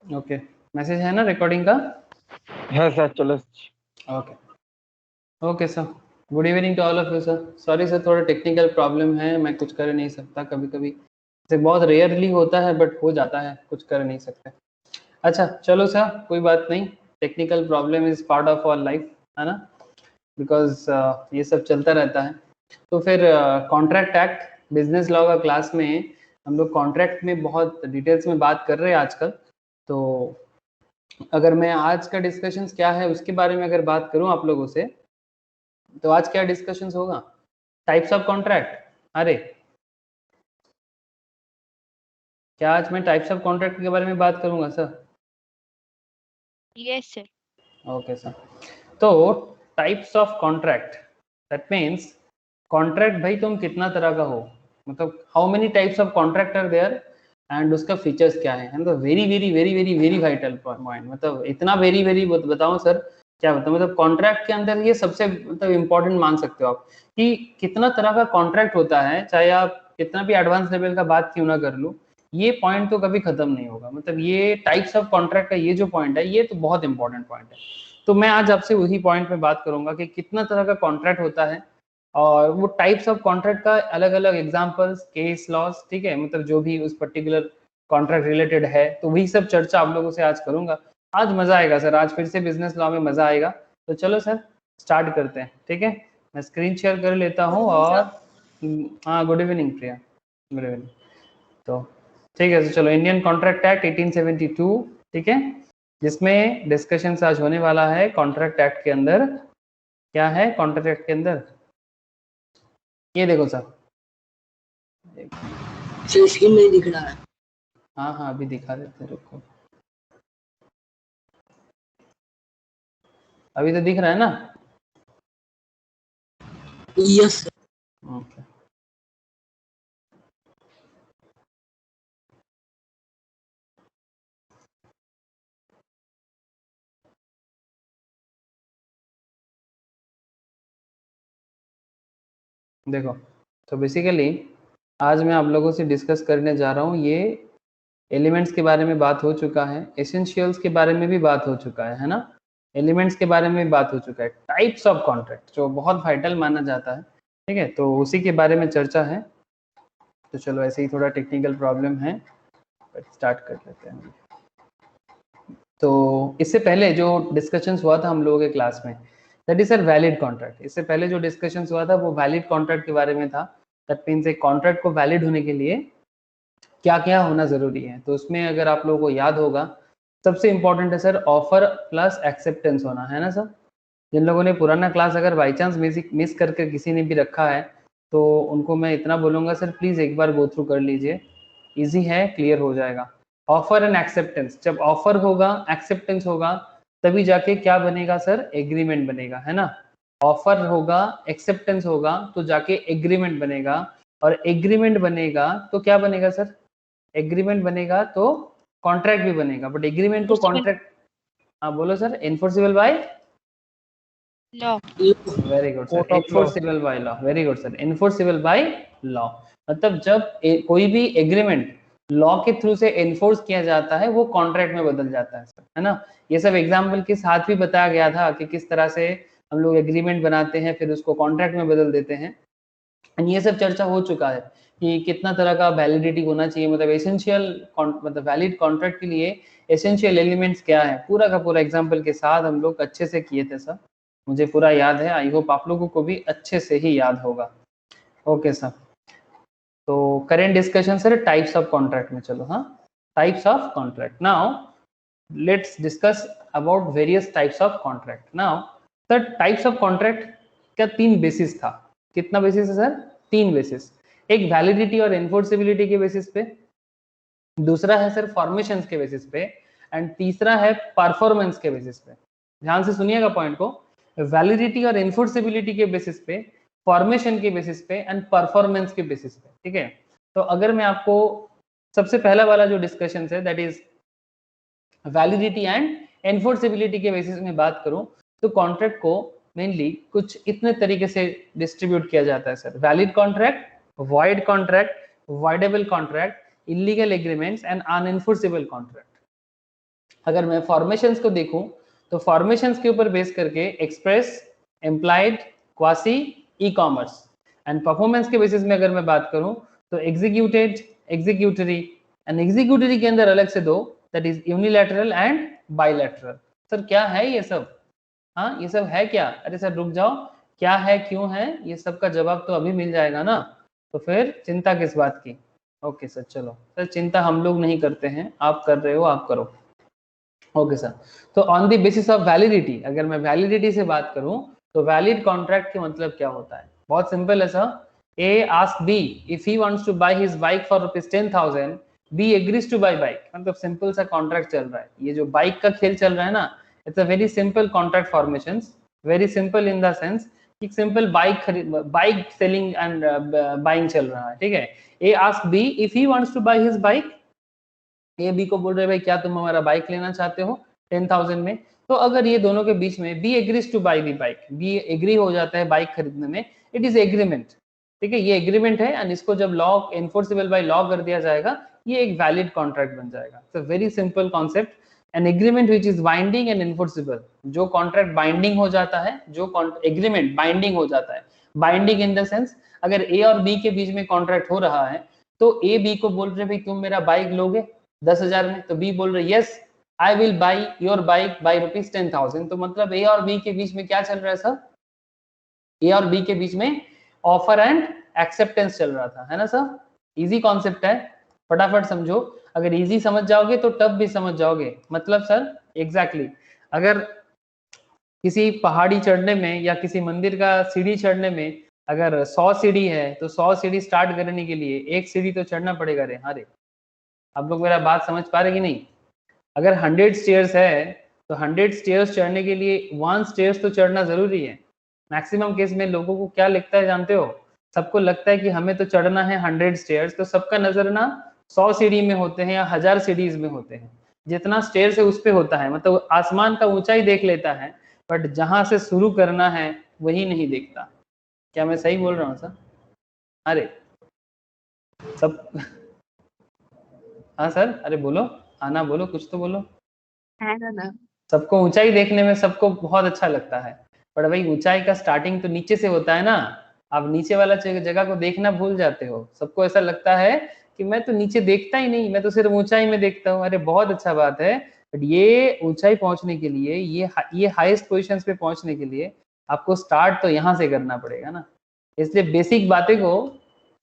Okay, message है ना recording का? है सर, चलो। Okay okay sir, good evening to all of you sir. Sorry sir, थोड़ा टेक्निकल प्रॉब्लम है, मैं कुछ कर नहीं सकता, कभी कभी से बहुत रेयरली होता है बट हो जाता है, कुछ कर नहीं सकते। अच्छा चलो सर, कोई बात नहीं, technical problem is part of our life, है ना, बिकॉज ये सब चलता रहता है। तो फिर कॉन्ट्रैक्ट एक्ट, बिजनेस लॉ का क्लास में हम लोग कॉन्ट्रैक्ट में बहुत डिटेल्स में बात कर रहे हैं आजकल। तो अगर मैं आज का डिस्कशन क्या है उसके बारे में अगर बात करूं आप लोगों से, तो आज क्या डिस्कशन होगा? Types of contract. अरे क्या आज मैं टाइप्स ऑफ कॉन्ट्रैक्ट के बारे में बात करूंगा sir? Yes sir. Okay sir, तो types of contract, that means contract भाई तुम कितना तरह का हो, मतलब how many types of contract are there and उसका फीचर्स क्या है, मतलब very very very very very vital point, मतलब इतना वेरी वेरी बताऊं सर, क्या बताऊं, मतलब कॉन्ट्रैक्ट के अंदर ये सबसे मतलब इंपॉर्टेंट मान सकते हो आप कि कितना तरह का कॉन्ट्रैक्ट होता है, चाहे आप कितना भी एडवांस लेवल का बात क्यों ना कर लो, ये पॉइंट तो कभी खत्म नहीं होगा। मतलब ये टाइप्स ऑफ कॉन्ट्रैक्ट का ये जो पॉइंट है ये तो बहुत इंपॉर्टेंट पॉइंट है। तो मैं आज आपसे वही पॉइंट पे बात करूंगा कि कितना तरह का कॉन्ट्रैक्ट होता है और वो टाइप्स ऑफ कॉन्ट्रैक्ट का अलग अलग एग्जांपल्स, केस लॉज, ठीक है, मतलब जो भी उस पर्टिकुलर कॉन्ट्रैक्ट रिलेटेड है, तो वही सब चर्चा आप लोगों से आज करूंगा। आज मजा आएगा सर, आज फिर से बिजनेस लॉ में मजा आएगा। तो चलो सर स्टार्ट करते हैं, ठीक है, मैं स्क्रीन शेयर कर लेता हूँ और हाँ गुड इवनिंग प्रिया, गुड इवनिंग। तो ठीक है, तो चलो इंडियन कॉन्ट्रैक्ट एक्ट 1872, ठीक है, जिसमें डिस्कशन आज होने वाला है कॉन्ट्रैक्ट एक्ट के अंदर। क्या है कॉन्ट्रैक्ट एक्ट के अंदर? ये देखो सर, स्क्रीन नहीं दिख रहा है। हाँ हाँ अभी दिखा देते हैं, रुको, अभी तो दिख रहा है ना? यस ओके देखो, तो बेसिकली आज मैं आप लोगों से डिस्कस करने जा रहा हूँ, ये एलिमेंट्स के बारे में बात हो चुका है, एसेंशियल्स के बारे में भी बात हो चुका है ना, एलिमेंट्स के बारे में भी बात हो चुका है, टाइप्स ऑफ कॉन्ट्रैक्ट जो बहुत वाइटल माना जाता है, ठीक है, तो उसी के बारे में चर्चा है। तो चलो ऐसे ही थोड़ा टेक्निकल प्रॉब्लम है, स्टार्ट कर लेते हैं। तो इससे पहले जो डिस्कशंस हुआ था हम लोगों के क्लास में, that is sir valid contract. इससे पहले जो डिस्कशंस हुआ था वो वैलिड कॉन्ट्रैक्ट के बारे में था। दैट मीन्स एक कॉन्ट्रैक्ट को वैलिड होने के लिए क्या क्या होना जरूरी है, तो उसमें अगर आप लोगों को याद होगा सबसे इंपॉर्टेंट है सर ऑफर प्लस एक्सेप्टेंस होना, है ना सर? जिन लोगों ने पुराना क्लास अगर बाई चांस मिस करके किसी ने भी रखा है तो उनको मैं इतना बोलूंगा सर प्लीज एक बार गो थ्रू कर लीजिए, इजी है, क्लियर हो जाएगा। ऑफर एंड एक्सेप्टेंस, जब ऑफर होगा एक्सेप्टेंस होगा तभी जाके क्या बनेगा सर, एग्रीमेंट बनेगा, है ना? ऑफर होगा एक्सेप्टेंस होगा तो जाके एग्रीमेंट बनेगा, और एग्रीमेंट बनेगा तो क्या बनेगा सर, एग्रीमेंट बनेगा तो कॉन्ट्रैक्ट भी बनेगा, बट एग्रीमेंट को कॉन्ट्रैक्ट, हाँ बोलो sir, enforceable by law. Very good sir, enforceable by law, very good sir, enforceable by law. मतलब जब कोई भी एग्रीमेंट लॉ के थ्रू से एनफोर्स किया जाता है वो कॉन्ट्रैक्ट में बदल जाता है सर, है ना? ये सब एग्जाम्पल के साथ भी बताया गया था कि किस तरह से हम लोग एग्रीमेंट बनाते हैं फिर उसको कॉन्ट्रैक्ट में बदल देते हैं, एंड ये सब चर्चा हो चुका है कि कितना तरह का वैलिडिटी होना चाहिए, मतलब एसेंशियल मतलब वैलिड कॉन्ट्रैक्ट के लिए एसेंशियल एलिमेंट्स क्या है, पूरा का पूरा एग्जाम्पल के साथ हम लोग अच्छे से किए थे सर, मुझे पूरा याद है, आई होप आप लोगों को भी अच्छे से ही याद होगा। ओके सर, तो current discussion sir types of contract में, चलो हाँ, types of contract. Now let's discuss about various types of contract. Now sir types of contract का तीन बेसिस था, कितना बेसिस है सर? तीन बेसिस, एक वैलिडिटी और एनफोर्सेबिलिटी के बेसिस पे, दूसरा है सर फॉर्मेशन के बेसिस पे, एंड तीसरा है परफॉर्मेंस के बेसिस पे। ध्यान से सुनिएगा पॉइंट को, वैलिडिटी और एनफोर्सेबिलिटी के बेसिस पे, फॉर्मेशन के बेसिस पे एंड परफॉर्मेंस के बेसिस पे, ठीक है। तो अगर मैं आपको सबसे पहला वाला जो डिस्कशन है that is validity and enforceability के बेसिस में बात करूं तो कॉन्ट्रैक्ट को मेनली कुछ इतने तरीके से डिस्ट्रीब्यूट किया जाता है sir, valid contract, void contract, voidable contract, illegal agreements and unenforceable contract. अगर मैं फॉर्मेशंस को देखूं तो फॉर्मेशंस के ऊपर बेस करके express, employed, quasi, e commerce, and performance के बेसिस में अगर मैं बात करूं तो एग्जीक्यूटेड, एग्जीक्यूटरी, एंड एग्जीक्यूटरी के अंदर अलग से दो, that is unilateral and bilateral. Sir क्या है ये सब? हाँ ये सब है क्या? अरे सर रुक जाओ, क्या है क्यों है ये सब का जवाब तो अभी मिल जाएगा ना, तो फिर चिंता किस बात की। ओके सर, चलो सर चिंता हम लोग नहीं करते हैं, आप कर रहे हो आप करो। ओके सर, तो on the basis of validity, अगर मैं वैलिडिटी से बात करूं तो वैलिड कॉन्ट्रैक्ट के मतलब क्या होता है? बहुत सिंपल है sir. A ask B if he wants to buy his bike for ₹10,000, B agrees to buy bike. मतलब सिंपल सा कॉन्ट्रैक्ट चल रहा है, ये जो बाइक का खेल चल रहा है ना, it's a very simple contract formations, very simple in the sense कि simple bike selling and buying चल रहा है, ठीक है। A ask B if he wants to buy his bike, A B को बोल रहे भाई क्या तुम हमारा बाइक लेना चाहते हो 10,000 में। तो अगर ये दोनों के बीच में B agrees to buy the bike, B agree हो जाता है बाइक खरीदने में, इट इज एग्रीमेंट, ठीक है, ये एग्रीमेंट है, एंड इसको जब लॉ एनफोर्सेबल बाय लॉ कर दिया जाएगा, ये एक वैलिड कॉन्ट्रैक्ट बन जाएगा। तो very simple concept, an agreement which is binding and enforceable. जो कॉन्ट्रैक्ट बाइंडिंग हो जाता है, जो एग्रीमेंट बाइंडिंग हो जाता है, बाइंडिंग इन द सेंस अगर ए और बी के बीच में कॉन्ट्रैक्ट हो रहा है तो ए बी को बोल रहे भाई तुम मेरा बाइक लोगे 10,000 में, तो बी बोल रहे yes I will by your bike by ₹10,000। तो मतलब ए और बी के बीच में क्या चल रहा है सर? ए और बी के बीच में ऑफर एंड एक्सेप्टेंस चल रहा था, है ना सर? इजी कॉन्सेप्ट है, फटाफट समझो। अगर इजी समझ जाओगे तो टफ भी समझ जाओगे। मतलब सर एग्जैक्टली अगर किसी पहाड़ी चढ़ने में या किसी मंदिर का सीढ़ी चढ़ने में अगर 100 सीढ़ी है तो 100 सीढ़ी स्टार्ट करने के लिए एक सीढ़ी तो चढ़ना पड़ेगा रे। हाँ रे, आप लोग मेरा बात समझ पा रहे कि नहीं? अगर 100 स्टेयर्स है तो 100 स्टेयर्स चढ़ने के लिए 1 स्टेयर्स तो चढ़ना जरूरी है। मैक्सिमम केस में लोगों को क्या लगता है जानते हो? सबको लगता है कि हमें तो चढ़ना है 100 स्टेयर्स, तो सबका नजर ना 100 सीढ़ी में होते हैं या 1000 सीढ़ीज में होते हैं। जितना स्टेयर्स है उस पे होता है, मतलब आसमान का ऊंचाई देख लेता है, बट जहां से शुरू करना है वही नहीं देखता। क्या मैं सही बोल रहा हूँ सर? अरे सब हाँ सर, अरे बोलो, आना बोलो, कुछ तो बोलो। है ना। सबको ऊंचाई देखने में सबको बहुत अच्छा लगता है, पर भाई ऊंचाई का स्टार्टिंग तो नीचे से होता है ना। आप नीचे वाला जगह को देखना भूल जाते हो। सबको ऐसा लगता है कि मैं तो नीचे देखता ही नहीं, मैं तो सिर्फ ऊंचाई में देखता हूँ। अरे बहुत अच्छा बात है, बट ये ऊंचाई पहुंचने के लिए, ये हाईएस्ट पोजीशंस पे पहुंचने के लिए आपको स्टार्ट तो यहाँ से करना पड़ेगा ना। इसलिए बेसिक बातें को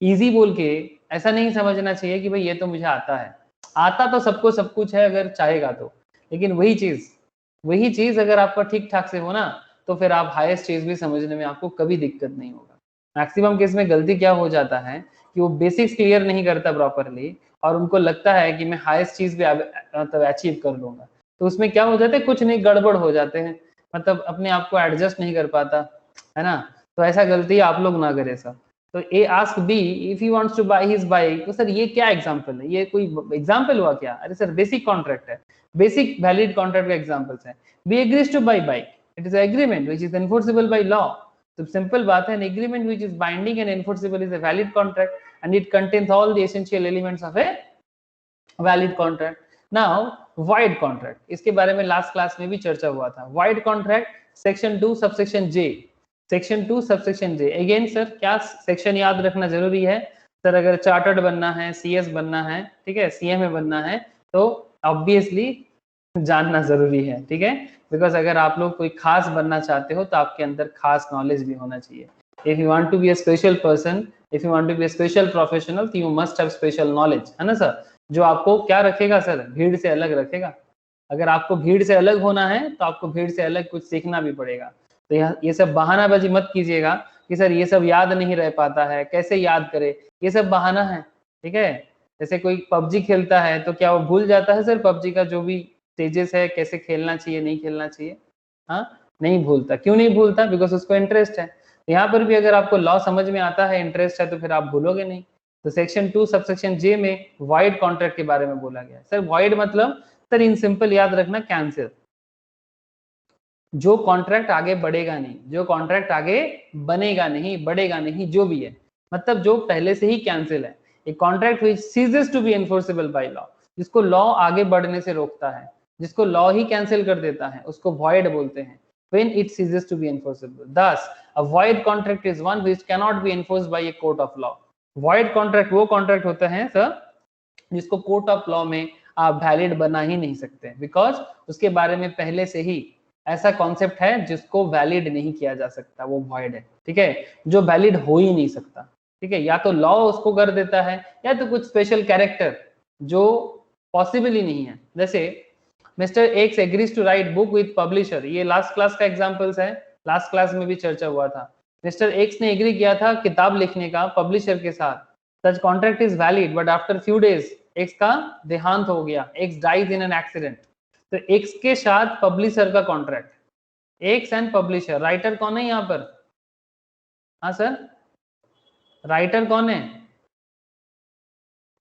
इजी बोल के ऐसा नहीं समझना चाहिए कि भाई ये तो मुझे आता है। आता तो सबको सब कुछ है अगर चाहेगा तो, लेकिन वही चीज अगर आपका ठीक ठाक से हो ना, तो फिर आप हाईएस्ट चीज भी समझने में आपको कभी दिक्कत नहीं होगा। मैक्सिमम केस में गलती क्या हो जाता है कि वो बेसिक्स क्लियर नहीं करता प्रॉपरली, और उनको लगता है कि मैं हाईएस्ट चीज भी मतलब अचीव कर लूंगा, तो उसमें क्या हो जाता है, कुछ नहीं गड़बड़ हो जाते हैं, मतलब अपने आप को एडजस्ट नहीं कर पाता, है ना। तो ऐसा गलती आप लोग ना करें सर। तो A ask B if he wants to buy his bike, तो सर ये क्या एग्जांपल है? ये कोई एग्जांपल हुआ क्या? अरे सर बेसिक कॉन्ट्रैक्ट है, बेसिक वैलिड कॉन्ट्रैक्ट का एग्जांपल्स है। B agrees to buy bike, it is agreement which is enforceable by law. तो सिंपल बात है, an agreement which is binding and enforceable is a valid contract and it contains all the essential elements of a valid contract. Now void contract, इसके बारे में last class में भी चर्चा हुआ था। वाइड कॉन्ट्रैक्ट सेक्शन 2 सबसेक्शन जे, section 2 subsection जे। Again sir क्या section याद रखना जरूरी है? सर अगर चार्टर्ड बनना है, सीएस बनना है, ठीक है, सीएमए बनना है, तो ऑब्वियसली जानना जरूरी है, ठीक है। बिकॉज अगर आप लोग कोई खास बनना चाहते हो तो आपके अंदर खास नॉलेज भी होना चाहिए। If you want to be a special person, if you want to be a special professional, तो you must have special knowledge, है ना सर। जो आपको क्या रखेगा सर? भीड़ से अलग रखेगा। अगर आपको भीड़ से अलग होना है तो आपको भीड़ से अलग कुछ सीखना भी पड़ेगा। तो ये सब बहानाबाजी मत कीजिएगा कि सर ये सब याद नहीं रह पाता है, कैसे याद करे, ये सब बहाना है, ठीक है। जैसे कोई पबजी खेलता है तो क्या वो भूल जाता है सर पबजी का जो भी स्टेजेस है, कैसे खेलना चाहिए नहीं खेलना चाहिए? हाँ, नहीं भूलता। क्यों नहीं भूलता? बिकॉज उसको इंटरेस्ट है। यहाँ पर भी अगर आपको लॉ समझ में आता है, इंटरेस्ट है, तो फिर आप भूलोगे नहीं। तो सेक्शन 2 सबसेक्शन जे में वाइड कॉन्ट्रैक्ट के बारे में बोला गया। सर वाइड मतलब सर इन सिंपल याद रखना, कैंसिल। जो कॉन्ट्रैक्ट आगे बढ़ेगा नहीं, जो कॉन्ट्रैक्ट आगे बनेगा नहीं, बढ़ेगा नहीं, जो भी है, मतलब जो पहले से ही कैंसिल है। एक contract which ceases to be enforceable by law, जिसको लॉ आगे बढ़ने से रोकता है, जिसको लॉ ही कैंसिल कर देता है उसको void बोलते हैं when it ceases to be enforceable. Thus, a void contract is one which cannot be enforced by a court of law. Void contract वो contract होता है सर जिसको कोर्ट ऑफ लॉ में आप वैलिड बना ही नहीं सकते, बिकॉज उसके बारे में पहले से ही ऐसा कॉन्सेप्ट है जिसको वैलिड नहीं किया जा सकता, वो वॉइड है, ठीक है, जो वैलिड हो ही नहीं सकता, ठीक है, या तो लॉ उसको कर देता है या तो कुछ स्पेशल कैरेक्टर जो पॉसिबल ही नहीं है। जैसे mister X agrees to write book with publisher, ये लास्ट क्लास का एग्जांपल्स है, लास्ट क्लास में भी चर्चा हुआ था। मिस्टर एक्स ने एग्री किया था किताब लिखने का पब्लिशर के साथ, such contract is valid, but after few days X का देहांत हो गया, X dies in an accident, तो एक्स के साथ पब्लिशर का contract, X and publisher, writer कौन है यहाँ पर? हाँ सर, राइटर कौन है?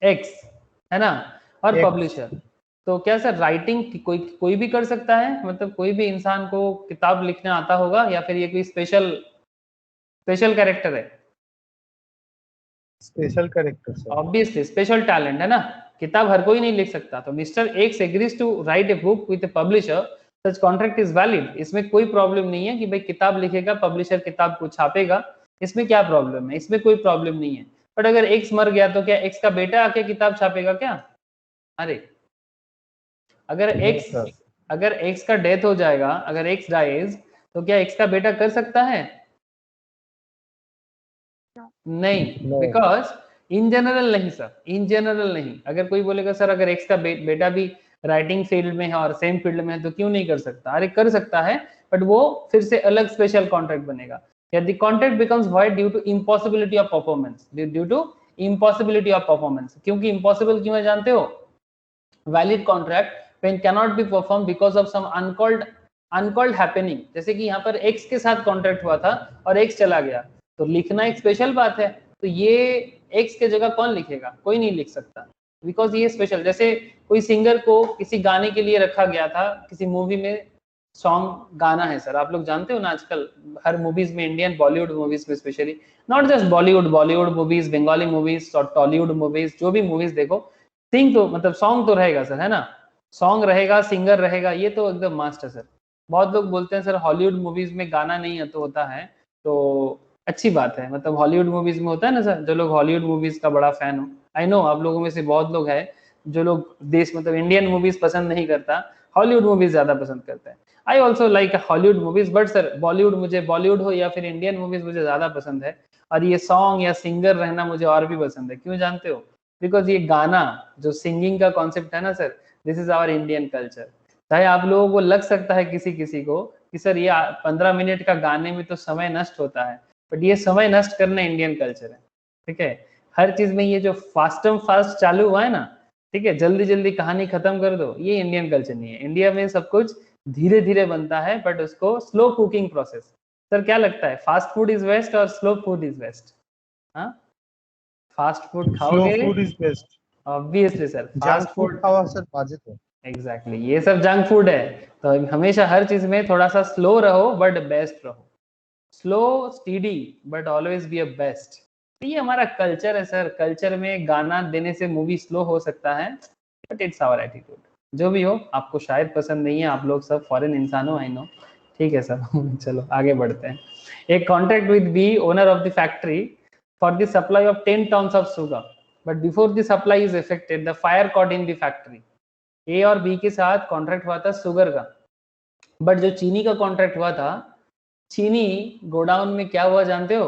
एक्स है ना, और पब्लिशर। तो क्या सर राइटिंग कोई भी कर सकता है, मतलब कोई भी इंसान को किताब लिखना आता होगा, या फिर ये कोई स्पेशल कैरेक्टर है? Special character sir, obviously special talent है ना, किताब हर कोई नहीं लिख सकता। तो mister X agrees to write a book with a publisher, such contract is valid, इसमें कोई प्रॉब्लम नहीं है कि भाई किताब लिखेगा, पब्लिशर किताब को छापेगा, इसमें क्या प्रॉब्लम है, इसमें कोई प्रॉब्लम नहीं है। बट अगर एक्स मर गया तो क्या एक्स का बेटा आके किताब छापेगा क्या? अरे अगर एक्स का डेथ हो जाएगा, अगर एक्स डाइज, तो क्या एक्स का बेटा कर सकता है? नहीं, बिकॉज इन जनरल नहीं सर, इन जनरल नहीं। अगर कोई बोलेगा सर अगर एक्स का बेटा भी राइटिंग फील्ड में है और सेम फील्ड में है तो क्यों नहीं कर सकता? अरे कर सकता है, बट वो फिर से अलग स्पेशल कॉन्ट्रैक्ट बनेगा। The contract becomes void due to impossibility of performance, due to impossibility of performance. क्योंकि इम्पॉसिबल क्यों है जानते हो? Valid contract when cannot be performed because of some uncalled happening, जैसे कि यहाँ पर x के साथ कॉन्ट्रैक्ट हुआ था और x चला गया, तो लिखना एक स्पेशल बात है, तो ये x के जगह कौन लिखेगा? कोई नहीं लिख सकता, बिकॉज ये स्पेशल। जैसे कोई सिंगर को किसी गाने के लिए रखा गया था, किसी मूवी में सॉन्ग गाना है सर, आप लोग जानते हो ना आजकल हर मूवीज में, इंडियन बॉलीवुड मूवीज में specially, not just Bollywood movies, Bengali movies और टॉलीवुड मूवीज, जो भी मूवीज देखो, सिंग तो मतलब सॉन्ग तो रहेगा सर, है ना, सॉन्ग रहेगा, सिंगर रहेगा, ये तो एकदम मास्ट है सर। बहुत लोग बोलते हैं सर हॉलीवुड मूवीज में गाना नहीं तो होता है, तो अच्छी बात है, मतलब हॉलीवुड मूवीज में होता है ना सर, जो लोग हॉलीवुड मूवीज का बड़ा फैन हो, आई नो आप लोगों में से बहुत लोग हैं जो लोग देश मतलब इंडियन मूवीज पसंद नहीं करता, हॉलीवुड मूवीज ज्यादा पसंद करता है। I also like Hollywood movies, but sir Bollywood हो या फिर इंडियन मूवीज मुझे ज्यादा पसंद है, और ये सॉन्ग या सिंगर रहना मुझे और भी पसंद है। क्यों जानते हो? बिकॉज ये गाना जो सिंगिंग का कॉन्सेप्ट है ना sir, this is our Indian culture. चाहे आप लोगों को लग सकता है किसी को कि सर ये 15 मिनट का गाने में तो समय नष्ट होता है, बट ये समय नष्ट करना इंडियन कल्चर है, ठीक है। हर चीज में ये जो फास्ट चालू हुआ है ना, ठीक है, जल्दी जल्दी कहानी खत्म कर दो, ये इंडियन कल्चर नहीं है। इंडिया में सब कुछ धीरे धीरे बनता है, बट उसको स्लो कुकिंग प्रोसेस। सर क्या लगता है, फास्ट फूड इज बेस्ट और स्लो फूड इज बेस्ट? हाँ, फास्ट फूड खाओगे, slow food is best obviously sir, junk food खाओ सर बाजे तो एग्जैक्टली ये सब जंक फूड है। तो हमेशा हर चीज में थोड़ा सा स्लो रहो बट बेस्ट रहो, slow steady but always be a best. तो ये हमारा कल्चर है सर, कल्चर में गाना देने से मूवी स्लो हो सकता है, बट इट्स आवर एटीट्यूड। जो भी हो, आपको शायद पसंद नहीं है, आप लोग सब फॉरेन इंसान हो, आई नो, ठीक है सर। चलो आगे बढ़ते हैं। एक contract with B, owner of the factory, for the supply of 10 tons of sugar, but before the supply is effected the fire caught in the factory. A और बी के साथ कॉन्ट्रैक्ट हुआ था शुगर का, बट जो चीनी का contract हुआ था, चीनी गोडाउन में क्या हुआ जानते हो?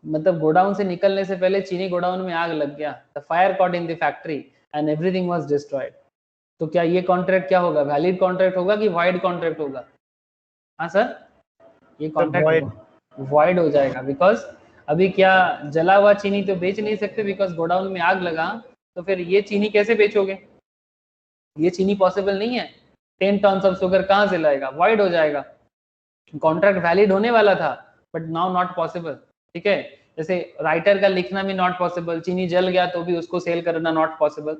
मतलब गोडाउन से निकलने से पहले चीनी गोडाउन में आग लग गया, the fire caught in the factory and everything was destroyed. तो क्या ये कॉन्ट्रैक्ट क्या होगा, वैलिड कॉन्ट्रैक्ट होगा कि वॉइड कॉन्ट्रैक्ट होगा? हाँ सर, ये कॉन्ट्रैक्ट वॉइड हो जाएगा, बिकॉज अभी क्या जला हुआ चीनी तो बेच नहीं सकते, बिकॉज गोडाउन में आग लगा, तो फिर ये चीनी कैसे बेचोगे? ये चीनी पॉसिबल नहीं है, 10 टन्स ऑफ शुगर कहाँ से लाएगा? वॉइड हो जाएगा। कॉन्ट्रैक्ट वैलिड होने वाला था, बट नाउ नॉट पॉसिबल, ठीक है। जैसे राइटर का लिखना भी नॉट पॉसिबल, चीनी जल गया तो भी उसको सेल करना नॉट पॉसिबल।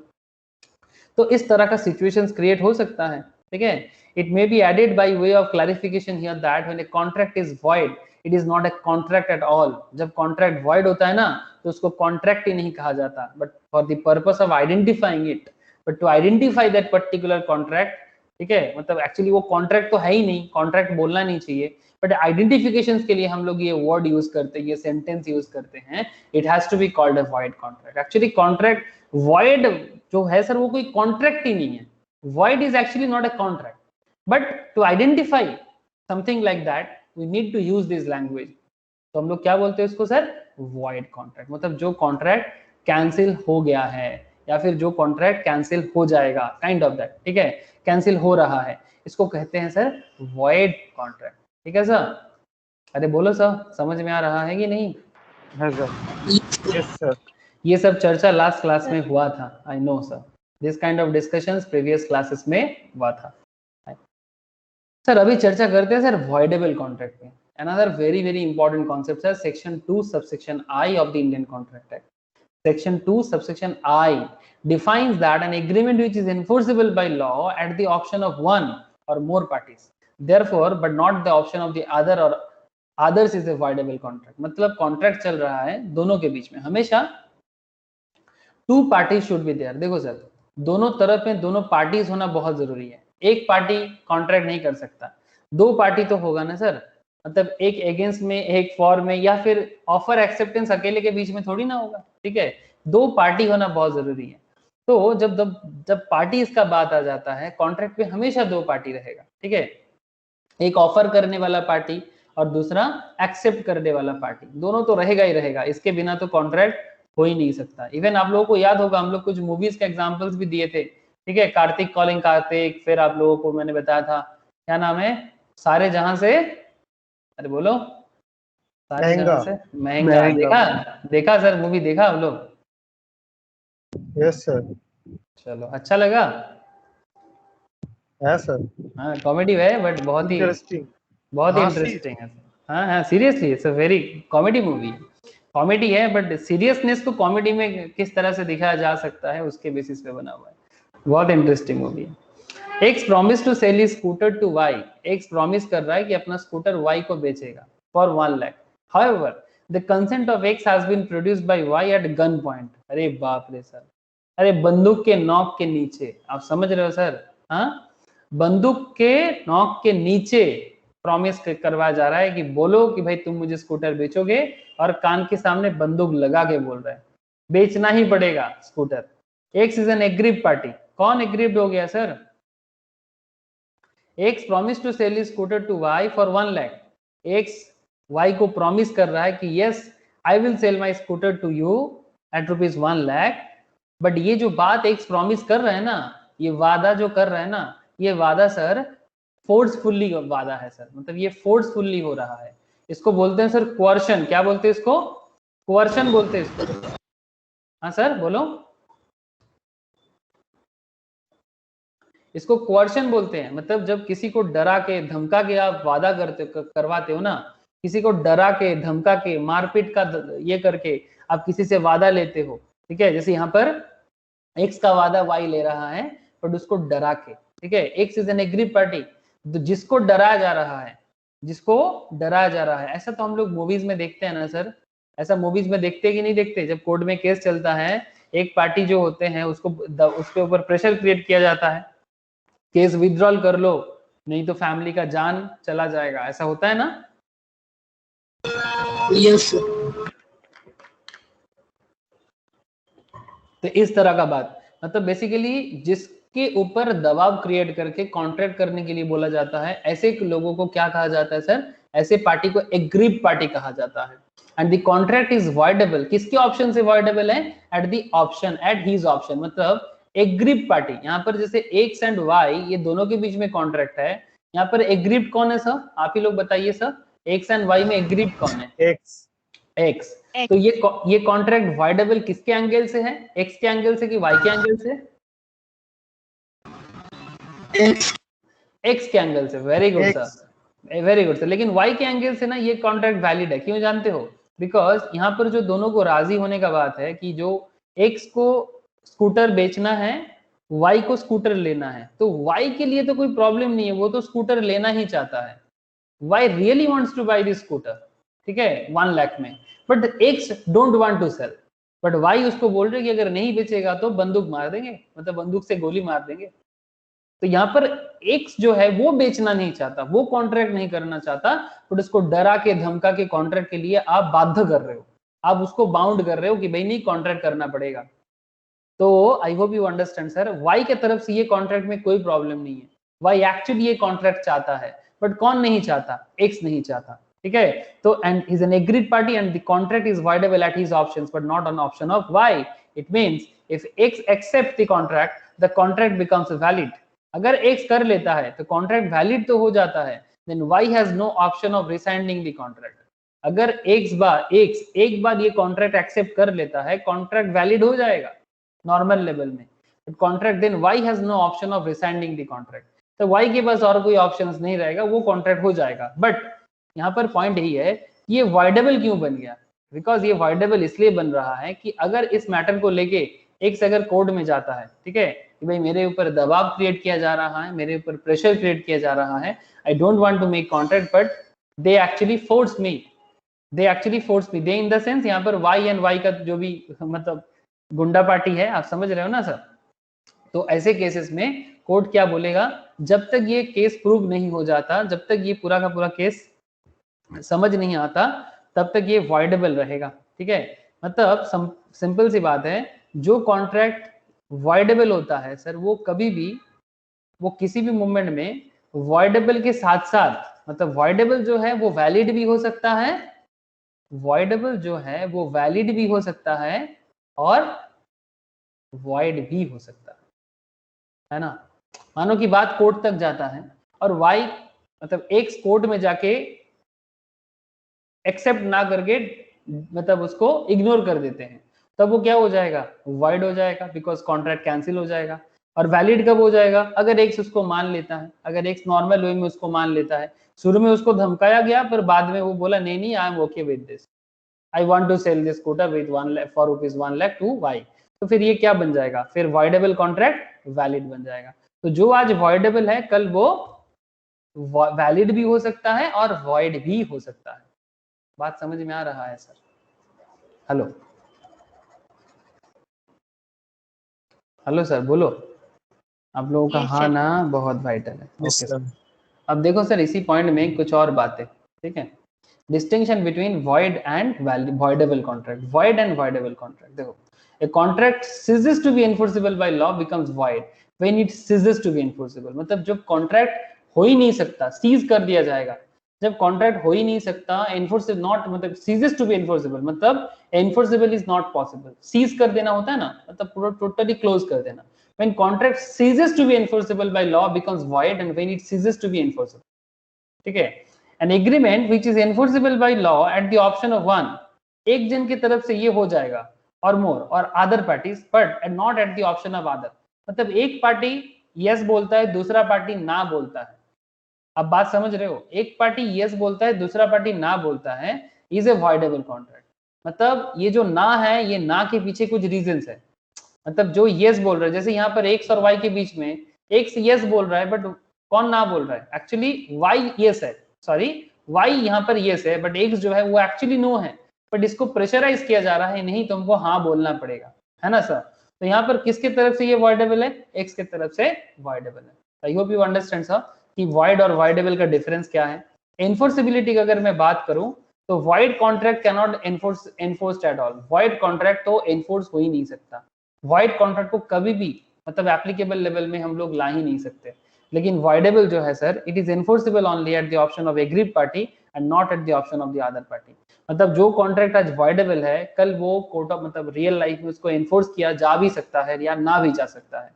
तो इस तरह का सिचुएशंस क्रिएट हो सकता है, ठीक है। It may be added by way of clarification here that when a contract is void it is not a contract at all. जब कॉन्ट्रैक्ट वॉइड होता है ना, तो उसको कॉन्ट्रैक्ट ही नहीं कहा जाता, but for the purpose of identifying it, but to identify that particular contract, ठीक है, मतलब एक्चुअली वो कॉन्ट्रैक्ट तो है ही नहीं, कॉन्ट्रैक्ट बोलना नहीं चाहिए, बट आइडेंटिफिकेशन के लिए हम लोग ये वर्ड यूज करते हैं, ये सेंटेंस यूज करते हैं, it has to be called a void contract. Actually contract void जो है सर वो कोई कॉन्ट्रैक्ट ही नहीं है, void is actually not a contract, but to identify something like that we need to use this language. तो हम लोग क्या बोलते हैं इसको सर, वॉइड कॉन्ट्रैक्ट, मतलब जो कॉन्ट्रैक्ट कैंसिल हो गया है या फिर जो कॉन्ट्रैक्ट कैंसिल हो जाएगा, काइंड ऑफ दैट, ठीक है, कैंसिल हो रहा है, इसको कहते हैं सर वॉइड कॉन्ट्रैक्ट। ठीक है सर, अरे बोलो सर, समझ में आ रहा है कि नहीं? है सर। Yes sir. ये सब चर्चा लास्ट क्लास में हुआ था, I know sir, this kind of discussions previous classes में हुआ था सर। अभी चर्चा करते हैं सर वॉइडेबल कॉन्ट्रैक्ट पे। Another very very important concept है section 2 subsection I of the Indian Contract Act. Section 2 subsection I defines that an agreement which is enforceable by law at the option of one or more parties, therefore but not the option of the other or others is a voidable contract। मतलब contract चल रहा है दोनों के बीच में, हमेशा two parties should be there. देखो सर, दोनों तरफ में दोनों पार्टीज होना बहुत जरूरी है, एक पार्टी कॉन्ट्रैक्ट नहीं कर सकता, दो पार्टी तो होगा ना सर, मतलब एक अगेंस्ट में एक फॉर में, या फिर ऑफर एक्सेप्टेंस अकेले के बीच में थोड़ी ना होगा, ठीक है, दो पार्टी होना बहुत जरूरी है। तो जब जब जब पार्टीज का बात आ जाता है, कॉन्ट्रैक्ट पे हमेशा दो पार्टी रहेगा, ठीक है, एक ऑफर करने वाला पार्टी और दूसरा एक्सेप्ट करने वाला पार्टी, दोनों तो रहेगा ही रहेगा, इसके बिना तो कॉन्ट्रैक्ट हो ही नहीं सकता। इवन आप लोगों को याद होगा, हम लोग कुछ मूवीज के एग्जांपल्स भी दिए थे, ठीक है, कार्तिक कॉलिंग कार्तिक, फिर आप लोगों को मैंने बताया था क्या नाम है, सारे जहां से, अरे बोलो, सारे जहां से महंगा। देखा देखा सर, मूवी देखा आप लोग? Yes sir. चलो, अच्छा लगा? है सर। हाँ, कॉमेडी है बट बहुत ही इंटरेस्टिंग, इंटरेस्टिंग है। हाँ हाँ, seriously it's a very comedy movie, comedy है बट सीरियसनेस को कॉमेडी में किस तरह से दिखाया जा सकता है उसके बेसिस पे बना हुआ है, बहुत इंटरेस्टिंग मूवी है। X promise to sell his scooter to Y, X promise कर रहा है कि अपना स्कूटर वाई को बेचेगा for 1 lakh. However the consent of X has been produced by Y at gun point. अरे बाप रे सर, अरे बंदूक के नॉक के नीचे, आप समझ रहे हो सर? हाँ, बंदूक के नॉक के नीचे प्रॉमिस करवाया जा रहा है कि बोलो कि भाई तुम मुझे स्कूटर बेचोगे, और कान के सामने बंदूक लगा के बोल रहा है बेचना ही पड़ेगा scooter. X is an agreed party, कौन एग्रीड हो गया sir? X promise to sell scooter to Y for 1 lakh. X Y को प्रॉमिस कर रहा है कि yes I will sell my scooter to you at ₹1 lakh. But ये जो बात एक्स प्रॉमिस कर रहा है ना, ये वादा जो कर रहा है ना, ये वादा सर फोर्सफुल्ली वादा है सर, मतलब ये फोर्सफुल्ली हो रहा है, इसको बोलते हैं सर कोअर्शन। क्या बोलते हैं इसको? कोअर्शन बोलते हैं इसको। हाँ सर बोलो, इसको कोअर्शन बोलते हैं। मतलब जब किसी को डरा के धमका के आप वादा करवाते हो ना, किसी को डरा के धमका के मारपीट का ये करके आप किसी से वादा लेते हो, ठीक है, जैसे यहाँ पर एक्स का वादा वाई ले रहा है बट उसको डरा के, ठीक है, x is an agreed party, जिसको डराया जा रहा है, जिसको डराया जा रहा है। ऐसा तो हम लोग मूवीज में देखते हैं ना सर, ऐसा मूवीज में देखते कि नहीं देखते? जब कोर्ट में केस चलता है, एक पार्टी जो होते हैं उसको उसके ऊपर प्रेशर क्रिएट किया जाता है, केस विथड्रॉल कर लो नहीं तो फैमिली का जान चला जाएगा, ऐसा होता है ना? यस तो इस तरह का बात, मतलब बेसिकली जिसके ऊपर दबाव क्रिएट करके कॉन्ट्रैक्ट करने के लिए बोला जाता है, ऐसे लोगों को क्या कहा जाता है सर? ऐसे पार्टी को एग्रीड पार्टी कहा जाता है। And the contract is voidable, किसके ऑप्शन से वॉइडेबल है? At the option, at his option, मतलब एग्रीड पार्टी। यहाँ पर जैसे एक्स एंड वाई ये दोनों के बीच में कॉन्ट्रैक्ट है, यहाँ पर एग्रीड कौन है सर? आप ही लोग बताइए सर, एक्स एंड वाई में एग्रीड कौन है? एक्स। एक्स। तो ये कॉन्ट्रैक्ट वॉइडेबल किसके एंगल से है? एक्स के एंगल से कि वाई के एंगल से? एक्स के एंगल से। Very good sir, very good sir. लेकिन वाई के एंगल से ना ये कॉन्ट्रैक्ट वैलिड है, क्यों जानते हो? बिकॉज यहाँ पर जो दोनों को राजी होने का बात है कि जो एक्स को स्कूटर बेचना है, वाई को स्कूटर लेना है, तो वाई के लिए तो कोई प्रॉब्लम नहीं है, वो तो स्कूटर लेना ही चाहता है, Y really wants to buy this scooter, ठीक है, 1 लाख में, but X don't want to sell, but Y उसको बोल रहे कि अगर नहीं बेचेगा तो बंदूक मार देंगे, मतलब बंदूक से गोली मार देंगे। तो यहाँ पर एक्स जो है वो बेचना नहीं चाहता, वो कॉन्ट्रैक्ट नहीं करना चाहता, बट उसको डरा के धमका के कॉन्ट्रैक्ट के लिए आप बाध्य कर रहे हो, आप उसको बाउंड कर रहे हो कि भाई नहीं कॉन्ट्रैक्ट करना पड़ेगा। तो I hope you understand sir, Y के तरफ से ये कॉन्ट्रैक्ट में कोई प्रॉब्लम नहीं है, वाई एक्चुअली ये कॉन्ट्रैक्ट चाहता है, बट कौन नहीं चाहता, एक्स नहीं चाहता, ठीक है। तो and is an agreed party and the contract is voidable at his options but not on option of Y. It means if X accept the contract the contract becomes valid. अगर X कर लेता है तो contract valid तो हो जाता है, then Y has no option of resigning the contract. अगर एक बार ये कॉन्ट्रैक्ट एक्सेप्ट कर लेता है, कॉन्ट्रैक्ट वैलिड हो जाएगा नॉर्मल लेवल में, but contract then Y has no option of resigning the contract. तो वाई के पास और कोई ऑप्शंस नहीं रहेगा, वो कॉन्ट्रैक्ट हो जाएगा। बट यहाँ पर पॉइंट यही है कि ये वाइडेबल क्यों बन गया, बिकॉज ये वाइडेबल इसलिए बन रहा है कि अगर इस मैटर को लेके एक्स अगर कोर्ट में जाता है, ठीक है, कि भाई मेरे ऊपर दबाव क्रिएट किया जा रहा है, मेरे ऊपर प्रेशर क्रिएट किया जा रहा है, I don't want to make contract but they actually force me, they in the sense यहाँ पर वाई एंड वाई का जो भी मतलब गुंडा पार्टी है, आप समझ रहे हो ना सर। तो ऐसे केसेस में कोर्ट क्या बोलेगा, जब तक ये केस प्रूव नहीं हो जाता, जब तक ये पूरा का पूरा केस समझ नहीं आता, तब तक ये वॉइडेबल रहेगा, ठीक है। मतलब सिंपल सी बात है, जो कॉन्ट्रैक्ट वॉइडेबल होता है सर, वो कभी भी, वो किसी भी मूवमेंट में वॉइडेबल के साथ साथ, मतलब वॉइडेबल जो है वो वैलिड भी हो सकता है, वॉइडेबल जो है वो वैलिड भी हो सकता है और वॉइड भी हो सकता है ना। मानो कि बात कोर्ट तक जाता है और वाई मतलब एक्स कोर्ट में जाके एक्सेप्ट ना करके मतलब उसको इग्नोर कर देते हैं, तब वो क्या हो जाएगा, वाइड हो जाएगा, बिकॉज कॉन्ट्रैक्ट कैंसिल हो जाएगा। और वैलिड कब हो जाएगा, अगर एक्स उसको मान लेता है, अगर एक्स नॉर्मल वे में उसको मान लेता है। शुरू में उसको धमकाया गया, पर बाद में वो बोला नहीं नहीं I am okay with this, I want to sell this scooter with 1 lakh for rupees 1 lakh to Y. तो फिर ये क्या बन जाएगा, फिर वॉइडेबल कॉन्ट्रैक्ट वैलिड बन जाएगा। तो जो आज वॉइडेबल है, कल वो वैलिड भी हो सकता है और वॉइड भी हो सकता है। बात समझ में आ रहा है सर? हेलो हेलो सर, बोलो। आप लोगों का हाँ ना बहुत वाइटल है। Okay sir. अब देखो सर, इसी पॉइंट में कुछ और बातें, ठीक है। Distinction between void and voidable contract. Void and voidable contract, देखो, a contract ceases to be enforceable by law becomes void when it ceases to be enforceable। मतलब जब कॉन्ट्रैक्ट हो ही नहीं सकता, सीज कर दिया जाएगा। जब कॉन्ट्रैक्ट हो ही नहीं सकता, एनफोर्सेबल नॉट मतलब ceases to be enforceable, मतलब enforceable is not possible। Cease कर देना होता है ना, मतलब पूरा टोटली क्लोज कर देना। when contract ceases to be enforceable by law becomes void and when it ceases to be enforceable, ठीक है। an agreement which is enforceable by law at the option of one, एक जन की तरफ से ये हो जाएगा और मोर और other parties but not at the option of other. मतलब एक पार्टी यस बोलता है, दूसरा पार्टी ना बोलता है। अब बात समझ रहे हो, एक पार्टी यस बोलता है, दूसरा पार्टी ना बोलता है, इज ए वॉइडेबल कॉन्ट्रैक्ट। मतलब ये जो ना है, ये ना के पीछे कुछ रीजंस है। मतलब जो यस बोल रहा है, जैसे यहाँ पर एक्स और वाई के बीच में एक्स यस बोल रहा है, बट कौन ना बोल रहा है, एक्चुअली वाई यस है, सॉरी वाई यहाँ पर यस है, बट एक्स जो है वो एक्चुअली नो है, बट इसको प्रेशराइज किया जा रहा है, नहीं तुमको हाँ बोलना पड़ेगा, है ना सर। तो यहाँ पर किसके तरफ से ये वॉइडेबल है, एक्स के तरफ से वॉइडेबल है। आई होप यू अंडरस्टैंड सर कि वॉइड और वॉइडेबल का डिफरेंस क्या है। एनफोर्सेबिलिटी की अगर मैं बात करूं तो void contract can not enforced at all. Void contract तो एनफोर्स हो ही नहीं सकता। वॉइड कॉन्ट्रैक्ट को कभी भी मतलब एप्लीकेबल लेवल में हम लोग ला ही नहीं सकते। लेकिन वॉइडेबल जो है sir, it is enforceable only at the option of agreed party and not at the option of the other party. मतलब जो कॉन्ट्रैक्ट आज वॉइडेबल है, कल वो कोर्ट ऑफ मतलब रियल लाइफ में उसको एनफोर्स किया जा भी सकता है या ना भी जा सकता है।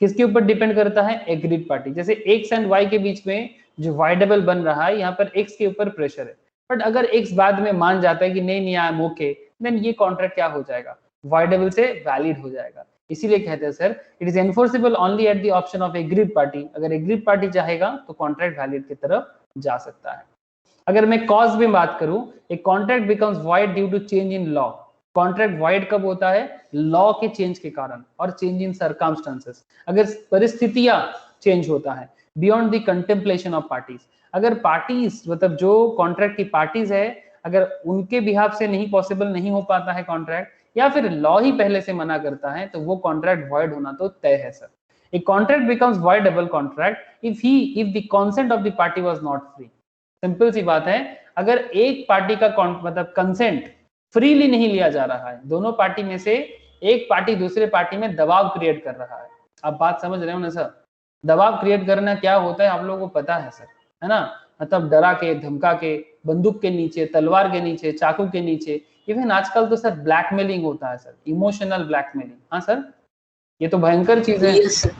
किसके ऊपर डिपेंड करता है, एग्रीड पार्टी। जैसे एक्स एंड वाई के बीच में जो वॉइडेबल बन रहा है, यहाँ पर एक्स के ऊपर प्रेशर है, बट अगर एक्स बाद में मान जाता है कि नहीं नहीं आई एम ओके, देन ये कॉन्ट्रैक्ट क्या हो जाएगा, वॉइडेबल से वैलिड हो जाएगा। इसीलिए कहते हैं sir it is enforceable only at the option of agreed party. अगर एग्रीड पार्टी चाहेगा तो कॉन्ट्रैक्ट वैलिड की तरफ जा सकता है। अगर मैं कॉज में बात करूं, एक contract becomes void due to change in law. Contract void कब होता है, लॉ के चेंज के कारण और चेंज इन सर्कमस्टेंसेस। अगर परिस्थितियां चेंज होता है beyond the contemplation of parties. अगर पार्टीज मतलब जो कॉन्ट्रैक्ट की पार्टीज है, अगर उनके बिहाफ से नहीं पॉसिबल नहीं हो पाता है कॉन्ट्रैक्ट, या फिर लॉ ही पहले से मना करता है, तो वो कॉन्ट्रैक्ट वॉइड होना तो तय है sir. A contract becomes voidable contract if the consent of the party was not free. Simple सी बात है, अगर एक पार्टी का मतलब कंसेंट फ्रीली नहीं लिया जा रहा है, दोनों पार्टी में से एक पार्टी दूसरे पार्टी में दबाव क्रिएट कर रहा है। आप बात समझ रहे हो ना सर? दबाव क्रिएट करना क्या होता है आप लोगों को पता है सर, है ना? मतलब डरा के, धमका के, बंदूक के नीचे, तलवार के नीचे, चाकू के नीचे, इवन आजकल तो सर ब्लैकमेलिंग होता है सर, इमोशनल ब्लैकमेलिंग। हाँ सर, ये तो भयंकर चीज है।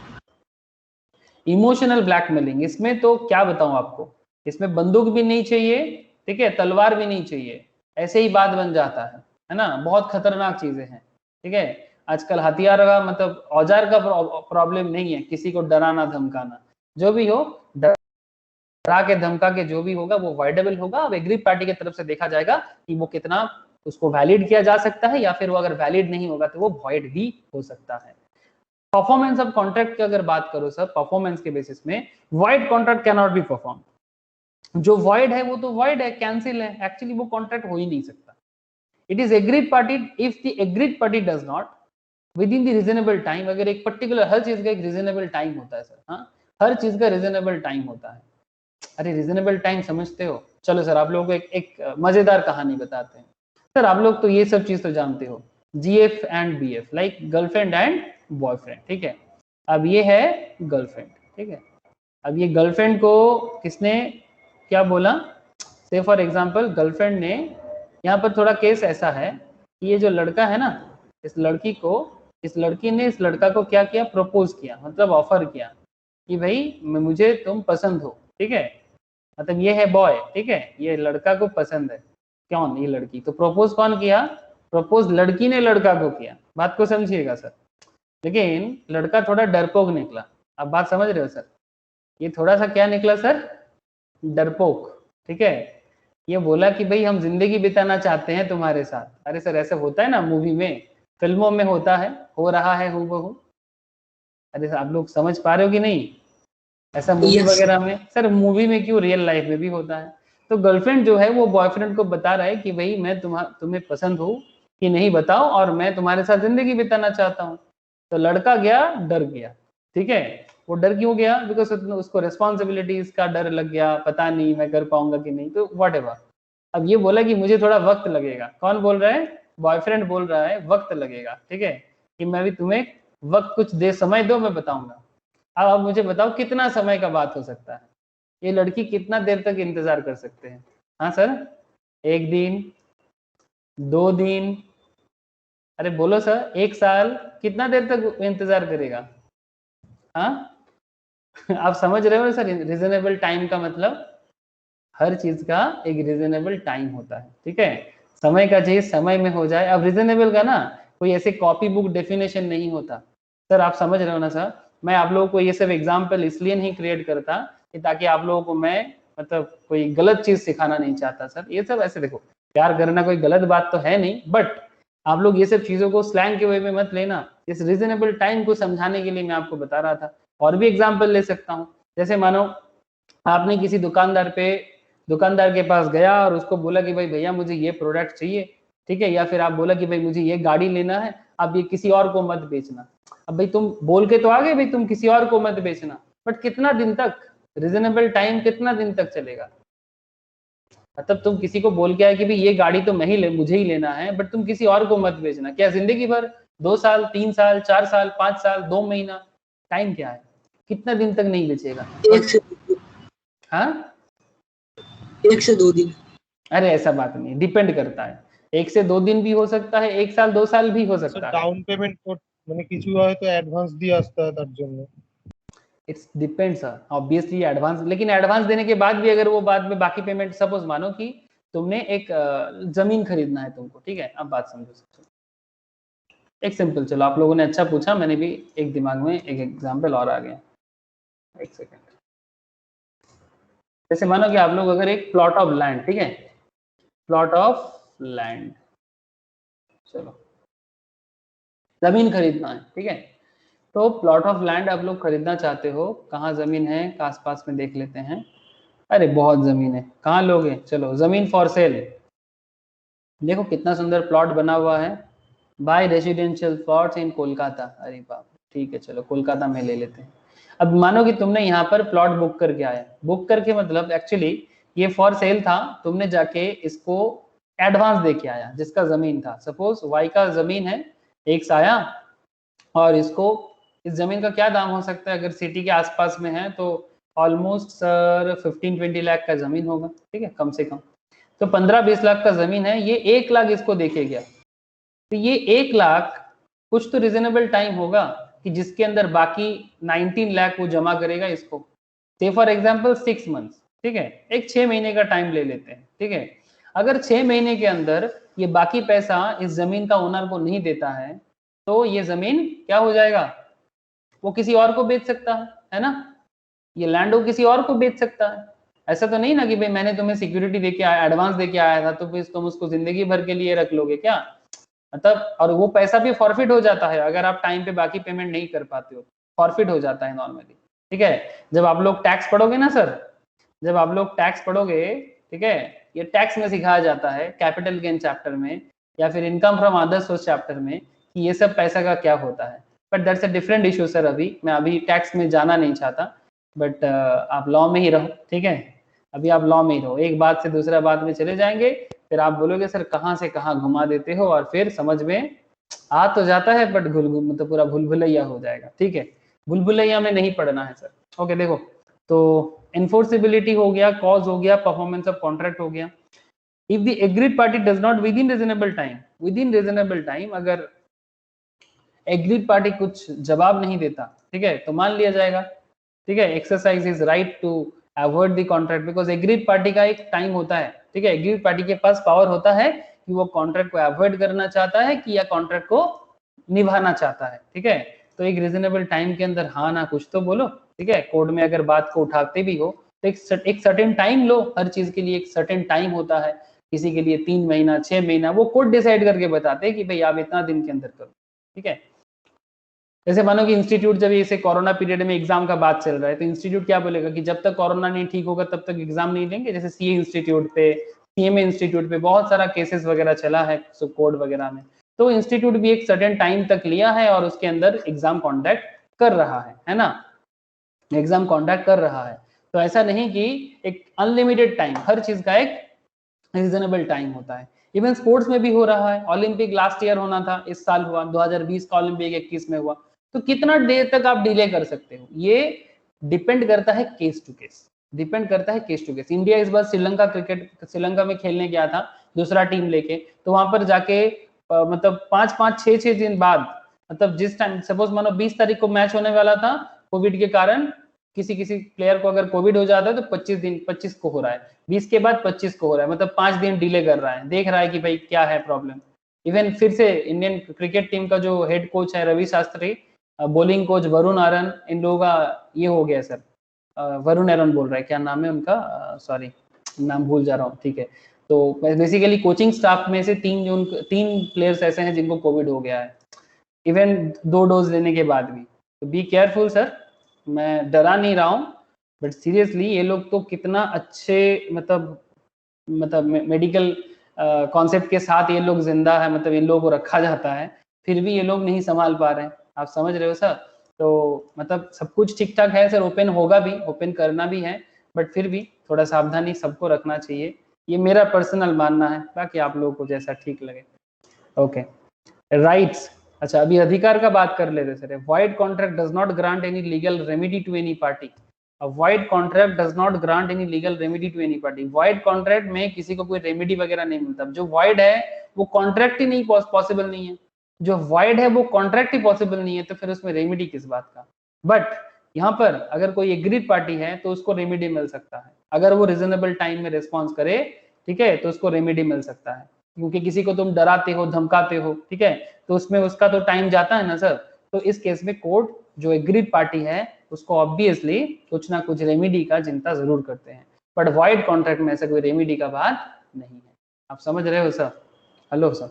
इमोशनल ब्लैकमेलिंग, इसमें तो क्या बताऊं आपको, इसमें बंदूक भी नहीं चाहिए, ठीक है, तलवार भी नहीं चाहिए, ऐसे ही बात बन जाता है ना? बहुत खतरनाक चीजें हैं, ठीक है। आजकल हथियार का मतलब औजार का प्रॉब्लम नहीं है, किसी को डराना धमकाना, जो भी हो डरा के धमका के जो भी होगा वो वॉइडेबल होगा। अब एग्री पार्टी की तरफ से देखा जाएगा कि वो कितना उसको वैलिड किया जा सकता है, या फिर वो अगर वैलिड नहीं होगा तो वो वॉइड भी हो सकता है। परफॉर्मेंस ऑफ कॉन्ट्रैक्ट की अगर बात करो सर, परफॉर्मेंस के बेसिस में void contract can not be perform. जो वॉइड है वो तो वॉइड है, कैंसिल है, एक्चुअली वो कॉन्ट्रैक्ट हो ही नहीं सकता। It is agreed party if the agreed party does not with in the reasonable time. अगर एक पर्टिकुलर, हर चीज का एक रीजनेबल टाइम होता है सर, हाँ, हर चीज का रीजनेबल टाइम होता है। अरे रीजनेबल टाइम समझते हो? चलो सर आप लोगों को एक मजेदार कहानी बताते हैं। सर आप लोग तो ये सब चीज तो जानते हो, GF and BF, like girlfriend and boyfriend, ठीक है। अब ये है गर्लफ्रेंड, ठीक है। अब ये गर्लफ्रेंड को किसने क्या बोला? से फॉर एग्जाम्पल गर्लफ्रेंड ने, यहाँ पर थोड़ा केस ऐसा है कि ये जो लड़का है ना, इस लड़की ने इस लड़का को क्या किया? प्रपोज किया, मतलब ऑफर किया कि भाई मुझे तुम पसंद हो, ठीक है। मतलब ये है बॉय, ठीक है, ये लड़का को पसंद है। कौन? ये लड़की। तो प्रपोज कौन किया? प्रपोज लड़की ने लड़का को किया। बात को समझिएगा सर। लेकिन लड़का थोड़ा डरपोक निकला। आप बात समझ रहे हो सर? ये थोड़ा सा क्या निकला सर? डरपोक, ठीक है। ये बोला कि भाई हम जिंदगी बिताना चाहते हैं तुम्हारे साथ। अरे सर ऐसा होता है ना मूवी में, फिल्मों में होता है, हो रहा है हूबहू। अरे आप लोग समझ पा रहे हो कि नहीं? ऐसा मूवी वगैरह में, सर मूवी में क्यों, रियल लाइफ में भी होता है। तो गर्लफ्रेंड जो है वो बॉयफ्रेंड को बता रहा है कि भाई मैं तुम्हें पसंद हूँ कि नहीं बताओ, और मैं तुम्हारे साथ जिंदगी बिताना चाहता हूँ। तो लड़का गया, डर गया, ठीक है। वो डर क्यों गया? बिकॉज उसको रिस्पॉन्सिबिलिटीज का डर लग गया, पता नहीं मैं कर पाऊंगा कि नहीं, तो वट एवर। अब ये बोला कि मुझे थोड़ा वक्त लगेगा। कौन बोल रहा है? बॉयफ्रेंड बोल रहा है वक्त लगेगा, ठीक है, कि मैं भी तुम्हें वक्त, कुछ दे, समय दो, मैं बताऊंगा। अब आप मुझे बताओ कितना समय का बात हो सकता है? ये लड़की कितना देर तक इंतजार कर सकते हैं? हाँ सर, 1 दिन, 2 दिन, अरे बोलो सर, 1 साल, कितना देर तक इंतजार करेगा? हाँ आप समझ रहे हो सर? रीजनेबल टाइम का मतलब हर चीज का एक रीजनेबल टाइम होता है, ठीक है। समय का चीज समय में हो जाए। अब रीजनेबल का ना कोई ऐसे कॉपी बुक डेफिनेशन नहीं होता सर, आप समझ रहे हो ना सर? मैं आप लोगों को ये सब एग्जाम्पल इसलिए नहीं क्रिएट करता कि ताकि आप लोगों को मैं मतलब कोई गलत चीज सिखाना नहीं चाहता सर। ये सब ऐसे देखो, प्यार करना कोई गलत बात तो है नहीं, बट आप लोग ये सब चीजों को स्लैंग के वे में मत लेना। इस रीजनेबल टाइम को समझाने के लिए मैं आपको बता रहा था। और भी एग्जाम्पल ले सकता हूँ, जैसे मानो आपने किसी दुकानदार के पास गया और उसको बोला कि भाई भैया मुझे ये प्रोडक्ट चाहिए, ठीक है, या फिर आप बोला कि भाई मुझे ये गाड़ी लेना है, अब ये किसी और को मत बेचना। अब भाई तुम बोल के तो आ गए भाई तुम किसी और को मत बेचना, बट कितना दिन तक? रीजनेबल टाइम कितना दिन तक चलेगा? मतलब तुम किसी को बोल के आए कि भाई ये गाड़ी तो मुझे ही लेना है, बट तुम किसी और को मत बेचना। क्या जिंदगी भर? 2 साल, 3 साल, 4 साल, 5 साल, 2 महीना? टाइम क्या है? कितना दिन तक नहीं बेचेगा? 1 से 2 दिन। अरे ऐसा बात नहीं, डिपेंड करता है। 1 से 2 दिन भी हो सकता है, 1 साल 2 साल भी हो सकता है। ডাউন পেমেন্ট মানে কিছু হয়তো অ্যাডভান্স দিয়ে আসতে হয় তার জন্য। इट्स डिपेंड्स ऑब्वियसली एडवांस, लेकिन एडवांस देने के बाद भी अगर वो बाद में बाकी पेमेंट, सपोज मानो कि तुमने एक जमीन खरीदना है तुमको, ठीक है। अब बात समझो, एक सिंपल, चलो आप लोगों ने अच्छा पूछा, मैंने भी एक दिमाग में एक एग्जांपल और आ गया। एक सेकेंड, जैसे मानो कि आप लोग अगर एक प्लॉट ऑफ लैंड, ठीक है, प्लॉट ऑफ लैंड, चलो जमीन खरीदना है, ठीक है। तो प्लॉट ऑफ लैंड आप लोग खरीदना चाहते हो, कहाँ जमीन है आसपास में देख लेते हैं। अरे बहुत जमीन है, कहाँ लोगे? चलो जमीन फॉर सेल, देखो कितना सुंदर प्लॉट बना हुआ है, बाय रेजिडेंशियल प्लॉट्स इन कोलकाता। अरे बाप, ठीक है, चलो कोलकाता में ले लेते हैं। अब मानो कि तुमने यहाँ पर प्लॉट बुक करके आया, बुक करके मतलब एक्चुअली ये फॉर सेल था, तुमने जाके इसको एडवांस दे के आया, जिसका जमीन था, सपोज वाई का जमीन है, एक्स आया और इसको, इस जमीन का क्या दाम हो सकता है अगर सिटी के आसपास में है तो ऑलमोस्ट सर 15-20 लाख का जमीन होगा, ठीक है, कम से कम। तो 15-20 लाख का जमीन है, ये 1 लाख इसको देके गया, तो ये 1 लाख कुछ तो रिजनेबल टाइम होगा कि जिसके अंदर बाकी 19 लाख वो जमा करेगा इसको, से फॉर एग्जांपल 6 मंथ्स, ठीक है, एक 6 महीने का टाइम ले लेते हैं, ठीक है। अगर 6 महीने के अंदर ये बाकी पैसा इस जमीन का ओनर को नहीं देता है तो ये जमीन क्या हो जाएगा, वो किसी और को बेच सकता है ना, ये लैंड वो किसी और को बेच सकता है। ऐसा तो नहीं ना कि भाई मैंने तुम्हें सिक्योरिटी देके आया, एडवांस देके आया था, तो फिर तुम उसको जिंदगी भर के लिए रख लोगे क्या, मतलब, और वो पैसा भी फॉरफिट हो जाता है अगर आप टाइम पे बाकी पेमेंट नहीं कर पाते हो, फॉरफिट हो जाता है नॉर्मली, ठीक है। जब आप लोग टैक्स पढ़ोगे ना सर, जब आप लोग टैक्स पढ़ोगे, ठीक है, ये टैक्स में सिखाया जाता है कैपिटल गेन चैप्टर में या फिर income from other source chapter में कि ये सब पैसा का क्या होता है, but that's a different issue sir. अभी मैं अभी टैक्स में जाना नहीं चाहता, बट आप लॉ में ही रहो, ठीक है, अभी आप लॉ में ही रहो, एक बात से दूसरा बात में चले जाएंगे, फिर आप बोलोगे सर कहाँ से कहाँ घुमा देते हो, और फिर समझ में आ तो जाता है बट मतलब पूरा भूल-भुलैया हो जाएगा, ठीक है, भूल-भुलैया में नहीं पढ़ना है सर। ओके, देखो, तो एनफोर्सेबिलिटी हो गया, कॉज हो गया, परफॉर्मेंस ऑफ कॉन्ट्रैक्ट हो गया। If the agreed party does not with in reasonable time, with in reasonable time अगर एग्रीड पार्टी कुछ जवाब नहीं देता, ठीक है, तो मान लिया जाएगा, ठीक है, exercise is right to avoid the contract, because agreed party का एक टाइम होता है, ठीक है, एग्रीड पार्टी के पास पावर होता है कि वो कॉन्ट्रैक्ट को अवॉइड करना चाहता है कि या कॉन्ट्रैक्ट को निभाना चाहता है, ठीक है। तो एक रीजनेबल टाइम के अंदर हाँ ना कुछ तो बोलो, ठीक है, कोर्ट में अगर बात को उठाते भी हो तो एक सर्टेन टाइम लो, हर चीज के लिए एक सर्टेन टाइम होता है, किसी के लिए 3 महीना 6 महीना, वो कोर्ट डिसाइड करके बताते हैं कि भाई आप इतना दिन के अंदर करो, ठीक है। जैसे मानो कि इंस्टीट्यूट जब इसे कोरोना पीरियड में एग्जाम का बात चल रहा है तो इंस्टीट्यूट क्या बोलेगा कि जब तक कोरोना नहीं ठीक होगा तब तक एग्जाम नहीं लेंगे, जैसे सीए इंस्टीट्यूट पे, सीएमए इंस्टीट्यूट पे बहुत सारा केसेस वगैरह चला है कोर्ट वगैरह में, तो इंस्टीट्यूट भी एक सर्टेन टाइम तक लिया है और उसके अंदर एग्जाम कॉन्डक्ट कर रहा है ना, एग्जाम कॉन्डक्ट कर रहा है। तो ऐसा नहीं कि एक अनलिमिटेड टाइम, हर चीज का एक रीजनेबल टाइम होता है। इवन स्पोर्ट्स में भी हो रहा है, ओलंपिक लास्ट ईयर होना था, इस साल हुआ, 2020 का ओलंपिक 21 में हुआ, तो कितना देर तक आप डिले कर सकते हो, ये डिपेंड करता है केस टू केस, डिपेंड करता है केस टू केस। इंडिया इस बार श्रीलंका में खेलने गया था दूसरा टीम लेके, तो वहां पर जाके मतलब 5-5 6-6 दिन बाद, मतलब जिस टाइम सपोज मानो 20 तारीख को मैच होने वाला था, कोविड के कारण किसी प्लेयर को अगर कोविड हो जाता है तो 25 को हो रहा है, 20 के बाद 25 को हो रहा है, मतलब 5 दिन डिले कर रहा है, देख रहा है कि भाई क्या है प्रॉब्लम। इवन फिर से इंडियन क्रिकेट टीम का जो हेड कोच है रवि शास्त्री, बॉलिंग कोच वरुण आरन, इन लोगों का ये हो गया सर, वरुण आरन बोल रहा है, क्या नाम है उनका, सॉरी नाम भूल जा रहा हूँ, ठीक है। तो बेसिकली कोचिंग स्टाफ में से 3 प्लेयर्स ऐसे हैं जिनको कोविड हो गया है, इवन 2 डोज लेने के बाद भी। तो बी केयरफुल सर, मैं डरा नहीं रहा हूँ, बट सीरियसली ये लोग तो कितना अच्छे मतलब मेडिकल कॉन्सेप्ट के साथ ये लोग जिंदा है, मतलब इन लोगों को रखा जाता है, फिर भी ये लोग नहीं संभाल पा रहे हैं, आप समझ रहे हो सर। तो मतलब सब कुछ ठीक ठाक है सर, ओपन होगा भी, ओपन करना भी है, बट फिर भी थोड़ा सावधानी सबको रखना चाहिए, ये मेरा पर्सनल मानना है, बाकी आप लोगों को जैसा ठीक लगे। ओके, राइट्स, अच्छा अभी अधिकार का बात कर लेते sir. Void contract does not grant any legal remedy to any party, void contract does not grant any legal remedy to any party, void contract में किसी को कोई रेमेडी वगैरह नहीं मिलता, जो वाइड है वो कॉन्ट्रैक्ट ही नहीं पॉसिबल नहीं है, जो वाइड है वो कॉन्ट्रैक्ट ही पॉसिबल नहीं है, तो फिर उसमें रेमेडी किस बात का। बट यहाँ पर अगर कोई एग्रीड पार्टी है तो उसको रेमेडी मिल सकता है, अगर वो रिजनेबल टाइम में रिस्पॉन्स करे, ठीक है, तो उसको रेमेडी मिल सकता है, क्योंकि किसी को तुम डराते हो धमकाते हो, ठीक है, तो उसमें उसका तो टाइम जाता है ना सर। तो इस केस में कोर्ट जो एग्रीड पार्टी है उसको ऑब्वियसली कुछ ना कुछ रेमेडी का चिंता जरूर करते हैं, बट वाइड कॉन्ट्रैक्ट में ऐसा कोई रेमेडी का बात नहीं है, आप समझ रहे हो sir. Hello sir,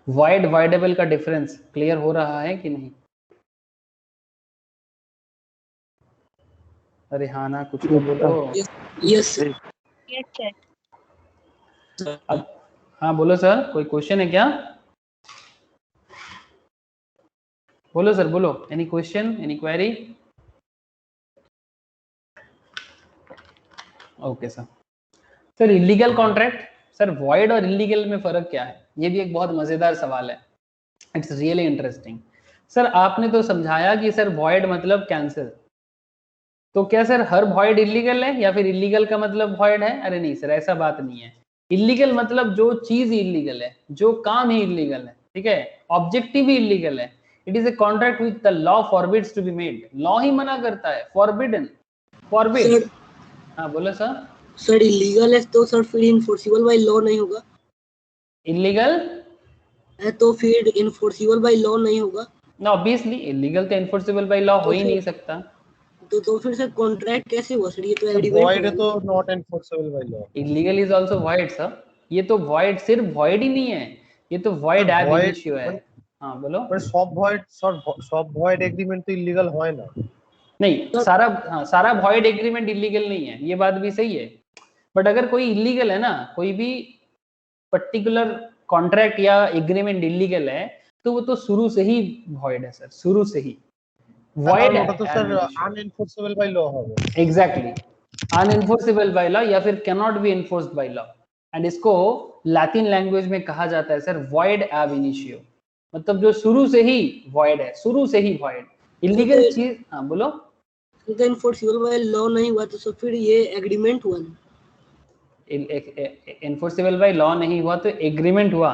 wide voidable का डिफरेंस क्लियर हो रहा है कि नहीं। अरे हाँ ना कुछ तो बोलो। Yes sir. Yes sir. अब हाँ बोलो सर, कोई क्वेश्चन है क्या। बोलो सर बोलो, any question, any query? Okay sir. Sir illegal contract, sir void और इलीगल में फर्क क्या है? ये भी एक बहुत मजेदार सवाल है, इट्स रियली इंटरेस्टिंग। सर आपने तो समझाया कि सर वॉइड मतलब कैंसिल, तो क्या सर हर वॉइड इलीगल है या फिर इलीगल का मतलब वॉइड है? अरे नहीं सर, ऐसा बात नहीं है। इलीगल मतलब जो चीज इलीगल है, जो काम ही इलीगल है, ठीक है, ऑब्जेक्टिव ही इलीगल है। It is a contract with the law forbids to be made, law ही मना करता है, फॉरबिडन, फॉरबिड। सर हाँ बोलो सर। सर इलीगल है तो सर फिर इन्फोर्सिबल बाय लॉ नहीं होगा, इलीगल है तो फिर इन्फोर्सिबल बाय लॉ नहीं होगा। ना, ऑब्वियसली इलीगल तो एनफोर्सेबल बाय लॉ हो तो ही फिर नहीं सकता। तो फिर सर कॉन्ट्रैक्ट कैसे हुआ सर? ये तो सर एग्रीमेंट void हुआ है ना। तो not enforceable by law। Illegal is also void sir, ये तो वॉइड सिर्फ वॉइड ही नहीं है, ये तो वॉइड सर एब void इनिशियो है। हाँ बोलो। पर সব void एग्रीमेंट तो इलीगल হয় না। नहीं सारा, हाँ सारा वॉइड एग्रीमेंट इलीगल नहीं है, ये बात भी सही है। बट अगर कोई इलीगल है ना, कोई भी पर्टिकुलर कॉन्ट्रैक्ट या एग्रीमेंट इलीगल है, तो वो तो शुरू से ही वॉइड है सर, शुरू से ही वॉइड কারণ है ওটা তো স্যার एब इनिशियो। unenforceable by law হবে। एग्जैक्टली, अनएनफोर्सेबल बाय लॉ या फिर cannot be enforced by law, and इसको लैटिन लैंग्वेज में कहा जाता है सर वॉइड एब इनिशियो, मतलब जो शुरू से ही वॉइड है, शुरू से ही वॉइड। इलीगल चीज, हाँ बोलो। तो इन्फोर्सिबल बाय लॉ नहीं हुआ तो सर फिर ये एग्रीमेंट हुआ ना। एनफोर्सेबल बाय लॉ नहीं हुआ तो एग्रीमेंट हुआ?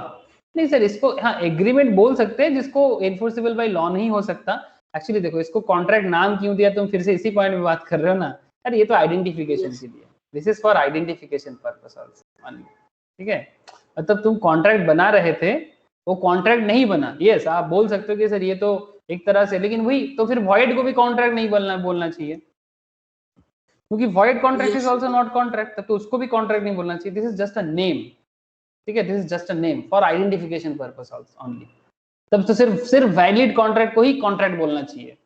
नहीं सर, इसको हाँ एग्रीमेंट बोल सकते हैं जिसको एनफोर्सेबल बाय लॉ नहीं हो सकता। एक्चुअली देखो, इसको कॉन्ट्रैक्ट नाम क्यों दिया, तुम फिर से इसी पॉइंट में बात कर रहे हो ना। अरे ये तो आइडेंटिफिकेशन Yes. के लिए, this is for identification purpose only, ठीक है। मतलब तुम कॉन्ट्रैक्ट बना रहे थे, वो कॉन्ट्रैक्ट नहीं बना, यस आप बोल सकते हो कि सर ये तो एक तरह से, लेकिन वही तो फिर वॉइड को भी कॉन्ट्रैक्ट नहीं बोलना चाहिए, क्योंकि void contract is Yes. Also not contract, तो उसको भी कॉन्ट्रैक्ट नहीं बोलना चाहिए। This is just a name, ठीक है, this is just a name for identification purpose only. तब तो सिर्फ वैलिड कॉन्ट्रैक्ट को ही कॉन्ट्रैक्ट बोलना चाहिए,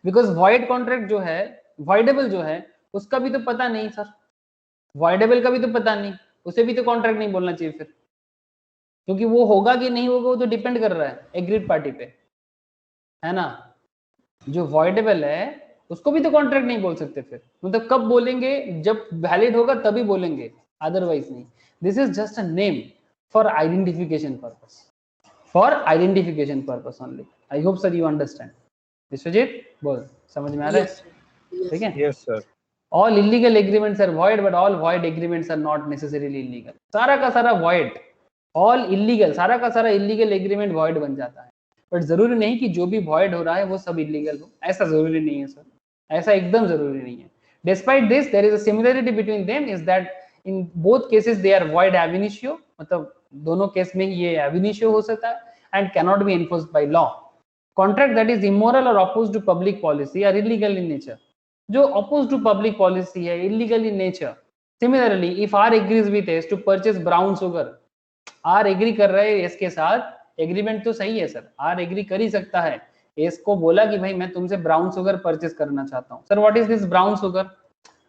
बिकॉज वॉइड कॉन्ट्रैक्ट जो है, वॉइडेबल जो है, उसका भी तो पता नहीं सर, वॉइडेबल का भी तो पता नहीं, उसे भी तो कॉन्ट्रैक्ट नहीं बोलना चाहिए फिर, क्योंकि वो होगा कि नहीं होगा वो तो डिपेंड कर रहा है एग्रीड पार्टी पे, है ना। जो वॉइडेबल है उसको भी तो कॉन्ट्रैक्ट नहीं बोल सकते फिर, मतलब कब बोलेंगे, जब वैलिड होगा तभी बोलेंगे, अदरवाइज नहीं। This is just a name for identification purpose, for identification purpose only. I hope sir you understand. Vishwajeet बोल, समझ में आ रहा है? Yes. Yes. ठीक है। Yes sir. all illegal agreements are void, but all void agreements are not necessarily illegal। सारा का सारा void, all illegal, सारा का सारा illegal agreement void बन जाता है, बट जरूरी नहीं कि जो भी void हो रहा है वो सब illegal हो, ऐसा जरूरी नहीं है सर, ऐसा एकदम जरूरी नहीं है। Despite this, there is a similarity between them is that in both cases they are void ab initio, मतलब दोनों केस में ये ab initio हो सकता है and cannot be enforced by law। Contract that is immoral or opposed to public policy are illegal in nature। जो oppose to public policy है, illegal in nature. Similarly if R agrees with S to purchase brown sugar, R agree कर रहे हैं S के साथ, agreement तो सही है सर, आर एग्री कर ही सकता है, एस को बोला कि भाई मैं तुमसे ब्राउन शुगर परचेज करना चाहता हूँ। Sir what is this brown sugar?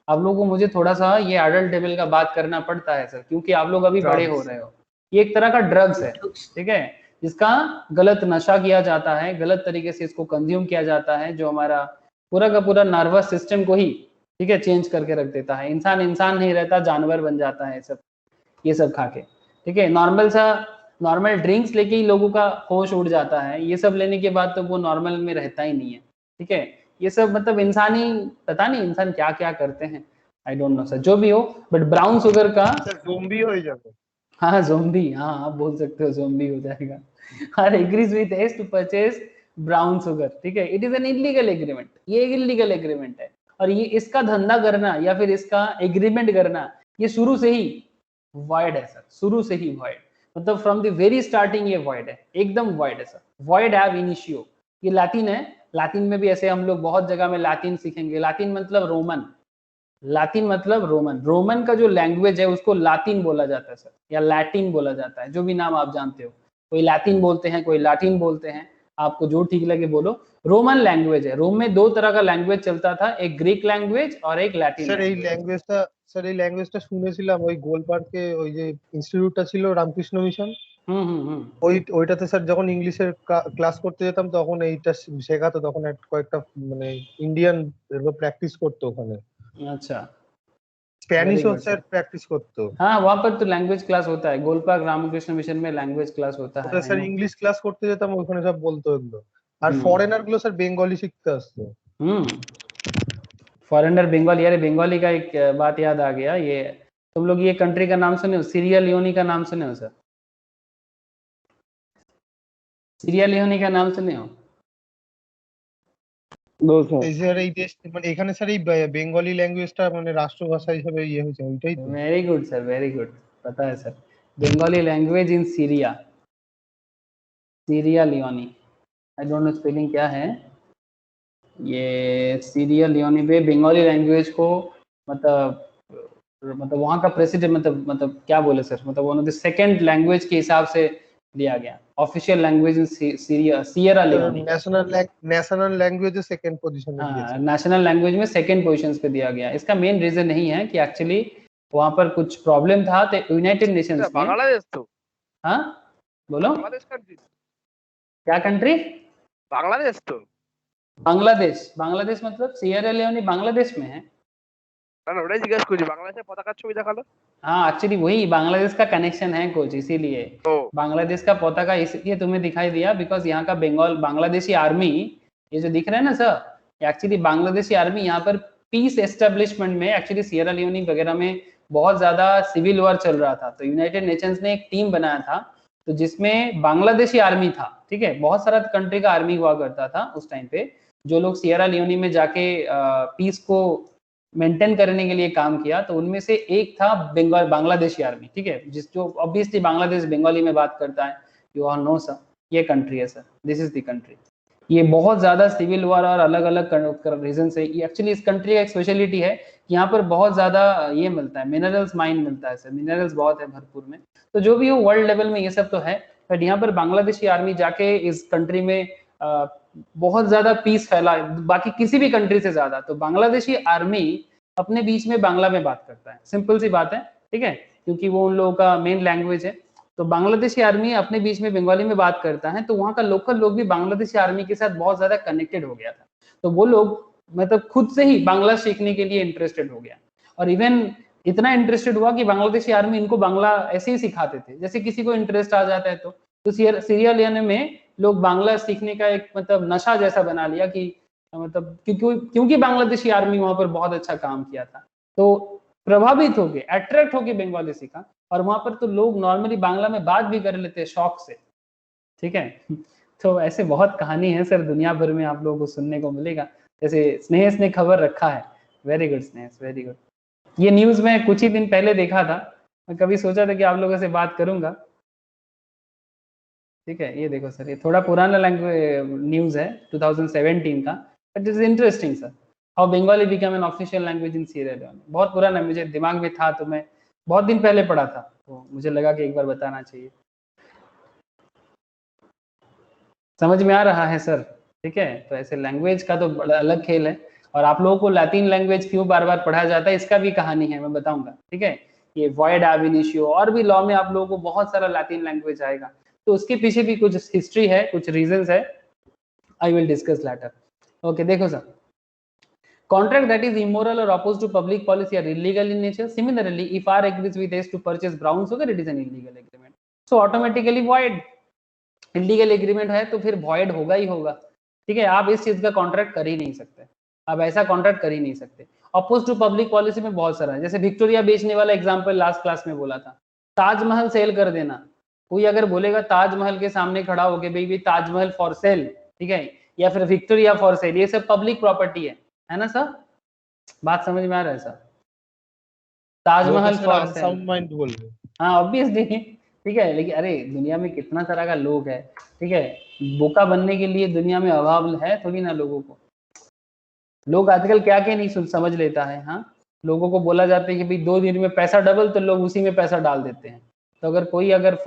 आप लोगों को मुझे थोड़ा सा ये एडल्ट लेवल का बात करना पड़ता है सर, क्योंकि आप लोग अभी बड़े हो रहे हो। ये एक तरह का ड्रग्स है, ठीक है, जिसका गलत नशा किया जाता है, गलत तरीके से इसको कंज्यूम किया जाता है, जो हमारा पूरा का पूरा नर्वस सिस्टम को ही, ठीक है, चेंज करके रख देता है। इंसान इंसान नहीं रहता, जानवर बन जाता है सब, ये सब खा के, ठीक है। नॉर्मल ड्रिंक्स लेके ही लोगों का होश उड़ जाता है, ये सब लेने के बाद तो वो नॉर्मल में रहता ही नहीं है, ठीक है। ये सब मतलब इंसानी, पता नहीं इंसान क्या क्या करते हैं, आई डोंट नो सर, जो भी हो, बट ब्राउन शुगर का, सर ज़ोंबी हो जाते। हाँ ज़ोंबी, हाँ आप बोल सकते हो ज़ोंबी हो जाएगा। और agrees with S to purchase brown sugar, ठीक है, it is an illegal agreement, ये एक इलीगल एग्रीमेंट है, और ये इसका धंधा करना या फिर इसका एग्रीमेंट करना ये शुरू से ही वॉइड है सर, शुरू से ही वॉइड, मतलब फ्रॉम द वेरी स्टार्टिंग ये वॉइड है, एकदम वॉइड है सर, वॉइड एब इनिशियो। ये लैटिन है, लैटिन में भी ऐसे हम लोग बहुत जगह में लैटिन सीखेंगे। लैटिन मतलब रोमन, लातिन मतलब रोमन, रोमन का जो लैंग्वेज है उसको लातिन बोला जाता है सर, या लैटिन बोला जाता है, जो भी नाम आप जानते हो, कोई लैटिन बोलते हैं, कोई लैटिन बोलते हैं, आपको जो ठीक लगे बोलो। रोमन लैंग्वेज है, रोम में दो तरह का लैंग्वेज चलता था, एक ग्रीक लैंग्वेज और एक लैटिन স্যার এই लैंग्वेज। ল্যাঙ্গুয়েজটা শুনেছিলাম ওই গোলপার্কে ওই যে ইনস্টিটিউটটা ছিল রামকৃষ্ণ মিশন। ওইটাতে স্যার যখন ইংলিশের ক্লাস করতে যেতাম তখন এইটা শেখাতো, তখন কয়েকটা মানে ইন্ডিয়ান প্র্যাকটিস করতো ওখানে। अच्छा, স্প্যানিশও স্যার প্র্যাকটিস করতো। हाँ वहाँ पर तो लैंग्वेज क्लास होता है, गोलपाक रामकृष्ण मिशन में लैंग्वेज क्लास होता ওটা है। স্যার ইংলিশ ক্লাস করতে যেতাম, ওখানে সব বলতো এগুলো। আর হুম। ফরেনার গুলো স্যার বেঙ্গলি শিখতে আসতো। फॉरेनर बंगाली, अरे बंगाली का एक बात याद आ गया, ये तुम लोग ये कंट्री का नाम सुने हो, सीरिया लियोनी का नाम सुने हो सर? सीरिया लियोनी का नाम सुने हो? এই স্যার এই দেশ মানে এখানে স্যার এই বেঙ্গলি ল্যাঙ্গুয়েজটা মানে রাষ্ট্রভাষা হিসেবে ইয়ে হয়েছে, ওইটাই তো। Very good sir, very good, पता है sir. Bengali language in Syria, Syria Leone, I don't know spelling क्या है ये। सीरिया लियोनी पे बंगाली लैंग्वेज को मतलब वहाँ का प्रेसिडेंट मतलब क्या बोले सर, मतलब one of the second language के हिसाब से लिया गया, official language in Syria, Sierra Leone. National language second position में दिया हाँ, नेशनल लैंग्वेज में सेकंड पोजीशन पे दिया गया। इसका मेन रीजन नहीं है कि एक्चुअली वहाँ पर कुछ प्रॉब्लम था तो यूनाइटेड नेशंस में। बांग्लादेश तो, हाँ बोलो, बांग्लादेश कंट्री, क्या कंट्री? बांग्लादेश तो, बांग्लादेश, बांग्लादेश मतलब सियरा लियोनी बांग्लादेश में है। না না ওটাই জিজ্ঞেস করছি, বাংলাদেশের পতাকার ছবি দেখালো। हाँ एक्चुअली वही बांग्लादेश का कनेक्शन है कुछ, इसीलिए तो बांग्लादेश का पताका इसलिए तुम्हें दिखाई दिया बिकॉज यहाँ का बंगाल बांग्लादेशी आर्मी, ये जो दिख रहा है ना सर, एक्चुअली बांग्लादेशी आर्मी यहाँ पर पीस एस्टेब्लिशमेंट में, एक्चुअली सियरा लियोनी वगैरह में बहुत ज्यादा सिविल वॉर चल रहा था, तो यूनाइटेड नेशंस ने एक टीम बनाया था तो जिसमें बांग्लादेशी आर्मी था, ठीक है, बहुत सारा कंट्री का आर्मी हुआ करता था उस टाइम पे, जो लोग सियरा लियोनी में जाके पीस को मेंटेन करने के लिए काम किया, तो उनमें से एक था बंगाल बांग्लादेशी आर्मी, ठीक है, जिस जो ऑब्वियसली बांग्लादेश बंगाली में बात करता है, यू ऑल नो सर, ये कंट्री है sir, this is the country. ये बहुत ज्यादा सिविल वॉर और अलग अलग रीजन से, एक्चुअली इस कंट्री का एक स्पेशलिटी है कि यहाँ पर बहुत ज्यादा ये मिलता है, मिनरल्स माइन मिलता है सर, मिनरल्स बहुत है भरपूर में, तो जो भी हो वर्ल्ड लेवल में ये सब तो है, बट यहाँ पर बांग्लादेशी आर्मी जाके इस कंट्री में बहुत ज्यादा पीस फैला है, बाकी किसी भी कंट्री से ज्यादा। तो बांग्लादेशी आर्मी अपने बीच में बांग्ला में बात करता है, सिंपल सी बात है, ठीक है, क्योंकि वो उन लोगों का मेन लैंग्वेज है। तो बांग्लादेशी आर्मी अपने बीच में बंगाली में बात करता है, तो वहाँ का लोकल लोग भी बांग्लादेशी आर्मी के साथ बहुत ज्यादा कनेक्टेड हो गया था, तो वो लोग मतलब खुद से ही बांग्ला सीखने के लिए इंटरेस्टेड हो गया, और इवन इतना इंटरेस्टेड हुआ कि बांग्लादेशी आर्मी इनको बांग्ला ऐसे ही सिखाते थे, जैसे किसी को इंटरेस्ट आ जाता है तो सीरिया लियोनी में लोग बांग्ला सीखने का एक मतलब नशा जैसा बना लिया कि मतलब क्योंकि बांग्लादेशी आर्मी वहां पर बहुत अच्छा काम किया था, तो प्रभावित हो गए, अट्रैक्ट हो गए बंगाली सीखा, और वहां पर तो लोग नॉर्मली बांग्ला में बात भी कर लेते हैं शौक से, ठीक है। तो ऐसे बहुत कहानी है सर, दुनिया भर में आप लोगों को सुनने को मिलेगा, जैसे स्नेहस ने खबर रखा है, वेरी गुड स्नेहस, वेरी गुड। ये न्यूज में कुछ ही दिन पहले देखा था, मैं कभी सोचा था कि आप लोगों से बात करूंगा, ठीक है। ये देखो सर, ये थोड़ा पुराना लैंग्वेज न्यूज है 2017 का, but it is interesting sir, how Bengali become an official language in Sierra Leone. बहुत पुराना, मुझे दिमाग में था तो मैं बहुत दिन पहले पढ़ा था, तो मुझे लगा कि एक बार बताना चाहिए। समझ में आ रहा है सर, ठीक है। तो ऐसे लैंग्वेज का तो बड़ा अलग खेल है, और आप लोगों को लैटिन लैंग्वेज क्यों बार बार पढ़ा जाता है इसका भी कहानी है, मैं बताऊंगा, ठीक है। ये वॉइड ab initio और भी लॉ में आप लोगों को बहुत सारा लैटिन लैंग्वेज आएगा, तो उसके पीछे भी कुछ हिस्ट्री है, कुछ रीजंस है, I will discuss later. Okay, देखो sir, contract that is immoral or opposed to public policy are illegal in nature. Similarly, if R agrees with S to purchase brown sugar, it is an illegal agreement. So automatically void. Illegal agreement है तो फिर void होगा ही होगा, ठीक है। आप इस चीज का कॉन्ट्रैक्ट कर ही नहीं सकते, आप ऐसा कॉन्ट्रैक्ट कर ही नहीं सकते। अपोज टू पब्लिक पॉलिसी में बहुत सारा है, जैसे विक्टोरिया बेचने वाला एग्जांपल लास्ट क्लास में बोला था, ताजमहल सेल कर देना। कोई अगर बोलेगा ताजमहल के सामने खड़ा होके भाई ताजमहल फॉर सेल, ठीक है, या फिर विक्टोरिया फॉर सेल, ये सब पब्लिक प्रॉपर्टी है ना सर, बात समझ में आ रहा है sir? Taj Mahal for sale, sound mind बोल रहे, हाँ ऑब्वियसली, ठीक है। लेकिन अरे दुनिया में कितना तरह का लोग है, ठीक है, बोका बनने के लिए दुनिया में अभाव है थोड़ी ना लोगों को। लोग आजकल क्या क्या नहीं समझ लेता है, हाँ, लोगों को बोला जाता है कि भाई 2 दिन में पैसा डबल, तो लोग उसी में पैसा डाल देते हैं। तो अगर कोई अगर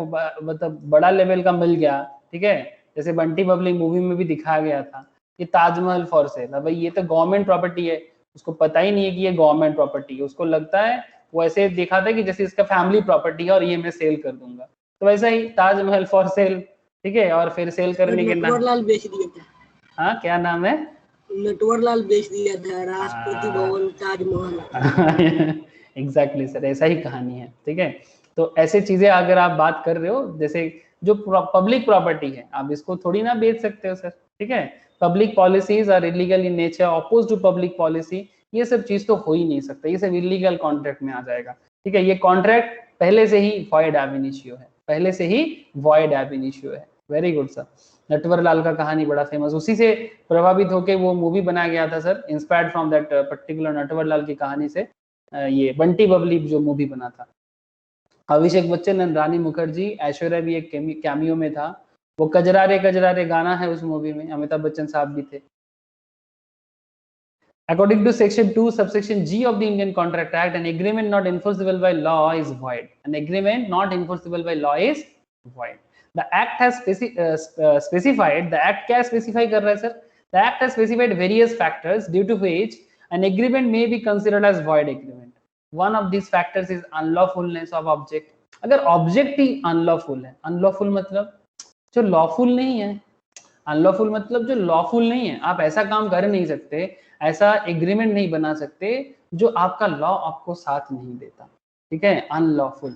मतलब बड़ा लेवल का मिल गया, ठीक है, जैसे बंटी बबली मूवी में भी दिखाया गया था कि ताजमहल फॉर सेल, भाई ये तो गवर्नमेंट प्रॉपर्टी है, उसको पता ही नहीं है कि ये गवर्नमेंट प्रॉपर्टी है, उसको लगता है वो ऐसे दिखाता है कि जैसे इसका फैमिली प्रॉपर्टी है और ये मैं सेल कर दूंगा। तो वैसा ही ताजमहल फॉर सेल, ठीक है, और फिर सेल करने के नाम, नटवरलाल बेच दिया था, हाँ क्या नाम है? नटवरलाल बेच दिया था राष्ट्रपति भवन ताजमहल। एग्जैक्टली सर, ऐसा ही कहानी है, ठीक है। तो ऐसे चीजें अगर आप बात कर रहे हो, जैसे जो पब्लिक प्रॉपर्टी है, आप इसको थोड़ी ना बेच सकते हो सर, ठीक है। Public policies are illegal in nature, oppose to public policy, ये सब चीज तो हो ही नहीं सकता, ये सब इलीगल कॉन्ट्रैक्ट में आ जाएगा, ठीक है। ये कॉन्ट्रैक्ट पहले से ही वॉइड एब इनिशियो है, पहले से ही वॉइड एब इनिशियो है। Very good sir. नटवरलाल का कहानी बड़ा फेमस, उसी से प्रभावित होकर वो मूवी बनाया गया था sir, inspired from that particular Natwarlal की कहानी से ये बंटी बबली जो मूवी बना था। अभिषेक बच्चन एंड रानी मुखर्जी, ऐश्वर्या भी एक कैमियो में था, वो कजरारे कजरारे गाना है उस मूवी में, अमिताभ बच्चन साहब भी थे। According to section 2 subsection G of the Indian Contract Act, an agreement not enforceable by law is void. An agreement not enforceable by law is void. The act has specified, the act क्या specify कर रहा है sir? The act has specified various factors due to which an agreement may be considered as void agreement. One of these factors is unlawfulness of object. अगर object ही unlawful है, unlawful मतलब जो lawful नहीं है, unlawful मतलब जो lawful नहीं है, आप ऐसा काम कर नहीं सकते, ऐसा एग्रीमेंट नहीं बना सकते जो आपका लॉ आपको साथ नहीं देता, ठीक है। अनलॉफुल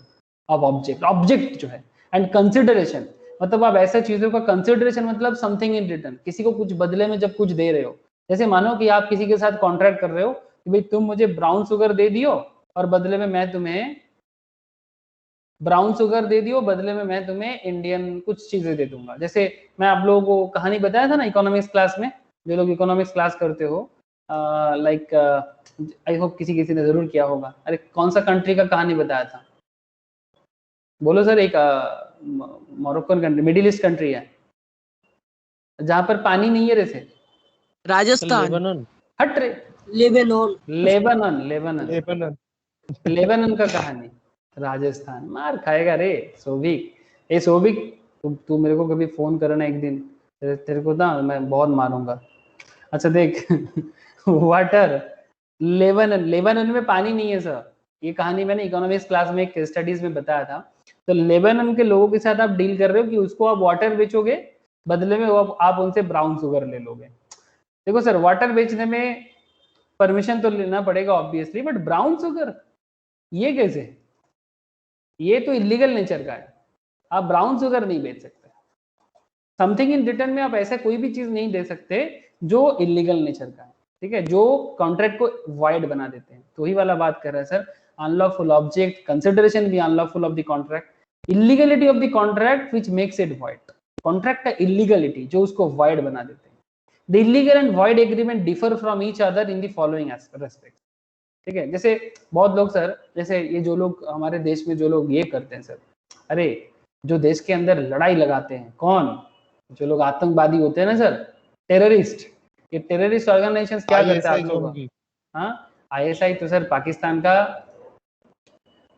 ऑफ ऑब्जेक्ट, ऑब्जेक्ट जो है, एंड कंसिडरेशन मतलब आप ऐसा चीजों का कंसिडरेशन मतलब समथिंग इन रिटर्न, किसी को कुछ बदले में जब कुछ दे रहे हो, जैसे मानो कि आप किसी के साथ कॉन्ट्रैक्ट कर रहे हो कि भाई तुम मुझे ब्राउन शुगर दे दियो और बदले में मैं तुम्हें ब्राउन शुगर दे दियो, बदले में मैं तुम्हें इंडियन कुछ चीजें दे दूंगा। जैसे मैं आप लोगों को कहानी बताया था ना इकोनॉमिक्स क्लास में, जो लोग इकोनॉमिक्स क्लास करते हो, लाइक आई होप किसी किसी ने जरूर किया होगा। अरे कौन सा कंट्री का कहानी बताया था, बोलो सर। एक Moroccan country, middle east country है जहां पर पानी नहीं है रे, राजस्थान, लेबनान, हट रे, Lebanon, Lebanon, Lebanon, Lebanon, Lebanon का कहानी, राजस्थान। मार खाएगा रे सोभिक। ए सोभिक, तू मेरे को कभी फोन करना एक दिन, तेरे को ना मैं बहुत मारूंगा। अच्छा देख वाटर, लेबनान, लेबनान में पानी नहीं है सर, ये कहानी मैंने इकोनॉमिक्स क्लास में एक स्टडीज में बताया था। तो लेबनान के लोगों के साथ आप डील कर रहे हो कि उसको आप वाटर बेचोगे, बदले में आप उनसे ब्राउन शुगर ले लोगे। देखो सर, वाटर बेचने में परमिशन तो लेना पड़ेगा ऑब्वियसली, बट ब्राउन शुगर ये कैसे, ये तो इलीगल नेचर का है, आप ब्राउन शुगर नहीं बेच सकते। समथिंग इन रिटर्न में आप ऐसा कोई भी चीज नहीं दे सकते जो इलीगल नेचर का है, ठीक है, जो कॉन्ट्रैक्ट को वाइड बना देते हैं। तो ही वाला बात कर रहा है सर, अनलॉफुल ऑब्जेक्ट, कंसिडरेशन भी unlawful of the contract, illegality of the contract which makes it wide, contract का इलीगलिटी जो उसको वाइड बना देते हैं। The illegal and wide agreement differ from each other in the following respect, ठीक है। जैसे बहुत लोग सर, जैसे ये जो लोग हमारे देश में जो लोग ये करते हैं सर, अरे जो देश के अंदर लड़ाई लगाते हैं, कौन, जो लोग आतंकवादी होते हैं ना सर, टेररिस्ट, ये टेररिस्ट ऑर्गेनाइजेशन क्या करते हैं आप लोग? हाँ, आईएसआई तो सर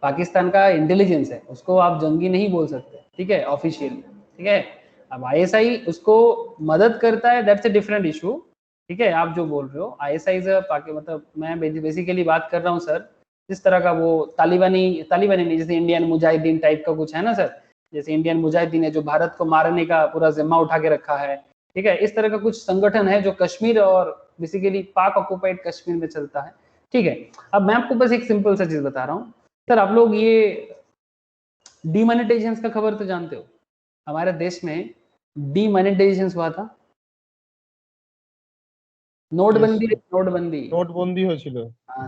पाकिस्तान का इंटेलिजेंस है, उसको आप जंगी नहीं बोल सकते, ठीक है, ऑफिशियली, ठीक है। अब आईएसआई उसको मदद करता है, दैट्स अ डिफरेंट इशू, ठीक है। आप जो बोल रहे हो आईएसआई से मतलब मैं बेसिकली बात कर रहा हूँ सर, जिस तरह का वो तालिबानी नहीं, जैसे इंडियन मुजाहिदीन टाइप का कुछ है ना सर, जैसे इंडियन मुजाहिदीन है जो भारत को मारने का पूरा जिम्मा उठा के रखा है, ठीक है। इस तरह का कुछ संगठन है जो कश्मीर और बेसिकली पाक ऑक्युपाइड कश्मीर में चलता है, ठीक है। अब मैं आपको बस एक सिंपल सा चीज बता रहा हूँ सर, आप लोग ये डीमोनेटाइजेशन का खबर तो जानते हो, हमारे देश में डीमोनेटाइजेशन हुआ था, নোটবন্দি হয়েছিল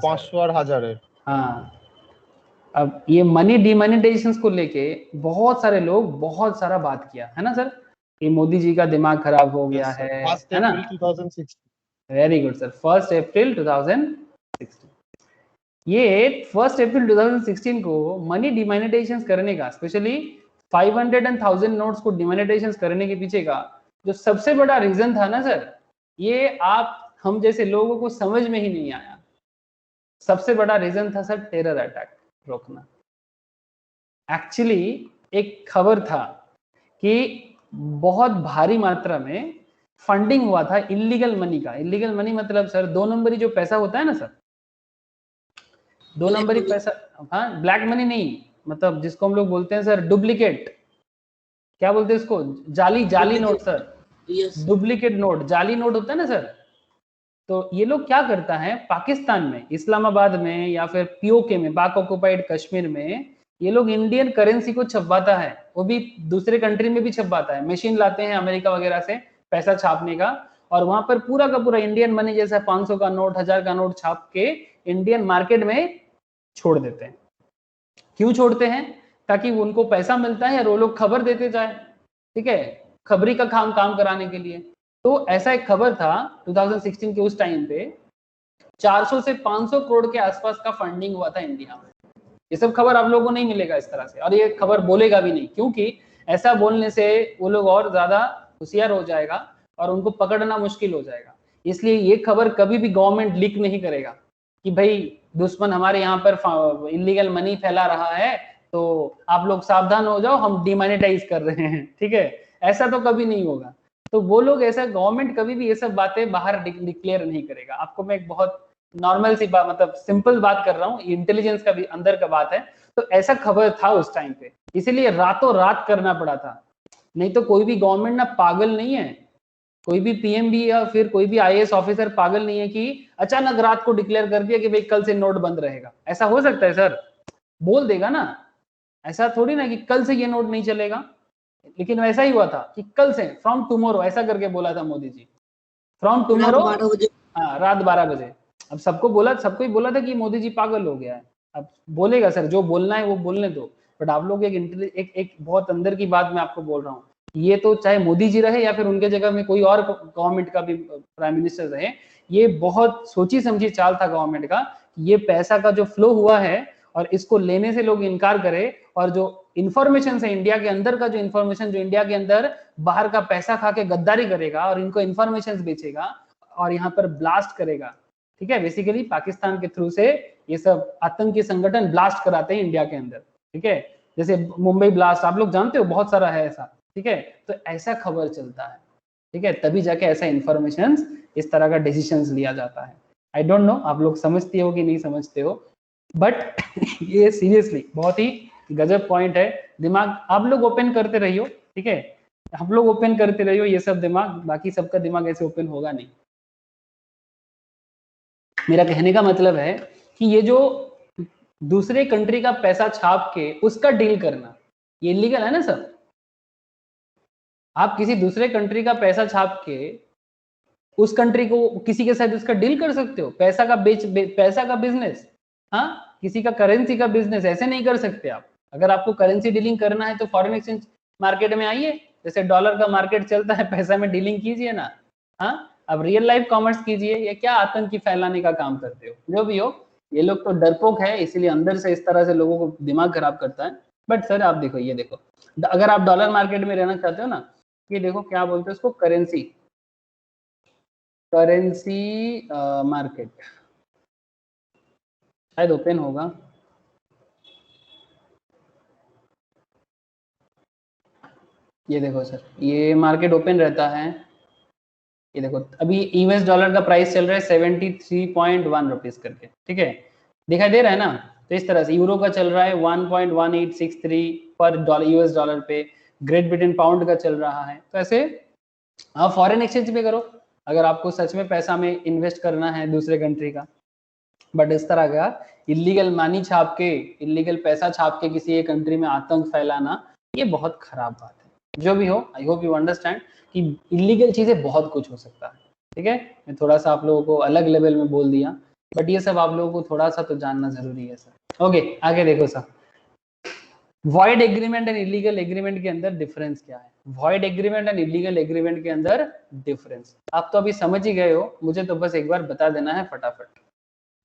500 আর 1000 এর। हाँ, अब ये मनी डीमोनेटाइजेशन को लेके बहुत सारे लोग बहुत सारा बात किया है ना सर, कि मोदी जी का दिमाग खराब हो गया है ना। 2016, वेरी गुड सर, 1 अप्रैल 2016, ये 1 अप्रैल 2016 को मनी डिमोनेटाइजेशन करने का, स्पेशली 500 एंड 1000 नोट्स को डिमोनेटाइजेशन करने के पीछे का जो सबसे बड़ा रीजन था ना सर, ये आप हम जैसे लोगों को समझ में ही नहीं आया। सबसे बड़ा रीजन था सर टेरर अटैक रोकना। एक्चुअली एक खबर था कि बहुत भारी मात्रा में फंडिंग हुआ था इलीगल मनी का। इलीगल मनी मतलब सर 2 नंबरी जो पैसा होता है ना सर, 2 नंबरी पैसा, हाँ ब्लैक मनी नहीं, मतलब जिसको हम लोग बोलते हैं सर डुप्लीकेट, क्या बोलते हैं इसको, जाली जाली note sir, yes duplicate note, जाली नोट होता है ना सर। तो ये लोग क्या करता है पाकिस्तान में, इस्लामाबाद में या फिर पीओके में, पाक ऑक्युपाइड कश्मीर में, ये लोग इंडियन करेंसी को छपवाता है, वो भी दूसरे कंट्री में भी छपवाता है, मशीन लाते हैं अमेरिका वगैरह से पैसा छापने का, और वहां पर पूरा का पूरा इंडियन मनी जैसा 500 का नोट, 1000 का नोट छाप के इंडियन मार्केट में छोड़ देते हैं। क्यों छोड़ते हैं? ताकि उनको पैसा मिलता है और वो लोग खबर देते जाए, ठीक है, खबरी का काम कराने के लिए। तो ऐसा एक खबर था 2016 के उस टाइम पे 400 से 500 करोड़ के आसपास का फंडिंग हुआ था इंडिया में। ये सब खबर आप लोगों को नहीं मिलेगा इस तरह से, और ये खबर बोलेगा भी नहीं, क्योंकि ऐसा बोलने से वो लोग और ज्यादा होशियार हो जाएगा और उनको पकड़ना मुश्किल हो जाएगा। इसलिए ये खबर कभी भी गवर्नमेंट लीक नहीं करेगा कि भाई दुश्मन हमारे यहाँ पर इलीगल मनी फैला रहा है, तो आप लोग सावधान हो जाओ, हम डिमोनेटाइज कर रहे हैं, ठीक है, ऐसा तो कभी नहीं होगा। तो वो लोग ऐसा, गवर्नमेंट कभी भी ये सब बातें बाहर डिक्लेयर नहीं करेगा। आपको मैं एक बहुत नॉर्मल सी बात, मतलब सिंपल बात कर रहा हूँ, इंटेलिजेंस का भी अंदर का बात है। तो ऐसा खबर था उस टाइम पे, इसीलिए रातों रात करना पड़ा था। नहीं तो कोई भी गवर्नमेंट ना पागल नहीं है, कोई भी पीएम भी या फिर कोई भी आईएएस ऑफिसर पागल नहीं है कि अचानक रात को डिक्लेयर कर दिया कि भाई कल से नोट बंद रहेगा। ऐसा हो सकता है सर? बोल देगा ना, ऐसा थोड़ी ना कि कल से ये नोट नहीं चलेगा। लेकिन वैसा ही हुआ था कि कल से, फ्रॉम टुमारो ऐसा करके बोला था मोदी जी, फ्रॉम टुमारो, रात 12 बजे। हाँ रात 12 बजे। अब सबको ही बोला था कि मोदी जी पागल हो गया है। अब बोलेगा सर, जो बोलना है वो बोलने दो, बट आप लोग एक बहुत अंदर की बात मैं आपको बोल रहा हूँ, ये तो चाहे मोदी जी रहे या फिर उनके जगह में कोई और गवर्नमेंट का भी प्राइम मिनिस्टर रहे, ये बहुत सोची समझी चाल था गवर्नमेंट का। ये पैसा का जो फ्लो हुआ है और इसको लेने से लोग इनकार करे, और जो इंफॉर्मेशन है इंडिया के अंदर का, जो इंफॉर्मेशन जो इंडिया के अंदर बाहर का पैसा खा के गद्दारी करेगा और इनको इंफॉर्मेशन बेचेगा और यहाँ पर ब्लास्ट करेगा, ठीक है, बेसिकली पाकिस्तान के थ्रू से ये सब आतंकी संगठन ब्लास्ट कराते हैं इंडिया के अंदर, ठीक है, जैसे मुंबई ब्लास्ट आप लोग जानते हो, बहुत सारा है ऐसा, ठीक है। तो ऐसा खबर चलता है, ठीक है, तभी जाके ऐसा इंफॉर्मेशन, इस तरह का डिसीजंस लिया जाता है। आई डोंट नो आप लोग समझते हो कि नहीं समझते हो, बट ये सीरियसली बहुत ही गजब पॉइंट है। दिमाग आप लोग ओपन करते रहियो, ठीक है, आप लोग ओपन करते रहियो ये सब दिमाग, बाकी सबका दिमाग ऐसे ओपन होगा नहीं। मेरा कहने का मतलब है कि ये जो दूसरे कंट्री का पैसा छाप के उसका डील करना, ये इलीगल है ना सर। आप किसी दूसरे कंट्री का पैसा छाप के उस कंट्री को किसी के साथ उसका डील कर सकते हो, पैसा का पैसा का बिजनेस, हाँ, किसी का करेंसी का बिजनेस ऐसे नहीं कर सकते आप। अगर आपको करेंसी डीलिंग करना है तो फॉरेन एक्सचेंज मार्केट में आइए, जैसे डॉलर का मार्केट चलता है, पैसा में डीलिंग कीजिए ना, हाँ। अब रियल लाइफ कॉमर्स कीजिए, या क्या आतंकी फैलाने का काम करते हो, जो भी हो। ये लोग तो डरपोक है, इसीलिए अंदर से इस तरह से लोगों को दिमाग खराब करता है। बट सर आप देखो, ये देखो, अगर आप डॉलर मार्केट में रहना चाहते हो ना, ये देखो क्या बोलते हैं उसको, करेंसी मार्केट, शायद ओपन होगा, ये देखो सर, ये मार्केट ओपन रहता है। ये देखो अभी यूएस डॉलर का प्राइस चल रहा है 73.1 रुपीज करके, ठीक है, दिखाई दे रहा है ना। तो इस तरह से यूरो का चल रहा है 1.1863 पर डॉलर, यूएस डॉलर पे। ग्रेट ब्रिटेन पाउंड का चल रहा है। तो ऐसे आप फॉरेन एक्सचेंज पे करो अगर आपको सच में पैसा में इन्वेस्ट करना है दूसरे कंट्री का। बट इस तरह का इलीगल मनी छाप के, इलीगल पैसा छाप के किसी एक कंट्री में आतंक फैलाना, ये बहुत खराब बात है। जो भी हो, आई होप यू अंडरस्टैंड कि इलीगल चीजें बहुत कुछ हो सकता है, ठीक है। मैं थोड़ा सा आप लोगों को अलग लेवल में बोल दिया, बट ये सब आप लोगों को थोड़ा सा तो जानना जरूरी है सर। ओके, आगे देखो sir, void agreement and illegal agreement के अंदर डिफरेंस क्या है। Void agreement and illegal agreement के अंदर डिफरेंस आप तो अभी समझ ही गए हो, मुझे तो बस एक बार बता देना है फटाफट।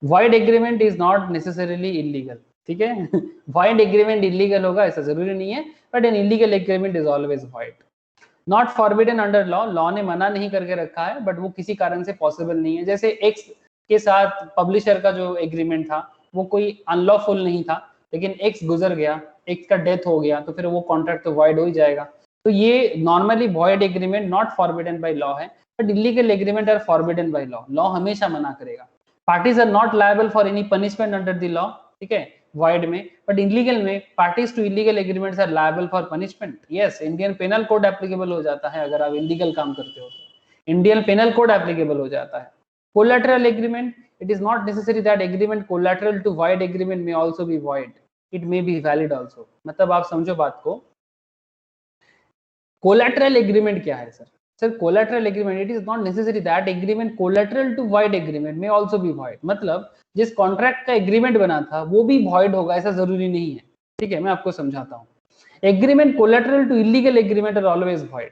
Void agreement is not necessarily illegal, ठीक है। वॉइड एग्रीमेंट इलीगल होगा ऐसा जरूरी नहीं है, but N illegal agreement is always void. Not forbidden under law, law ने मना नहीं करके रखा है, बट वो किसी कारण से पॉसिबल नहीं है। जैसे एक्स के साथ पब्लिशर का जो एग्रीमेंट था वो कोई अनलॉफुल नहीं था, लेकिन एक्स गुजर गया, एक्स का डेथ हो गया, तो फिर वो कॉन्ट्रैक्ट तो वॉइड हो ही जाएगा। तो ये normally void agreement not forbidden by law है, but illegal agreement are forbidden by law. Law हमेशा मना करेगा। Parties are not liable for any punishment under the law, ठीक है। void में, but illegal में parties to illegal agreements are liable for punishment. Yes, Indian penal code applicable हो जाता है अगर आप illegal काम करते हो तो Indian penal code applicable हो जाता है. Collateral agreement, it is not necessary that agreement collateral to void agreement may also be void. It may be valid also. मतलब आप समझो बात को. Collateral agreement क्या है sir? Sir, collateral agreement, it is not necessary that agreement collateral to void agreement may also be void. मतलब जिस contract का एग्रीमेंट बना था वो भी void होगा ऐसा जरूरी नहीं है. ठीक है, मैं आपको समझाता हूँ. Agreement collateral to illegal agreement are always void.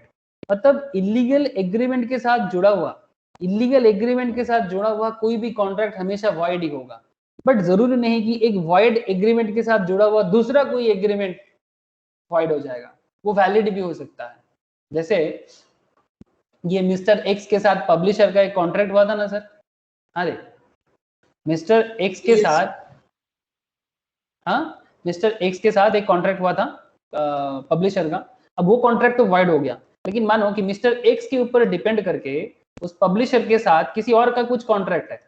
मतलब इलीगल एग्रीमेंट के साथ जुड़ा हुआ कोई भी कॉन्ट्रैक्ट हमेशा void ही होगा. बट जरूरी नहीं कि एक void एग्रीमेंट के साथ जुड़ा हुआ दूसरा कोई एग्रीमेंट void हो जाएगा. वो वैलिड भी हो सकता है. जैसे ये मिस्टर एक्स के साथ पब्लिशर का एक कॉन्ट्रैक्ट हुआ था ना सर. अरे मिस्टर एक्स के साथ मिस्टर एक्स के साथ एक कॉन्ट्रैक्ट हुआ था पब्लिशर का. अब वो कॉन्ट्रैक्ट तो वाइड हो गया, लेकिन मानो कि मिस्टर एक्स के ऊपर डिपेंड करके उस पब्लिशर के साथ किसी और का कुछ कॉन्ट्रैक्ट है.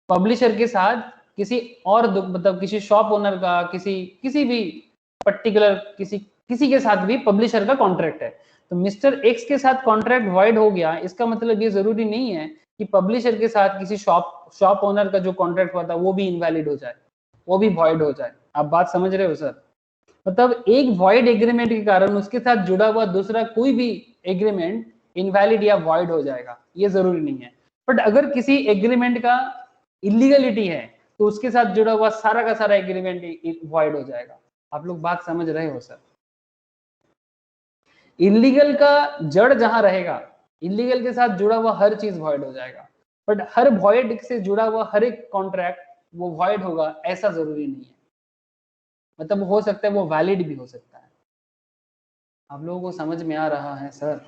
पब्लिशर के साथ किसी और मतलब किसी शॉप ओनर का किसी भी पर्टिकुलर किसी के साथ भी पब्लिशर का कॉन्ट्रैक्ट है. तो मिस्टर एक्स के साथ कॉन्ट्रैक्ट वाइड हो गया. इसका मतलब ये जरूरी नहीं है कि पब्लिशर के साथ किसी शॉप ओनर का जो कॉन्ट्रैक्ट हुआ था वो भी इनवैलिड हो जाए, वो भी वॉइड हो जाए. आप बात समझ रहे हो सर? मतलब एक वॉइड एग्रीमेंट के कारण उसके साथ जुड़ा हुआ दूसरा कोई भी एग्रीमेंट इनवैलिड या वॉइड हो जाएगा, ये जरूरी नहीं है. बट अगर किसी एग्रीमेंट का इलीगलिटी है तो उसके साथ जुड़ा हुआ सारा का सारा एग्रीमेंट वॉइड हो जाएगा. आप लोग बात समझ रहे हो सर? इलीगल का जड़ जहां रहेगा, इलीगल के साथ जुड़ा हुआ हर चीज वॉइड हो जाएगा. बट हर वॉइड से जुड़ा हुआ हर एक कॉन्ट्रैक्ट वो वॉइड होगा ऐसा जरूरी नहीं है. मतलब हो सकता है वो वैलिड भी हो सकता है. आप लोगों को समझ में आ रहा है sir?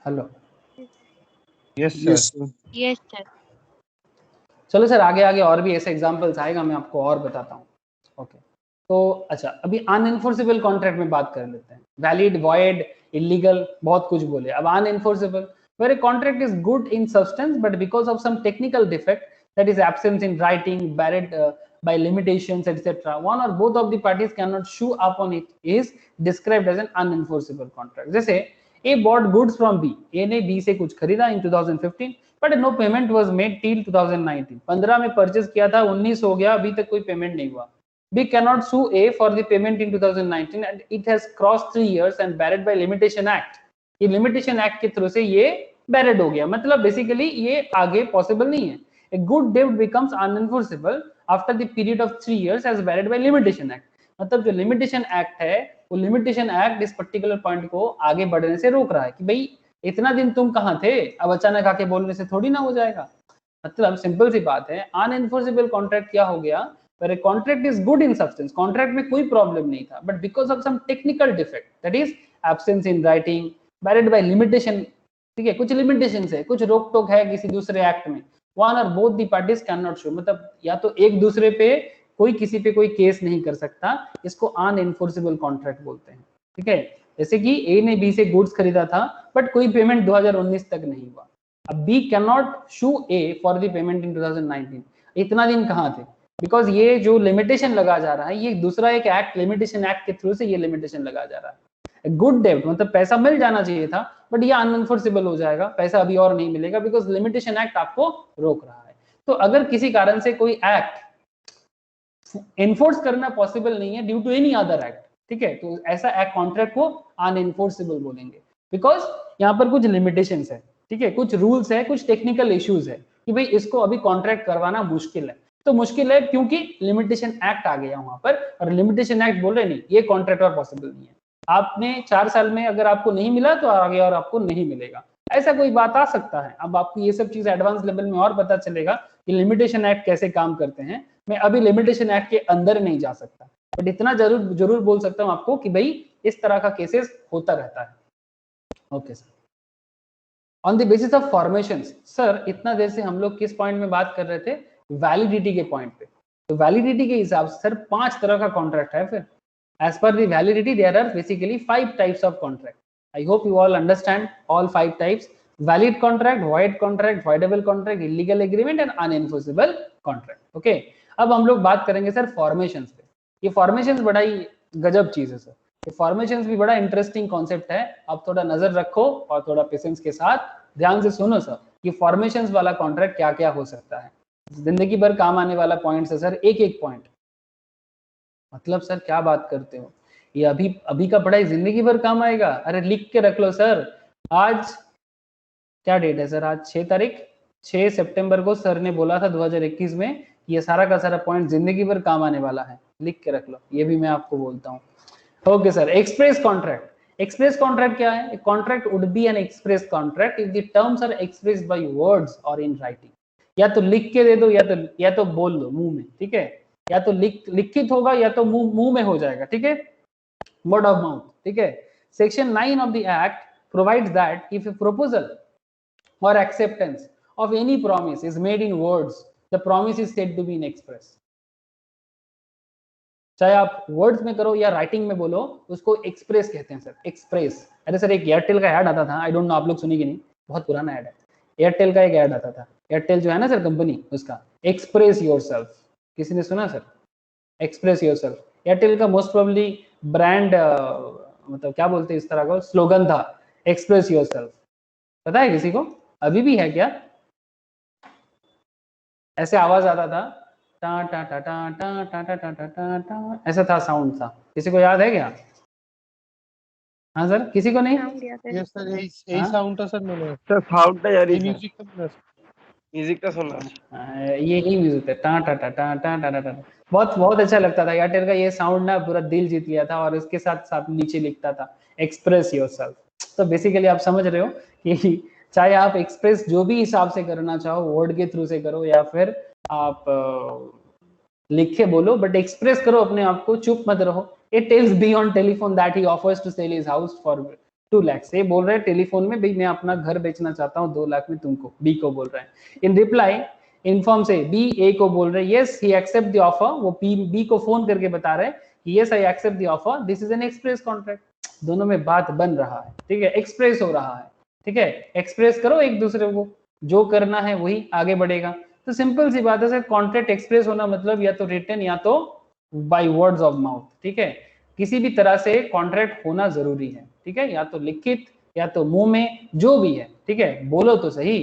Hello? Yes sir. Yes, sir. चलो सर आगे और भी ऐसे एग्जांपल्स आएगा, मैं आपको और बताता हूँ. ओके तो अच्छा, अभी अनएनफोर्सेबल कॉन्ट्रैक्ट में बात कर लेते हैं. वैलिड, वॉइड, इलीगल बहुत कुछ बोले. अब अनएनफोर्सेबल, where a contract is good in substance but because of some technical defect, that is absence in writing, barred by limitations, etc., one or both of the parties cannot sue upon it, is described as an unenforceable contract. जैसे A bought goods from B, A ने B से कुछ खरीदा in 2015 but no payment was made till 2019. 15 में purchase किया था, 19 हो गया, अभी तक कोई पेमेंट नहीं हुआ. B cannot sue A for the payment in 2019 and it has crossed 3 years and barred by limitation act. ये लिमिटेशन एक्ट के थ्रू से ये बैरेड हो गया. मतलब बेसिकली ये आगे पॉसिबल नहीं है. A good debt becomes unenforceable after the period of 3 years as barred by limitation act. मतलब जो लिमिटेशन एक्ट है वो लिमिटेशन एक्ट इस पर्टिकुलर पॉइंट को आगे बढ़ने से रोक रहा है कि भाई इतना दिन तुम कहाँ थे, अब अचानक आके बोलने से थोड़ी ना हो जाएगा. मतलब सिंपल सी बात है, अनएनफोर्सेबल कॉन्ट्रैक्ट क्या हो गया? Where a contract is good in substance, contract में कोई प्रॉब्लम नहीं था, but because of some technical defect, that is absence in writing, barred by limitation, ठीक है, कुछ लिमिटेशंस है, कुछ रोक टोक है किसी दूसरे एक्ट में, one or both the parties cannot sue, मतलब या तो एक दूसरे पे कोई किसी पे कोई केस नहीं कर सकता, इसको अनएनफोर्सेबल कॉन्ट्रैक्ट बोलते हैं. ठीक है, जैसे कि ए ने बी से गुड्स खरीदा था बट कोई पेमेंट 2019 तक नहीं हुआ. अब B can not sue A for the payment in 2019. इतना दिन कहाँ थे? बिकॉज ये जो लिमिटेशन लगा जा रहा है ये दूसरा एक एक्ट, लिमिटेशन एक्ट के थ्रू से ये लिमिटेशन लगा जा रहा है. गुड डेब्ट मतलब पैसा मिल जाना चाहिए था बट ये अनएनफोर्सेबल हो जाएगा, पैसा अभी और नहीं मिलेगा बिकॉज लिमिटेशन एक्ट आपको रोक रहा है. तो अगर किसी कारण से कोई एक्ट एनफोर्स करना पॉसिबल नहीं है due to any other act, ठीक है, तो ऐसा एक्ट कॉन्ट्रैक्ट को अनएनफोर्सेबल बोलेंगे बिकॉज यहाँ पर कुछ लिमिटेशंस है. ठीक है, कुछ रूल्स है, कुछ टेक्निकल इश्यूज है कि भाई इसको अभी कॉन्ट्रैक्ट करवाना मुश्किल है. तो मुश्किल है क्योंकि लिमिटेशन एक्ट आ गया वहां पर, और लिमिटेशन एक्ट बोल रहे नहीं ये कॉन्ट्रैक्ट और पॉसिबल नहीं है. आपने 4 साल में अगर आपको नहीं मिला तो आगे और आपको नहीं मिलेगा, ऐसा कोई बात आ सकता है. अब आपको ये सब चीज एडवांस लेवल में और पता चलेगा कि लिमिटेशन एक्ट कैसे काम करते हैं. मैं अभी लिमिटेशन एक्ट के अंदर नहीं जा सकता, बट इतना जरूर बोल सकता हूँ आपको कि भाई इस तरह का केसेस होता रहता है. Okay sir. On the basis of formations, sir इतना देर से हम लोग किस पॉइंट में बात कर रहे थे? वैलिडिटी के पॉइंट पे. तो वैलिडिटी के हिसाब से सर 5 तरह का कॉन्ट्रैक्ट है. फिर as per the validity there are basically 5 types of contract. I hope you all understand all 5 types: valid contract, void contract, voidable contract, illegal agreement and unenforceable contract. Okay, अब हम लोग बात करेंगे sir formations पे। ये formations बड़ा ही गजब चीज है सर, ये फॉर्मेशंस भी बड़ा इंटरेस्टिंग कॉन्सेप्ट है। आप थोड़ा नजर रखो और थोड़ा पेशेंस के साथ ध्यान से सुनो सर, ये फॉर्मेशंस वाला कॉन्ट्रैक्ट क्या क्या हो सकता है, जिंदगी भर काम आने वाला पॉइंट है सर, एक एक पॉइंट। मतलब सर क्या बात करते हो, ये अभी अभी का पढ़ाई जिंदगी भर काम आएगा? अरे लिख के रख लो सर। आज क्या डेट है सर? आज 6 तारीख, 6 सितंबर को सर ने बोला था 2021 में, ये सारा का सारा पॉइंट जिंदगी भर काम आने वाला है, लिख के रख लो, ये भी मैं आपको बोलता हूँ। Okay sir, express contract. Express contract क्या है? Contract would be an express contract if the terms are expressed by words और इन राइटिंग। या तो लिख के दे दो या तो बोल दो मुंह में, ठीक है? या तो लिखित होगा या तो मुंह में हो जाएगा, ठीक है? वर्ड ऑफ माउथ, ठीक है? Section 9 of the act provides that if A proposal or acceptance of any promise is made in words, the promise is said to be in express। चाहे आप वर्ड्स में करो या राइटिंग में बोलो, उसको एक्सप्रेस कहते हैं सर, एक्सप्रेस। अरे सर एक एयरटेल का ऐड आता था, आई डोंट नो आप लोग सुनी कि नहीं, बहुत पुराना ऐड है, एयरटेल का एक ऐड आता था, एयरटेल जो है ना सर कंपनी, उसका एक्सप्रेस योरसेल्फ, किसी ने सुना सर? एक्सप्रेस योरसेल्फ, एयरटेल का मोस्ट प्रोबेबली ब्रांड मतलब क्या बोलते हैं इस तरह का स्लोगन था, एक्सप्रेस योरसेल्फ। पता है किसी को? अभी भी है क्या? ऐसे आवाज आता था, टा टा टा टा टा टा टा टा टा टा, ऐसा था, साउंड था, किसी को याद है क्या? हाँ सर, किसी को नहीं? यस सर, এই সাউন্ডটা স্যার মনে আছে স্যার সাউন্ডটা জানি এই স্যার, মিউজিকটা মনে আছে মিউজিকটা শোনা আছে। यही म्यूजिक है, टा टा टा टा टा टा टा। बहुत बहुत अच्छा लगता था एयरटेल का ये साउंड ना, पूरा दिल जीत लिया था। और इसके साथ साथ नीचे लिखता था एक्सप्रेस योरसेल्फ। तो बेसिकली आप समझ रहे हो कि चाहे आप एक्सप्रेस जो भी हिसाब से करना चाहो, वर्ड के थ्रू से करो या फिर आप लिख के बोलो, बट एक्सप्रेस करो अपने आप को, चुप मत रहो। It tells B on telephone that he offers to sell his house for 2 lakh. ये बोल रहे हैं टेलीफोन में, भाई मैं अपना घर बेचना चाहता हूँ 2 लाख में तुमको, बी को बोल रहे हैं। इन रिप्लाई इनफॉर्म से बी ए को बोल रहे हैं yes he accept the offer, वो बी को फोन करके बता रहे हैं yes I accept the offer, this is an express contract. दोनों में बात बन रहा है, ठीक है, एक्सप्रेस हो रहा है, ठीक है। एक्सप्रेस करो एक दूसरे को, जो करना है वही आगे बढ़ेगा। तो सिंपल सी बात है सर, कॉन्ट्रैक्ट एक्सप्रेस होना मतलब या तो रिटन या तो बाय वर्ड्स ऑफ माउथ, ठीक है। किसी भी तरह से कॉन्ट्रैक्ट होना जरूरी है, ठीक है, या तो लिखित या तो मुंह में, जो भी है, ठीक है, बोलो तो सही,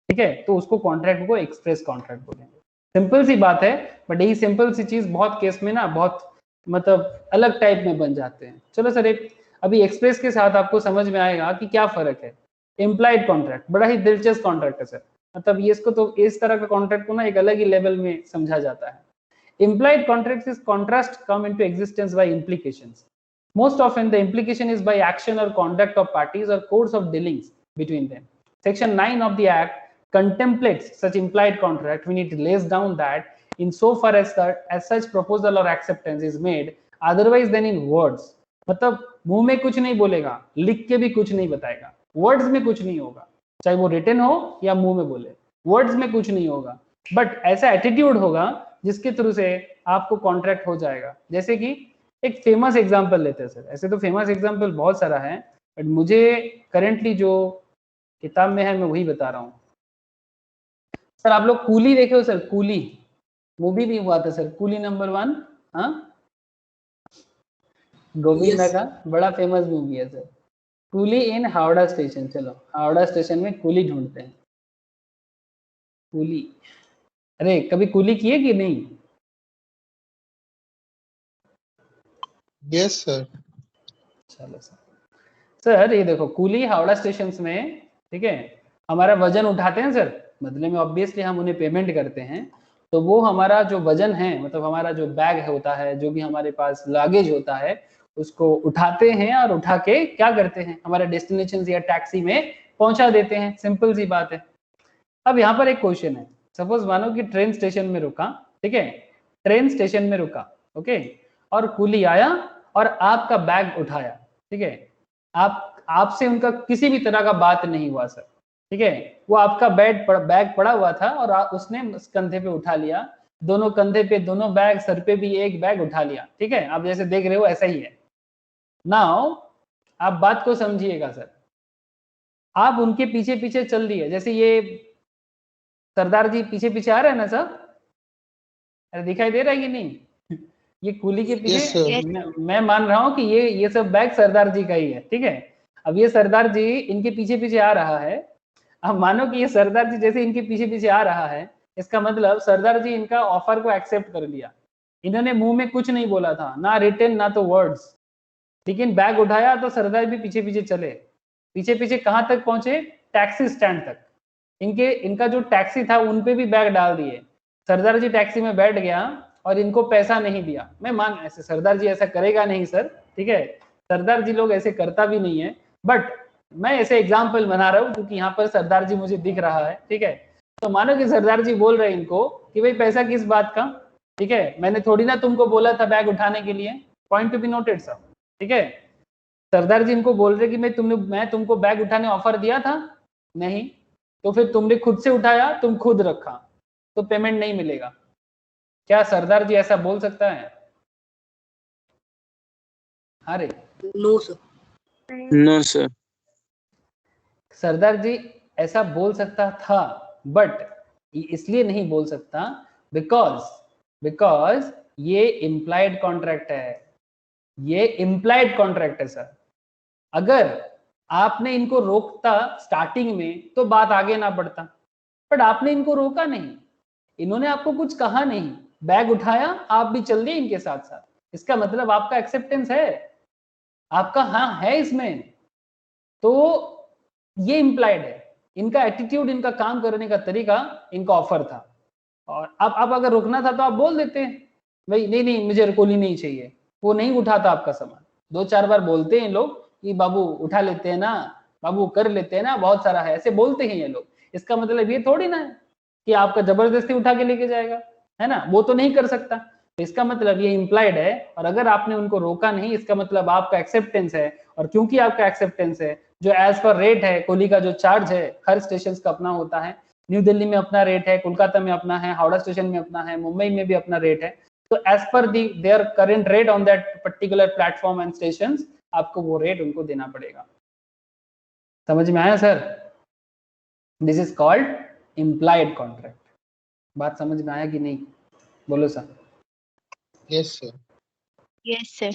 ठीक है। तो उसको कॉन्ट्रैक्ट को एक्सप्रेस कॉन्ट्रैक्ट बोलेंगे। सिंपल सी बात है, बट यही सिंपल सी चीज बहुत केस में ना बहुत मतलब अलग टाइप में बन जाते हैं। चलो सर, एक अभी एक्सप्रेस के साथ आपको समझ में आएगा कि क्या फर्क है। इम्प्लाइड कॉन्ट्रैक्ट बड़ा ही दिलचस्प कॉन्ट्रैक्ट है सर, मतलब ये इसको तो इस तरह का कॉन्ट्रैक्ट को ना एक अलग ही लेवल में समझा जाता है। Implied contracts is contrast come into existence by implications. Most often the implication is by action or conduct of parties or course of dealings between them. Section 9 of the Act contemplates such implied contract when it lays down that insofar as such proposal or acceptance is made otherwise than in words, मतलब मुंह में कुछ नहीं बोलेगा, लिख के भी कुछ नहीं बताएगा, वर्ड्स में कुछ नहीं होगा, चाहे वो रिटन हो या मुंह में बोले, वर्ड्स में कुछ नहीं होगा, बट ऐसा एटीट्यूड होगा जिसके थ्रू से आपको कॉन्ट्रैक्ट हो जाएगा। जैसे कि एक फेमस एग्जांपल लेते हैं सर, ऐसे तो फेमस एग्जांपल बहुत सारा है, बट मुझे करेंटली जो किताब में है मैं वही बता रहा हूँ सर। आप लोग कूली देखे हो सर? कूली मूवी भी हुआ था सर, कूली नंबर 1, हाँ, गोविंदा का बड़ा फेमस मूवी है सर, कूली इन हावड़ा स्टेशन। चलो हावड़ा स्टेशन में कूली ढूंढते हैं, कूली। अरे कभी कूली किए कि नहीं? Yes sir. चलो सर ये देखो कूली हावड़ा स्टेशन में, ठीक है, हमारा वजन उठाते हैं सर, बदले में ऑब्वियसली हम उन्हें पेमेंट करते हैं। तो वो हमारा जो वजन है, मतलब हमारा जो बैग होता है, जो भी हमारे पास लगेज होता है, उसको उठाते हैं और उठा के क्या करते हैं, हमारे डेस्टिनेशन या टैक्सी में पहुंचा देते हैं। सिंपल सी बात है। अब यहाँ पर एक क्वेश्चन है, सपोज मानो कि ट्रेन स्टेशन में रुका, ठीक है, ट्रेन स्टेशन में रुका, ओके, और कूली आया और आपका बैग उठाया, ठीक है, आपसे उनका किसी भी तरह का बात नहीं हुआ सर, ठीक है, वो आपका बैग पड़ा हुआ था और उसने कंधे पे उठा लिया, दोनों कंधे पे दोनों बैग, सर पे भी एक बैग उठा लिया, ठीक है, आप जैसे देख रहे हो ऐसा ही है। नाउ आप बात को समझिएगा सर, आप उनके पीछे पीछे चल दिए, जैसे ये सरदार जी पीछे पीछे आ रहे हैं ना सर, अरे दिखाई दे रहा है कि नहीं? ये कूली के पीछे Yes, sir. मैं मान रहा हूँ कि ये सब बैग सरदार जी का ही है, ठीक है। अब ये सरदार जी इनके पीछे पीछे आ रहा है। अब मानो कि ये सरदार जी जैसे इनके पीछे पीछे आ रहा है, इसका मतलब सरदार जी इनका ऑफर को एक्सेप्ट कर लिया। इन्होंने मुंह में कुछ नहीं बोला था, ना रिटन ना तो वर्ड्स, लेकिन बैग उठाया तो सरदार भी पीछे पीछे चले। पीछे पीछे कहाँ तक पहुंचे? टैक्सी स्टैंड तक। इनका जो टैक्सी था उन पे भी बैग डाल दिए। सरदार जी टैक्सी में बैठ गया और इनको पैसा नहीं दिया। मैं मान ऐसे सरदार जी ऐसा करेगा नहीं सर, ठीक है, सरदार जी लोग ऐसे करता भी नहीं है, बट मैं ऐसे एग्जाम्पल बना रहा हूँ क्योंकि यहाँ पर सरदार जी मुझे दिख रहा है, ठीक है। तो मानो कि सरदार जी बोल रहे हैं इनको कि भाई पैसा किस बात का, ठीक है, मैंने थोड़ी ना तुमको बोला था बैग उठाने के लिए। Point to be noted sir, ठीक है। सरदार जी इनको बोल रहे कि मैं तुमको बैग उठाने ऑफर दिया था, नहीं, तो फिर तुमने खुद से उठाया, तुम खुद रखा, तो पेमेंट नहीं मिलेगा। क्या सरदार जी ऐसा बोल सकता है? अरे no sir. No sir. Sardar ji ऐसा बोल सकता था, बट इसलिए नहीं बोल सकता बिकॉज ये इम्प्लाइड कॉन्ट्रैक्ट है। ये इम्प्लाइड कॉन्ट्रैक्ट है सर। अगर आपने इनको रोकता स्टार्टिंग में तो बात आगे ना बढ़ता, बट आपने इनको रोका नहीं, इन्होंने आपको कुछ कहा नहीं, बैग उठाया, आप भी चल दिए इनके साथ साथ। इसका मतलब आपका एक्सेप्टेंस है, आपका हाँ है इसमें। तो ये इम्प्लाइड है, इनका एटीट्यूड, इनका काम करने का तरीका, इनका ऑफर था। और अब अगर रोकना था तो आप बोल देते भाई नहीं नहीं मुझे कोली नहीं चाहिए, वो नहीं उठाता आपका सामान। 2-4 बार बोलते हैं लोग कि बाबू उठा लेते हैं ना, बाबू कर लेते हैं ना, बहुत सारा है, ऐसे बोलते हैं ये लोग। इसका मतलब ये थोड़ी ना है कि आपका जबरदस्ती उठा के लेके जाएगा, है ना, वो तो नहीं कर सकता। तो इसका मतलब ये इम्प्लाइड है, और अगर आपने उनको रोका नहीं, इसका मतलब आपका एक्सेप्टेंस है। और क्योंकि आपका एक्सेप्टेंस है, जो एज पर रेट है, कोली का जो चार्ज है, हर स्टेशन का अपना होता है। न्यू दिल्ली में अपना रेट है, कोलकाता में अपना है, हावड़ा स्टेशन में अपना है, मुंबई में भी अपना रेट है। तो as per their current rate on that particular platform and station, आपको वो रेट उनको देना पड़ेगा। समझ में आया sir? This is called implied contract. बात समझ में आया कि नहीं? बोलो sir. Yes, sir. Yes, sir.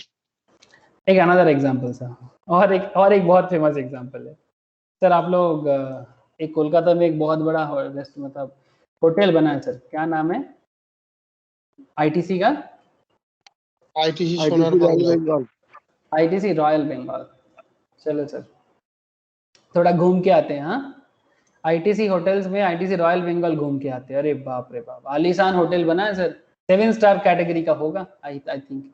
एक अनदर एग्जांपल सर, और एक बहुत फेमस एग्जांपल है सर। आप लोग एक कोलकाता में एक बहुत बड़ा मतलब होटल बना है सर, क्या नाम है आईटीसी का? ITC Sonar Bangla. ITC Royal Bengal. चलो सर थोड़ा घूम के आते हैं। हाँ, आईटीसी होटल्स में आईटीसी रॉयल बंगाल घूम के आते हैं। अरे बाप रे बाप, आलीशान होटल बना है सर, 7 स्टार कैटेगरी का होगा आई थिंक।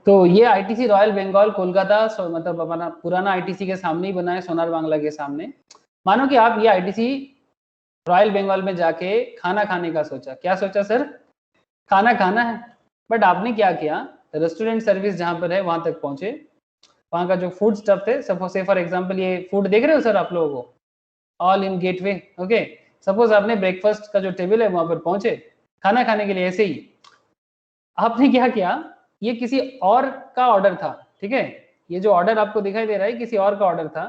तो ये आईटीसी रॉयल बंगाल कोलकाता मतलब अपना पुराना आईटीसी के सामने ही बना है, सोनार बांग्ला के सामने। मानो कि आप ये आईटीसी रॉयल बंगाल में जाके खाना खाने का सोचा। क्या सोचा सर? खाना खाना है। बट आपने क्या किया, रेस्टोरेंट सर्विस जहां पर है वहां तक पहुंचे, वहां का जो फूड स्टफ थे, सपोज से फॉर एग्जांपल ये फूड देख रहे हो सर आप लोगों को, all in gateway, okay. Suppose आपने ब्रेकफास्ट का जो टेबल है वहां पर पहुंचे खाना खाने के लिए। ऐसे ही आपने क्या किया, ये किसी और का ऑर्डर था, ठीक है, ये जो ऑर्डर आपको दिखाई दे रहा है किसी और का ऑर्डर था।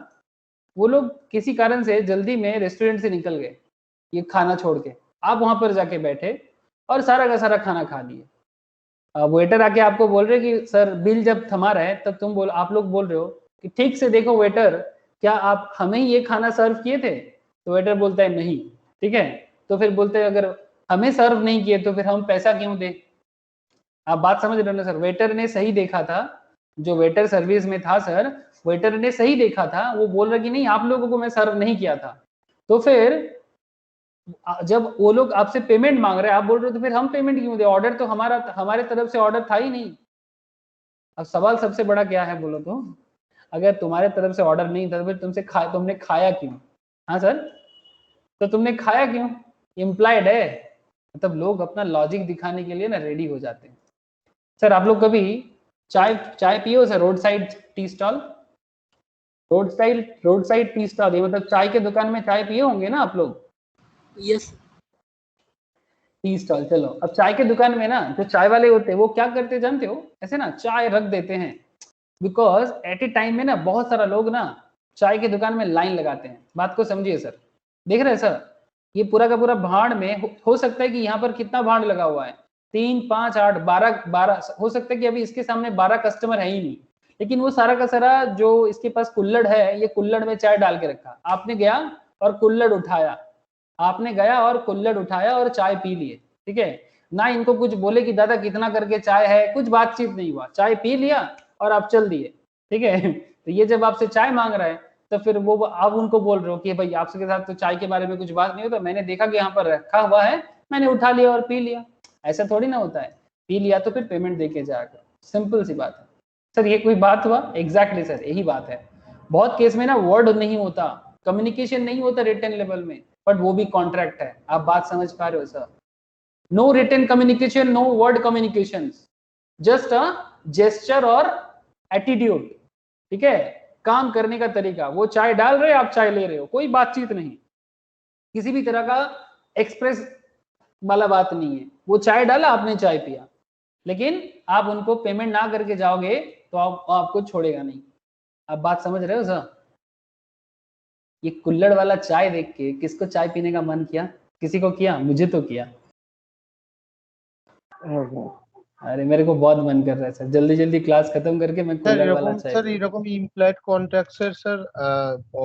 वो लोग किसी कारण से जल्दी में रेस्टोरेंट से निकल गए ये खाना छोड़ के, आप वहां पर जाके बैठे और सारा का सारा खाना खा लिए। वेटर आके आपको बोल रहे कि सर बिल जब थमा रहा है तब आप लोग बोल रहे हो कि ठीक से देखो वेटर, क्या आप हमें ये खाना सर्व किए थे? तो वेटर बोलता है नहीं, ठीक है। तो फिर बोलते हैं अगर हमें सर्व नहीं किए तो फिर हम पैसा क्यों दें? आप बात समझ रहे हो ना सर? वेटर ने सही देखा था, जो वेटर सर्विस में था सर, वेटर ने सही देखा था, वो बोल रहा कि नहीं आप लोगों को मैं सर्व नहीं किया था। तो फिर जब वो लोग आपसे पेमेंट मांग रहे हैं, आप बोल रहे हो तो फिर हम पेमेंट क्यों दे? ऑर्डर तो हमारे तरफ से ऑर्डर था ही नहीं। अब सवाल सबसे बड़ा क्या है बोलो तो, अगर तुम्हारे तरफ से ऑर्डर नहीं था तो फिर तुमने खाया क्यों? हाँ सर, तो तुमने खाया क्यों? इम्प्लाइड है। मतलब लोग अपना लॉजिक दिखाने के लिए ना रेडी हो जाते हैं। सर आप लोग कभी चाय पियो sir? Road side tea stall, road side tea stall, ये मतलब चाय के दुकान में चाय पिए होंगे ना आप लोग? यस। टी स्टॉल, चलो अब चाय के दुकान में ना जो चाय वाले होते हैं वो क्या करते जानते हो? ऐसे ना चाय रख देते हैं, बिकॉज एट ए टाइम में ना बहुत सारा लोग ना चाय के दुकान में लाइन लगाते हैं। बात को समझिए सर, देख रहे हैं सर, ये पूरा का पूरा भाड़ में हो सकता है कि यहाँ पर कितना भाड़ लगा हुआ है, 3, 5, 8, 12 हो सकता है कि अभी इसके सामने 12 कस्टमर है ही नहीं, लेकिन वो सारा का सारा जो इसके पास कुल्हड़ है, ये कुल्हड़ में चाय डाल के रखा, आपने गया और कुल्हड़ उठाया, आपने गया और कुल्हड़ उठाया और चाय पी लिए, ठीक है। ना इनको कुछ बोले कि दादा कितना करके चाय है, कुछ बातचीत नहीं हुआ, चाय पी लिया और आप चल दिए, ठीक है। तो ये जब आपसे चाय मांग रहा है तो फिर वो आप उनको बोल रहे हो कि भाई आपके साथ तो चाय के बारे में कुछ बात नहीं होता, मैंने देखा कि यहाँ पर रखा हुआ है, मैंने उठा लिया और पी लिया। ऐसा थोड़ी ना होता है, पी लिया तो फिर पेमेंट देके जाकर, सिंपल सी बात है सर। ये कोई बात हुआ? एग्जैक्टली सर, यही बात है। बहुत केस में ना वर्ड नहीं होता, कम्युनिकेशन नहीं होता रिटन लेवल में, बट वो भी कॉन्ट्रैक्ट है। आप बात समझ पा रहे हो sir? No written communication, no word communication, just a gesture और एटीट्यूड, ठीक है, काम करने का तरीका। वो चाय डाल रहे, आप चाय ले रहे हो, कोई बातचीत नहीं, किसी भी तरह का एक्सप्रेस वाला बात नहीं है। वो चाय डाला, आपने चाय पिया, लेकिन आप उनको पेमेंट ना करके जाओगे तो आपको छोड़ेगा नहीं। आप बात समझ रहे हो सर? ये कुल्हड़ वाला चाय देख के किसको चाय पीने का मन किया? किसी को किया? मुझे तो किया। अरे मेरे को बहुत मन कर रहा है सर, जल्दी जल्दी क्लास खत्म करके मैं স্যার कुल्हड़ वाला এরকম चाय স্যার पीऊं। এরকম ইমপ্লয়েড কন্ট্রাক্টসের স্যার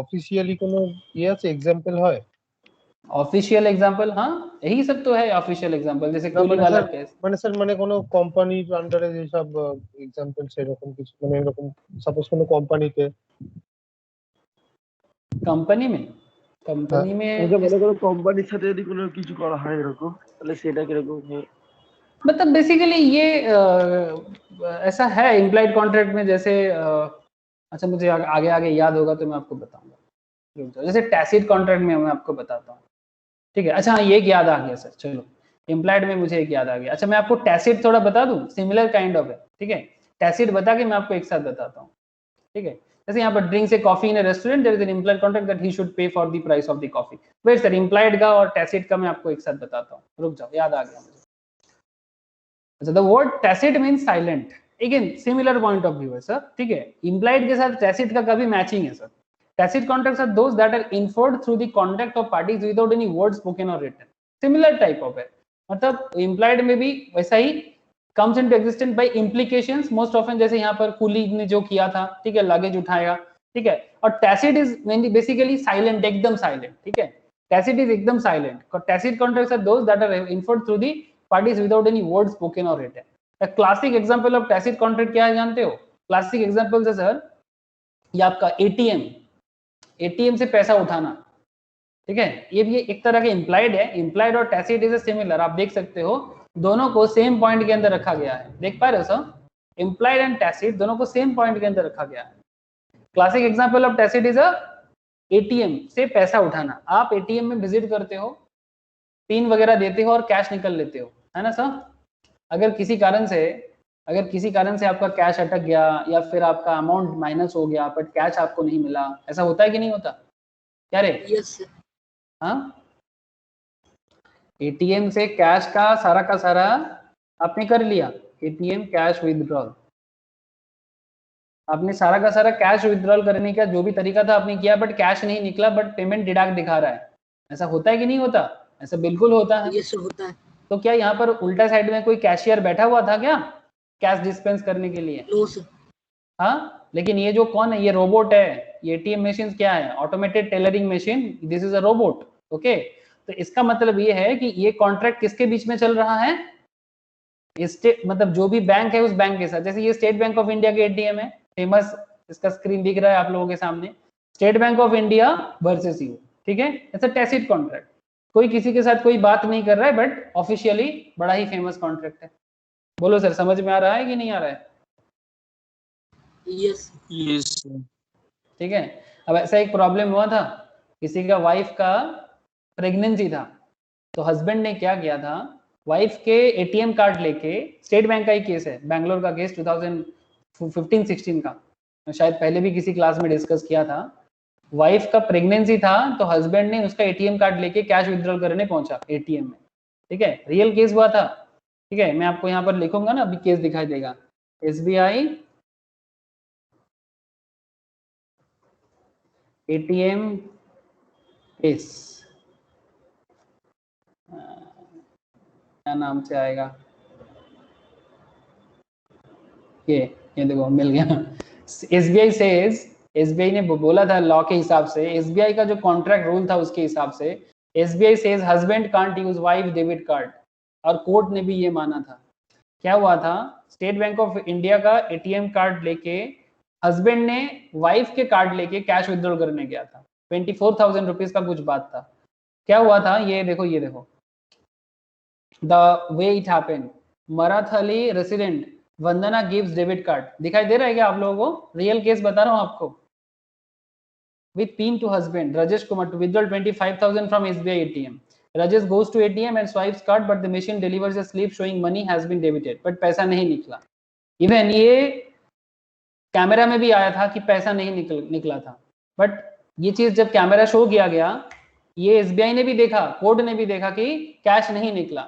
অফিসিয়ালি কোনো ইয়ে আছে এক্সাম্পল হয়? ऑफिशियल एग्जांपल, हाँ यही सब तो है ऑफिशियल एग्जांपल, जैसे না कूली মানে वाला স্যার केस। মানে কোনো কোম্পানির আন্ডারে যেসব এক্সাম্পল সেরকম কিছু, মানে এরকম সাপোজ কোনো কোম্পানিতে कंपनी में, कंपनी में মনে করো কোম্পানির সাথে যদি কোনো কিছু করা হয় এরকম, তাহলে সেটা কিরকম হয়? मतलब बेसिकली ये ऐसा है इम्प्लाइड कॉन्ट्रैक्ट में, जैसे अच्छा मुझे आगे आगे याद होगा तो मैं आपको बताऊंगा, रुक जाओ। जैसे टैसिट कॉन्ट्रैक्ट में मैं आपको बताता हूँ, ठीक है। अच्छा हाँ, ये एक याद आ गया सर, चलो इम्प्लाइड में मुझे एक याद आ गया। अच्छा मैं आपको टैसिट थोड़ा बता दूं, सिमिलर काइंड ऑफ है, ठीक है। टैसिट बता के मैं आपको एक साथ बताता हूँ, ठीक है। जैसे यहाँ पर drinks a coffee in a restaurant, there is an implied contract that he should pay for the price of the coffee. Wait sir, implied का और टैसिट का मैं आपको एक साथ बताता हूँ, रुक जाओ, याद आ गया मुझे। अच्छा, the word tacit means silent, again similar point of view है सर, ठीक है। इम्प्लाइड के साथ टैसिट का कभी मैचिंग है sir. Tacit contracts are those that are inferred through the contact of parties without any word spoken और written, similar type of है। मतलब इम्प्लाइड में भी वैसा ही comes into existence by implications most often, जैसे यहाँ पर कूली ने जो किया था, ठीक है, लगेज उठाया, ठीक है। और टैसिट इज बेसिकली साइलेंट, एकदम साइलेंट, ठीक है। टैसिट इज एकदम silent. Tacit contracts are those that are inferred through the parties without any word spoken or written. A classic example of tacit contract क्या है जानते हो? क्लासिक एग्जांपल है sir, ये आपका एटीएम, एटीएम से पैसा उठाना, ठीक है। ये भी एक तरह के इम्प्लाइड है। इम्प्लाइड और टैसिट इज सिमिलर, आप देख सकते हो दोनों को सेम पॉइंट के अंदर रखा गया है, देख पा रहे हो सर? इम्प्लाइड एंड टैसिट दोनों को सेम पॉइंट के अंदर रखा गया है। Classic example of tacit is a ATM से पैसा उठाना। आप एटीएम में विजिट करते हो, पिन वगैरह देते हो और कैश निकल लेते हो, है ना सर? अगर किसी कारण से आपका कैश अटक गया या फिर आपका अमाउंट माइनस हो गया बट कैश आपको नहीं मिला, ऐसा होता है कि नहीं होता? क्या रे? Yes sir. हाँ, एटीएम से कैश का सारा आपने कर लिया, एटीएम कैश विथड्रॉल, आपने सारा का सारा कैश विथड्रॉल करने का जो भी तरीका था आपने किया, बट कैश नहीं निकला, बट पेमेंट डिडक्ट दिखा रहा है। ऐसा होता है कि नहीं होता? ऐसा बिल्कुल होता है। यस सर, होता है। तो क्या यहाँ पर उल्टा साइड में कोई कैशियर बैठा हुआ था क्या कैश डिस्पेंस करने के लिए? No sir. हाँ, लेकिन ये जो कौन है, ये रोबोट है। ये एटीएम मशीन क्या है? Automated tailoring machine, this is a robot, okay. तो इसका मतलब ये है कि ये कॉन्ट्रैक्ट किसके बीच में चल रहा है? स्टेट, मतलब जो भी बैंक है उस बैंक के साथ। जैसे ये स्टेट बैंक ऑफ इंडिया के एटीएम है, फेमस, इसका स्क्रीन दिख रहा है आप लोगों के सामने, state bank of India versus you, ठीक है। इट्स अ टैसिट कॉन्ट्रैक्ट, कोई किसी के साथ कोई बात नहीं कर रहा है, बट ऑफिशियली बड़ा ही फेमस कॉन्ट्रैक्ट है। बोलो सर, समझ में आ रहा है कि नहीं आ रहा है? यस। Yes sir. ठीक है। अब ऐसा एक प्रॉब्लम हुआ था, किसी का वाइफ का प्रेगनेंसी था, तो हस्बैंड ने क्या किया था, वाइफ के एटीएम कार्ड लेके, स्टेट बैंक का ही केस है, बैंगलोर का केस 2015-16 का, शायद पहले भी किसी क्लास में डिस्कस किया था। वाइफ का प्रेगनेंसी था तो हस्बैंड ने उसका एटीएम कार्ड लेके कैश विथड्रॉल करने पहुंचा एटीएम में, ठीक है, रियल केस हुआ था, ठीक है। मैं आपको यहाँ पर लिखूंगा ना, अभी केस दिखाई देगा, एसबीआई एटीएम केस, क्या नाम से आएगा, ये देखो मिल गया। एसबीआई सेज, एसबीआई ने बोला था लॉ के हिसाब से, एसबीआई का जो कॉन्ट्रैक्ट रूल था उसके हिसाब से, SBI says husband can't use wife debit card, और कोर्ट ने भी ये माना था। क्या हुआ था, स्टेट बैंक ऑफ इंडिया का एटीएम कार्ड लेके हस्बैंड ने वाइफ के कार्ड लेके कैश विड्रॉल करने गया था, 24,000 रुपीज का कुछ बात था। क्या हुआ था, ये देखो the way it happened, Marathahalli resident Vandana gives debit card, दिखाई दे रहा है क्या आप लोगों को, रियल केस बता रहा हूं आपको, with PIN to husband Rajesh Kumar to withdraw 25,000 from SBI ATM. Rajesh goes to ATM and swipes card, but the machine delivers a slip showing money has been debited, but पैसा नहीं निकला। Even ये camera में भी आया था कि पैसा नहीं निकला था, बट ये चीज जब कैमरा शो किया गया, ये एसबीआई ने भी देखा, कोर्ट ने भी देखा कि कैश नहीं निकला,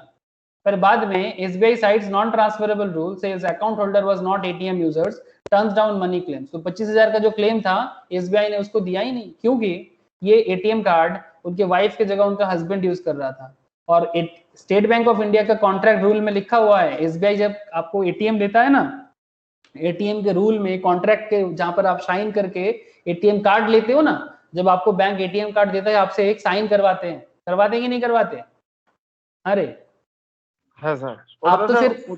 पर बाद में SBI sites non transferable rule says account holder was not ATM users turns down money claims. तो 25,000 का जो क्लेम था एसबीआई ने उसको दिया ही नहीं, क्योंकि ये एटीएम कार्ड उनके वाइफ के जगह उनका हस्बैंड यूज कर रहा था। और स्टेट बैंक ऑफ इंडिया का कॉन्ट्रैक्ट रूल में लिखा हुआ है, एसबीआई जब आपको एटीएम देता है ना, एटीएम के रूल में, कॉन्ट्रैक्ट के जहां पर आप साइन करके एटीएम कार्ड लेते हो ना, जब आपको बैंक एटीएम कार्ड देता है आपसे एक साइन करवाते कि नहीं करवाते? अरे हाँ सर, आप तो सिर्फ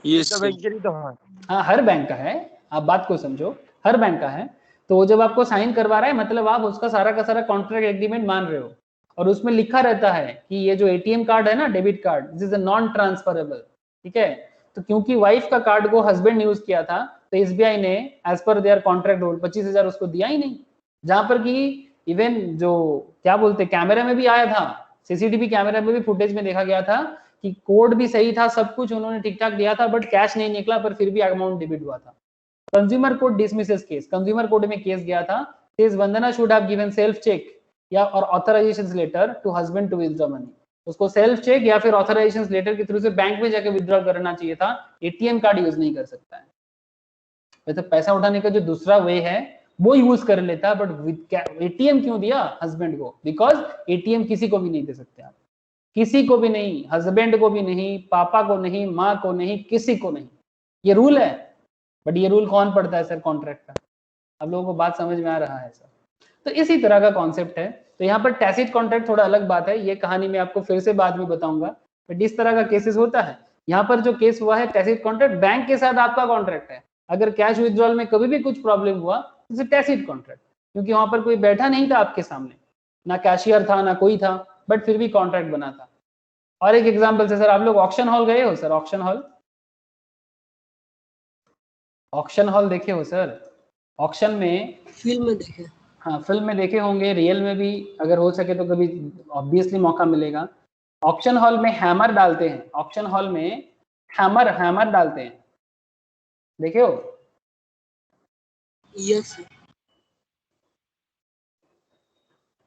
बैंक ही तो है। हाँ, हर बैंक का है, आप बात को समझो, हर बैंक का है। तो जब आपको साइन करवा रहा है मतलब आप उसका सारा का सारा कॉन्ट्रैक्ट एग्रीमेंट मान रहे हो, और उसमें लिखा रहता है कि ये जो एटीएम कार्ड है ना, debit card, this is a non transferable, ठीक है। तो क्योंकि वाइफ का कार्ड को हस्बैंड यूज किया था, तो एसबीआई ने as per there contract rule 25,000 उसको दिया ही नहीं, जहां पर कि इवन जो क्या बोलते कैमरा में भी आया था, सीसीटीवी कैमरा में भी फुटेज में देखा गया था कि कोड भी सही था, सब कुछ उन्होंने ठीक ठाक दिया था, बट कैश नहीं निकला, पर फिर भी अमाउंट डेबिट हुआ था। Consumer court dismisses case, consumer court में केस गया था, says Vandana should have given self cheque या or authorisation letter to husband to withdraw money. उसको सेल्फ चेक या फिर ऑथराइजेशन लेटर के थ्रू से बैंक में जाकर विथड्रॉ करना चाहिए था, एटीएम कार्ड यूज नहीं कर सकता है। वैसे पैसा उठाने का जो दूसरा वे है वो यूज कर लेता, बट एटीएम क्यों दिया हस्बैंड को? बिकॉज एटीएम किसी को भी नहीं दे सकते आप, किसी को भी नहीं, हस्बैंड को भी नहीं, पापा को नहीं, माँ को नहीं, किसी को नहीं, ये रूल है। बट ये रूल कौन पढ़ता है सर? कॉन्ट्रैक्ट का। अब लोगों को बात समझ में आ रहा है सर? तो इसी तरह का कॉन्सेप्ट है। तो यहाँ पर टैसिट कॉन्ट्रैक्ट थोड़ा अलग बात है, ये कहानी मैं आपको फिर से बाद में बताऊंगा, बट इस तरह का केसेस होता है। यहाँ पर जो केस हुआ है टैसिट कॉन्ट्रैक्ट, बैंक के साथ आपका कॉन्ट्रैक्ट है, अगर कैश विथड्रॉल में कभी भी कुछ प्रॉब्लम हुआ तो टैसिट कॉन्ट्रैक्ट, क्योंकि वहां पर कोई बैठा नहीं था आपके सामने, ना कैशियर था ना कोई था, बट फिर भी कॉन्ट्रैक्ट बना था। और एक एग्जांपल से सर, आप लोग ऑक्शन हॉल गए हो sir? Auction hall, auction hall देखे हो सर? ऑक्शन में फिल्म में देखे। हाँ, फिल्म में देखे होंगे, रियल में भी अगर हो सके तो कभी ऑब्वियसली मौका मिलेगा। ऑक्शन हॉल में हैमर डालते हैं, ऑक्शन हॉल में हैमर डालते हैं, देखे हो? यस।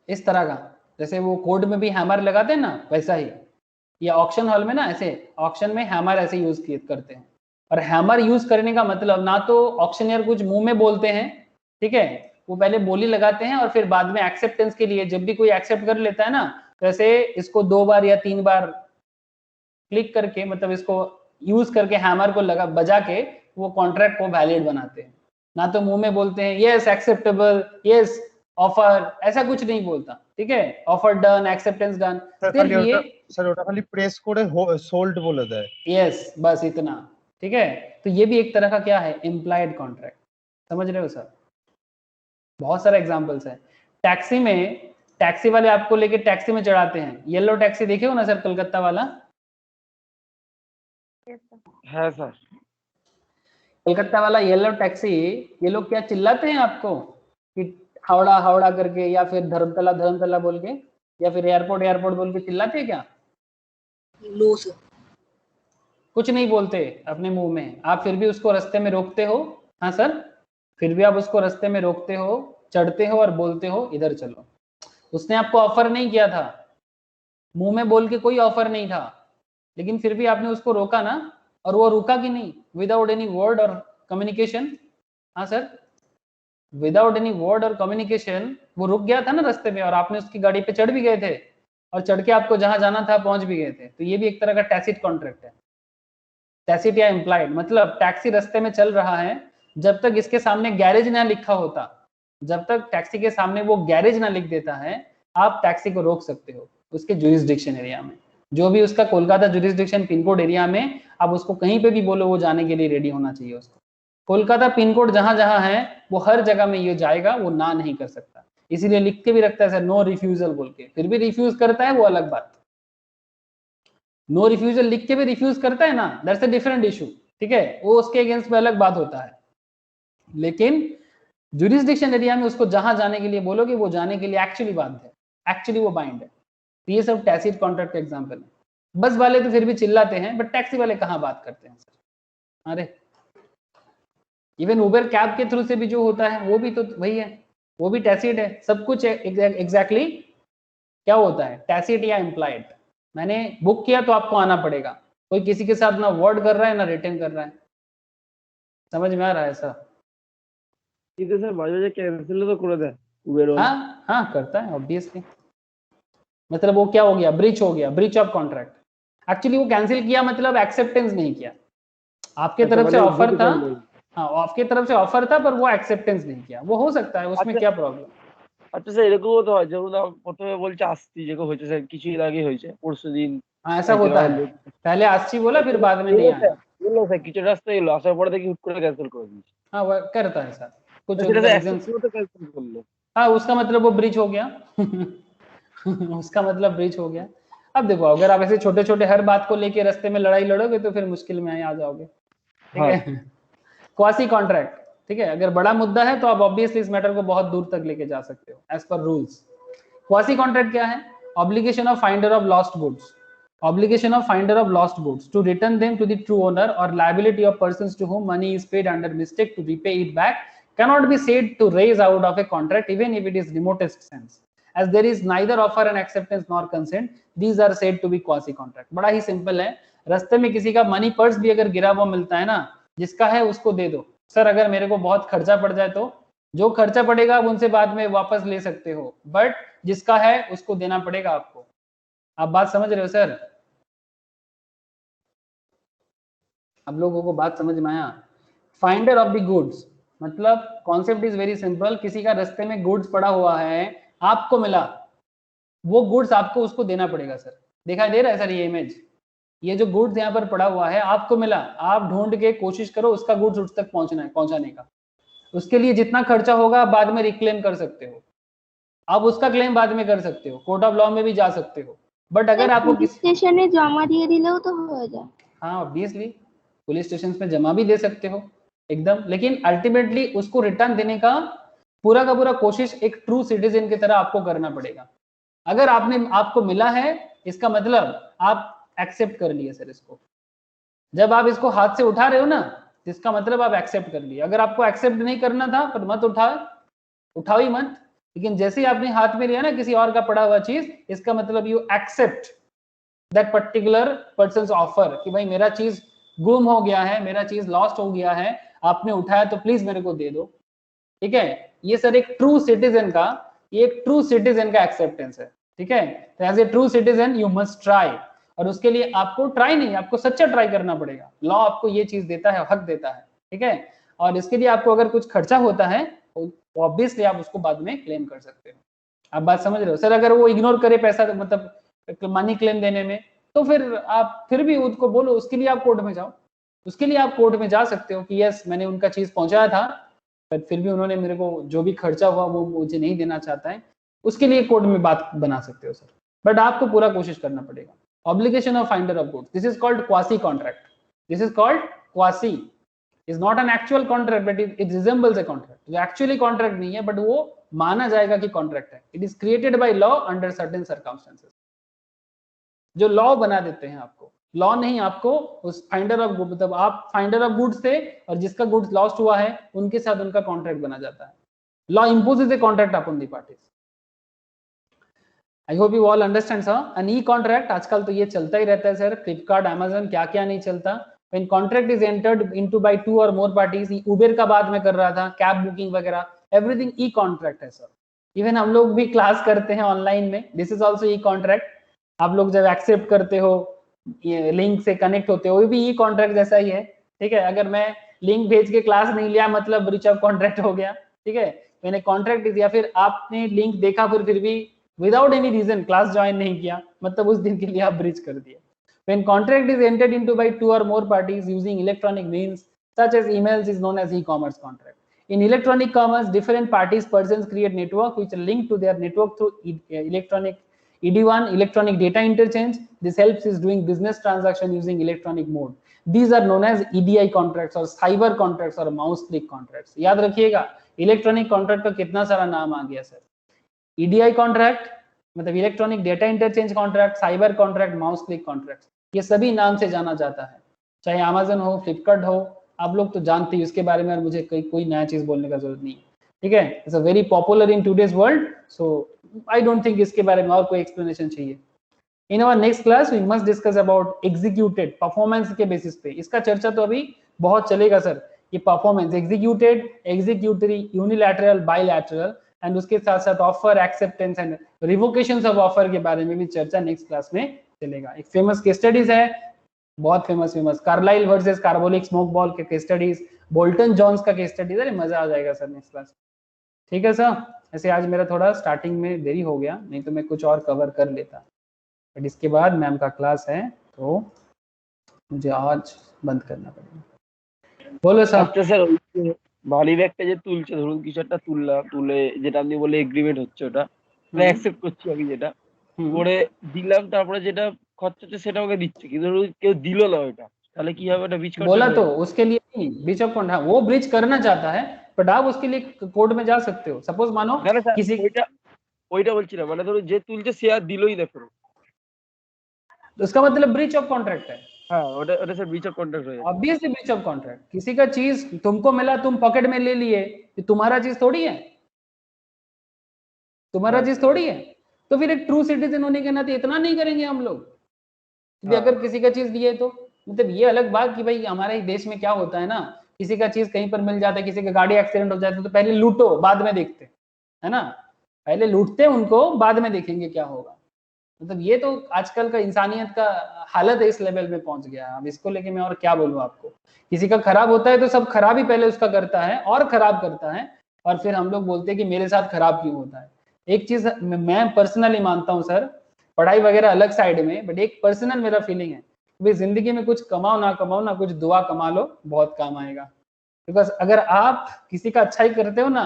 इस तरह का, जैसे वो कोड में भी हैमर लगाते हैं ना, वैसा ही ये ऑक्शन हॉल में ना, ऐसे ऑक्शन में हैमर ऐसे यूज करते हैं। और हैमर यूज करने का मतलब, ना तो ऑक्शनियर कुछ मुंह में बोलते हैं, ठीक है, वो पहले बोली लगाते हैं और फिर बाद में एक्सेप्टेंस के लिए, जब भी कोई एक्सेप्ट कर लेता है ना, तो ऐसे इसको 2 बार या 3 बार क्लिक करके, मतलब इसको यूज करके हैमर को लगा बजा के वो कॉन्ट्रैक्ट को वैलिड बनाते हैं। ना तो मुंह में बोलते हैं यस एक्सेप्टेबल, यस ऑफर, ऐसा कुछ नहीं बोलता, ठीक है, ऑफर डन, एक्सेप्टेंस डन, सिर्फ ये सर ওটা খালি প্রেস করে সোল্ড বলে দেয়। यस, बस इतना, ठीक है। तो ये भी एक तरह का क्या है, इम्प्लाइड कॉन्ट्रैक्ट, समझ रहे हो सर? बहुत सारे एग्जांपल्स है। टैक्सी में, टैक्सी वाले आपको लेके टैक्सी में चढ़ाते हैं, येलो टैक्सी देखे हो ना सर, कलकत्ता वाला? है सर। कलकत्ता वाला येलो टैक्सी, ये लोग क्या चिल्लाते हैं आपको कि हावड़ा हावड़ा करके, या फिर धर्मतला धर्मतला बोल के, या फिर एयरपोर्ट एयरपोर्ट बोल के चिल्लाते हैं क्या? नो सर, कुछ नहीं बोलते अपने मुंह में, आप फिर भी उसको रास्ते में रोकते हो। हाँ सर, फिर भी आप उसको रास्ते में रोकते हो, चढ़ते हो और बोलते हो इधर चलो। उसने आपको ऑफर नहीं किया था, मुंह में बोल के कोई ऑफर नहीं था, लेकिन फिर भी आपने उसको रोका ना, और वो रुका कि नहीं, विदाउट एनी वर्ड और कम्युनिकेशन। हाँ सर, विदाउट एनी वर्ड और कम्युनिकेशन वो रुक गया था ना रास्ते में, और आपने उसकी गाड़ी पे चढ़ भी गए थे, और चढ़ के आपको जहां जाना था पहुंच भी गए थे। तो ये भी एक तरह का टैसिट कॉन्ट्रैक्ट है, टैसिट या इम्प्लाइड। मतलब टैक्सी रास्ते में चल रहा है, जब तक इसके सामने गैरेज ना लिखा होता, जब तक टैक्सी के सामने वो गैरेज ना लिख देता है, आप टैक्सी को रोक सकते हो उसके जुरिस्डिक्शन एरिया में। जो भी उसका Kolkata jurisdiction pin code area में, आप उसको कहीं पे भी बोलो, वो जाने के लिए रेडी होना चाहिए उसको। कोलकाता पिन कोड जहां जहां है वो हर जगह में ये जाएगा, वो ना नहीं कर सकता। इसीलिए लिख के भी रखता है सर नो रिफ्यूजल बोल के, फिर भी रिफ्यूज करता है वो अलग बात। नो रिफ्यूजल लिख के भी रिफ्यूज करता है ना, दैट्स अ डिफरेंट इशू, ठीक है, वो उसके अगेंस्ट में अलग बात होता है। लेकिन जुरिस्डिक्शन एरिया में उसको जहां जाने के लिए बोलोगे वो जाने के लिए एक्चुअली बाध्य है, एक्चुअली वो बाइंड है। तो ये सब टैसिट कॉन्ट्रैक्ट का एग्जांपल है। बस वाले तो फिर भी चिल्लाते हैं, बट टैक्सी वाले कहाँ बात करते हैं सर। अरे इवन उबर कैब के थ्रू से भी जो होता है वो भी तो वही है, वो भी टैसिट है। सब कुछ एग्जैक्टली क्या होता है, टैसिट या इम्प्लाइड। मैंने बुक किया तो आपको आना पड़ेगा, कोई किसी के साथ ना वर्ड कर रहा है ना रिटर्न कर रहा है। समझ में आ रहा है सर? কিন্তু স্যার মাঝে মাঝে ক্যান্সেল তো করে দেয় উবের। हाँ हाँ करता है ऑब्वियसली। मतलब वो क्या हो गया, ब्रीच हो गया, ब्रीच ऑफ कॉन्ट्रैक्ट। एक्चुअली वो कैंसिल किया मतलब एक्सेप्टेंस नहीं किया। आपके तरफ से ऑफर था, हाँ आपके तरफ से ऑफर था, पर वो एक्सेप्टेंस नहीं किया। वो हो सकता है, उसमें क्या प्रॉब्लम। আচ্ছা স্যার এরকমও তো হয়, যেমন প্রথমে বলছে আসছি, যেরকম হয়েছে স্যার কিছুদিন আগে হয়েছে, পরশুদিন। हाँ ऐसा होता है, पहले आस्ची बोला फिर बाद में नहीं आया। বললো স্যার কিছু রাস্তা এলো, আসার পরে দেখি হুট করে ক্যান্সেল করে দিয়েছে। हाँ वो करता है सर, कुछ সেটা उनका স্যার reasons- accept করে ক্যান্সেল করলো। हाँ उसका मतलब वो ब्रीच हो गया उसका मतलब ब्रीच हो गया। अब देखो अगर आप ऐसे छोटे छोटे हर बात को लेके रास्ते में लड़ाई लड़ोगे तो फिर मुश्किल में आ जाओगे, ठीक है। क्वासी कॉन्ट्रैक्ट, ठीक है, अगर बड़ा मुद्दा है तो आप ऑब्वियसली इस मैटर को बहुत दूर तक लेके जा सकते हो as per rules. Quasi contract क्या है? Obligation of finder of lost goods, obligation of finder of lost goods to return them to the true owner or liability of persons to whom money is paid under mistake to repay it back cannot be said to raise out of a contract even if it is remotest sense, as there is neither offer and acceptance nor consent, these are said to be quasi contract। बड़ा ही simple है, रास्ते में किसी का money purse भी अगर गिरा हुआ मिलता है ना, जिसका है उसको दे दो। सर अगर मेरे को बहुत खर्चा पड़ जाए तो जो खर्चा पड़ेगा आप उनसे बाद में वापस ले सकते हो, बट जिसका है उसको देना पड़ेगा आपको। आप बात समझ रहे हो सर? आप लोगों को बात समझ में आया? फाइंडर ऑफ द गुड्स मतलब कॉन्सेप्ट इज वेरी सिंपल, किसी का रास्ते में गुड्स पड़ा हुआ है, आपको मिला, वो गुड्स आपको उसको देना पड़ेगा। सर दिखाई दे रहा है सर ये इमेज? ये जो गुड्स यहाँ पर पड़ा हुआ है आपको मिला, आप ढूंढ के कोशिश करो उसका गुड्स उस तक पहुंचाने का। उसके लिए जितना खर्चा होगा आप बाद में रिक्लेम कर सकते हो, आप उसका क्लेम बाद में कर सकते हो, कोर्ट ऑफ लॉ में भी जा सकते हो। बट अगर आपको पुलिस स्टेशने जमा দিয়ে দিলেও তো হয়ে যায়। हाँ ऑब्वियसली पुलिस स्टेशन में जमा भी दे सकते हो एकदम, लेकिन अल्टीमेटली उसको रिटर्न देने का पूरा कोशिश एक ट्रू सिटीजन की तरह आपको करना पड़ेगा। अगर आपको मिला है इसका मतलब आप एक्सेप्ट कर लिए सर इसको। जब आप इसको हाथ से उठा रहे हो ना, इसका मतलब आप एक्सेप्ट कर लिए। अगर आपको एक्सेप्ट नहीं करना था पर मत उठाओ ही मत, लेकिन जैसे ही आपने हाथ में लिया ना किसी और का पड़ा हुआ चीज, इसका मतलब you accept that particular person's offer कि भाई मेरा चीज गुम हो गया है, मेरा चीज लॉस्ट हो गया है, आपने उठाया तो प्लीज मेरे को दे दो, ठीक है। ये सर एक ट्रू सिटीजन का, ये एक ट्रू सिटीजन का एक्सेप्टेंस है, ठीक है। तो as a true citizen you must try, और उसके लिए आपको ट्राई नहीं, आपको सच्चा ट्राई करना पड़ेगा। लॉ आपको ये चीज देता है, हक देता है, ठीक है। और इसके लिए आपको अगर कुछ खर्चा होता है ऑब्वियसली आप उसको बाद में क्लेम कर सकते हो। आप बात समझ रहे हो सर? अगर वो इग्नोर करे पैसा मतलब मनी क्लेम देने में, तो फिर आप फिर भी उसको बोलो, उसके लिए आप कोर्ट में जाओ, उसके लिए आप कोर्ट में जा सकते हो कि यस मैंने उनका चीज पहुंचाया था पर फिर भी उन्होंने मेरे को जो भी खर्चा हुआ वो मुझे नहीं देना चाहता है, उसके लिए कोर्ट में बात बना सकते हो सर। बट आपको पूरा कोशिश करना पड़ेगा। Obligation of finder of goods, this is called quasi contract, this is called quasi, is not an actual contract but it resembles a contract. जो एक्चुअली कॉन्ट्रैक्ट नहीं है बट वो माना जाएगा कि कॉन्ट्रैक्ट है। It is created by law under certain circumstances. जो law बना देते हैं आपको, लॉ नहीं, आपको उस फाइंडर ऑफ गुड्स, मतलब आप फाइंडर ऑफ गुड्स थे और जिसका गुड्स लॉस्ट हुआ है उनके साथ उनका कॉन्ट्रैक्ट बना जाता है। Law imposes a contract upon the parties. I hope you all understand sir. An e contract आजकल तो ये चलता ही रहता है सर, फ्लिपकार्ट अमेजन क्या क्या नहीं चलता। When contract is entered into bye 2 और मोर पार्टीज, उबेर का बात में कर रहा था, कैब बुकिंग वगैरह, एवरीथिंग ई कॉन्ट्रैक्ट है सर। इवन हम लोग भी क्लास करते हैं ऑनलाइन में, this is also E contract. आप लोग जब एक्सेप्ट करते हो, ये लिंक से कनेक्ट होते हो, वो भी ई कॉन्ट्रैक्ट जैसा ही है, ठीक है। अगर मैं लिंक भेज के क्लास नहीं लिया मतलब ब्रीच ऑफ कॉन्ट्रैक्ट हो गया, ठीक है। मैंने कॉन्ट्रैक्ट दिया, फिर आपने लिंक देखा फिर भी without any reason class join नहीं किया, मतलब उस दिन के लिए आप ब्रीच कर दिया। When contract is entered into by two or more parties using electronic means such as emails is known as e-commerce contract. In electronic commerce, different parties persons create network which are linked to their network through electronic ED1 electronic data interchange. This helps is doing business transaction using electronic mode. These are known as EDI contracts or cyber contracts or mouse click contracts. याद रखिएगा electronic contract का कितना सारा नाम आ गया sir. EDI contract मतलब electronic data interchange contract, cyber contract, mouse click contract, ये सभी नाम से जाना जाता है। चाहे अमेजन हो, फ्लिपकार्ट हो, आप लोग तो जानते हैं इसके बारे में, और मुझे कोई नया चीज बोलने का जरूरत नहीं है, ठीक है। It's a very popular in today's world, so I don't think इसके बारे में और कोई एक्सप्लेनेशन चाहिए। In our next class we must discuss about executed performance के बेसिस पे, इसका चर्चा तो अभी बहुत चलेगा सर। ये performance executed, executory, unilateral, bilateral and उसके साथ साथ offer, acceptance and revocations of offer के बारे में भी चर्चा नेक्स्ट क्लास में चलेगा। एक फेमस केस स्टडीज है, बहुत famous Carlill versus Carbolic Smoke Ball के केस स्टडीज, बोल्टन जॉन्स का केस स्टडीज, अरे मजा आ जाएगा सर नेक्स्ट क्लास, ठीक है सर। ऐसे आज मेरा थोड़ा स्टार्टिंग में देरी हो गया, नहीं तो मैं कुछ और कवर कर लेता, बट इसके बाद मैम का क्लास है तो मुझे आज बंद करना पड़ेगा। बोलो सर। আচ্ছা স্যার, ওই মানি ব্যাগটা যে তুলছে, ধরুন কিছু একটা তুললাম, তুলে যেটা আপনি বলে এগ্রিমেন্ট হচ্ছে ওটা অ্যাকসেপ্ট করছি আমি, যেটা করে দিলাম, তারপরে যেটা খরচা হচ্ছে সেটা আমাকে দিচ্ছে, কিন্তু ধরুন কেউ দিল না ওটা, তাহলে কি হবে? ওটা ব্রিচ बोला तो उसके लिए नहीं, ब्रीच ऑफ कॉन्ट्रैक्ट, वो ब्रीच करना चाहता है बट आप उसके लिए कोर्ट में जा सकते हो। सपोज मानो না না স্যার, किसी, ওইটা বলছি না, মানে ধরুন যে তুলছে সে আর দিলই না ফেরত, उसका मतलब ब्रीच ऑफ कॉन्ट्रैक्ट है। হ্যাঁ ওটা ওটা স্যার ব্রিচ অফ কন্ট্রাক্ট হয়ে যাচ্ছে। ऑब्वियसली ब्रीच ऑफ कॉन्ट्रैक्ट, किसी का चीज तुमको मिला, तुम पॉकेट में ले लिए, ये तुम्हारा चीज थोड़ी है, तुम्हारा चीज थोड़ी है। तो फिर एक ट्रू सिटीजन होने के नाते इतना नहीं करेंगे हम लोग कि अगर किसी का चीज दिए तो, मतलब ये अलग बात कि भाई हमारे देश में क्या होता है ना, किसी का चीज कहीं पर मिल जाता है, किसी का गाड़ी एक्सीडेंट हो जाता है तो पहले लूटो बाद में देखते, है ना, पहले लूटते उनको बाद में देखेंगे क्या होगा। मतलब ये तो आजकल का इंसानियत का हालत है, इस लेवल पे पहुंच गया। अब इसको लेके मैं और क्या बोलूं आपको, किसी का खराब होता है तो सब खराब ही पहले उसका करता है और खराब करता है, और फिर हम लोग बोलते हैं कि मेरे साथ खराब क्यों होता है। एक चीज मैं पर्सनली मानता हूँ सर, पढ़ाई वगैरह अलग साइड में, बट एक पर्सनल मेरा फीलिंग है भाई जिंदगी में कुछ कमाओ ना कुछ दुआ कमा लो, बहुत काम आएगा। बिकॉज अगर आप किसी का अच्छाई करते हो ना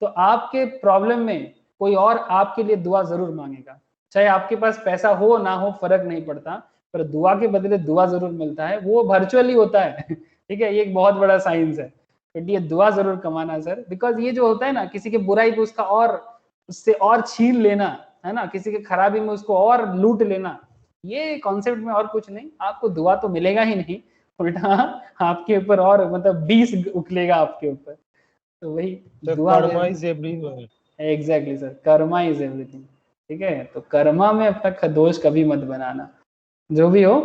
तो आपके प्रॉब्लम में कोई और आपके लिए दुआ जरूर मांगेगा, चाहे आपके पास पैसा हो ना हो फर्क नहीं पड़ता, पर दुआ के बदले दुआ जरूर मिलता है, वो वर्चुअली होता है ठीक है, ये एक बहुत बड़ा साइंस है, बट ये दुआ जरूर कमाना सर। बिकॉज ये जो होता है ना, किसी के बुराई पे उसका और उससे और छीन लेना, है ना, किसी के खराबी में उसको और लूट लेना, ये कॉन्सेप्ट में और कुछ नहीं। आपको दुआ तो मिलेगा ही नहीं, उल्टा आपके ऊपर और मतलब 20 उकलेगा आपके ऊपर। तो वही दुआ, Karma is everywhere. Exactly sir, Karma is everything, ठीक है। तो कर्मा में अपना दोष कभी मत बनाना, जो भी हो।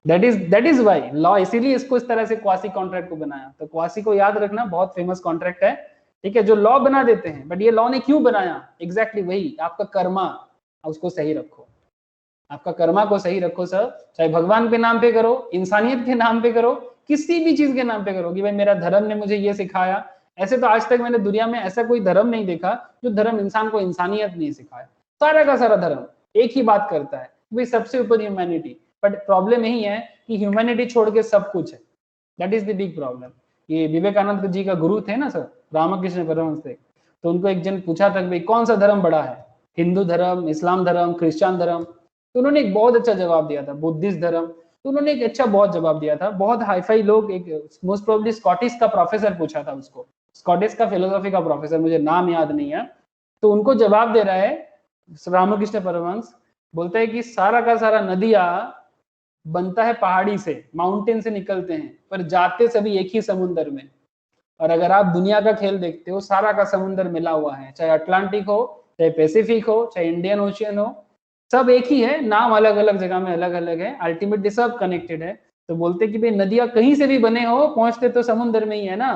दैट इज वाई लॉ, इसीलिए इसको इस तरह से क्वासी कॉन्ट्रैक्ट को बनाया। तो क्वासी को याद रखना, बहुत फेमस कॉन्ट्रैक्ट है, ठीक है, जो लॉ बना देते हैं। बट ये लॉ ने क्यों बनाया, एग्जैक्टली वही, आपका कर्मा उसको सही रखो, आपका कर्मा को सही रखो सर। चाहे भगवान के नाम पे करो, इंसानियत के नाम पे करो, किसी भी चीज के नाम पे करो कि भाई मेरा धर्म ने मुझे ये सिखाया। ऐसे तो आज तक मैंने दुनिया में ऐसा कोई धर्म नहीं देखा जो धर्म इंसान को इंसानियत नहीं सिखाया। सारा का सारा धर्म एक ही बात करता है, भाई सबसे ऊपर ह्यूमैनिटी। बट प्रॉब्लम यही है कि ह्यूमैनिटी छोड़ के सब कुछ है, that is the big problem. ये विवेकानंद जी का गुरु थे ना सर, रामकृष्ण परमहंस थे, तो उनको एक जन पूछा था भाई कौन सा धर्म बड़ा है, हिंदू धर्म, इस्लाम धर्म, क्रिश्चियन धर्म? तो उन्होंने एक बहुत अच्छा जवाब दिया था, बुद्धिस्ट धर्म। तो उन्होंने एक अच्छा बहुत जवाब दिया था। बहुत हाईफाई लोग, एक मोस्ट प्रोबेबली स्कॉटिश का प्रोफेसर पूछा था उसको, स्कॉटिश का फिलोसॉफी का प्रोफेसर, मुझे नाम याद नहीं है। तो उनको जवाब दे रहा है रामकृष्ण परमहंस, बोलता है कि सारा का सारा नदियां बनता है पहाड़ी से, माउंटेन से निकलते हैं, पर जाते सभी एक ही समुद्र में। और अगर आप दुनिया का खेल देखते हो, सारा का समुद्र मिला हुआ है, चाहे अटलांटिक हो, चाहे पैसिफिक हो, चाहे इंडियन ओशियन हो, सब एक ही है, नाम अलग अलग जगह में अलग अलग है, अल्टीमेटली सब कनेक्टेड है। तो बोलते कि भाई नदियां कहीं से भी बने हो, पहुंचते तो समुद्र में ही है ना।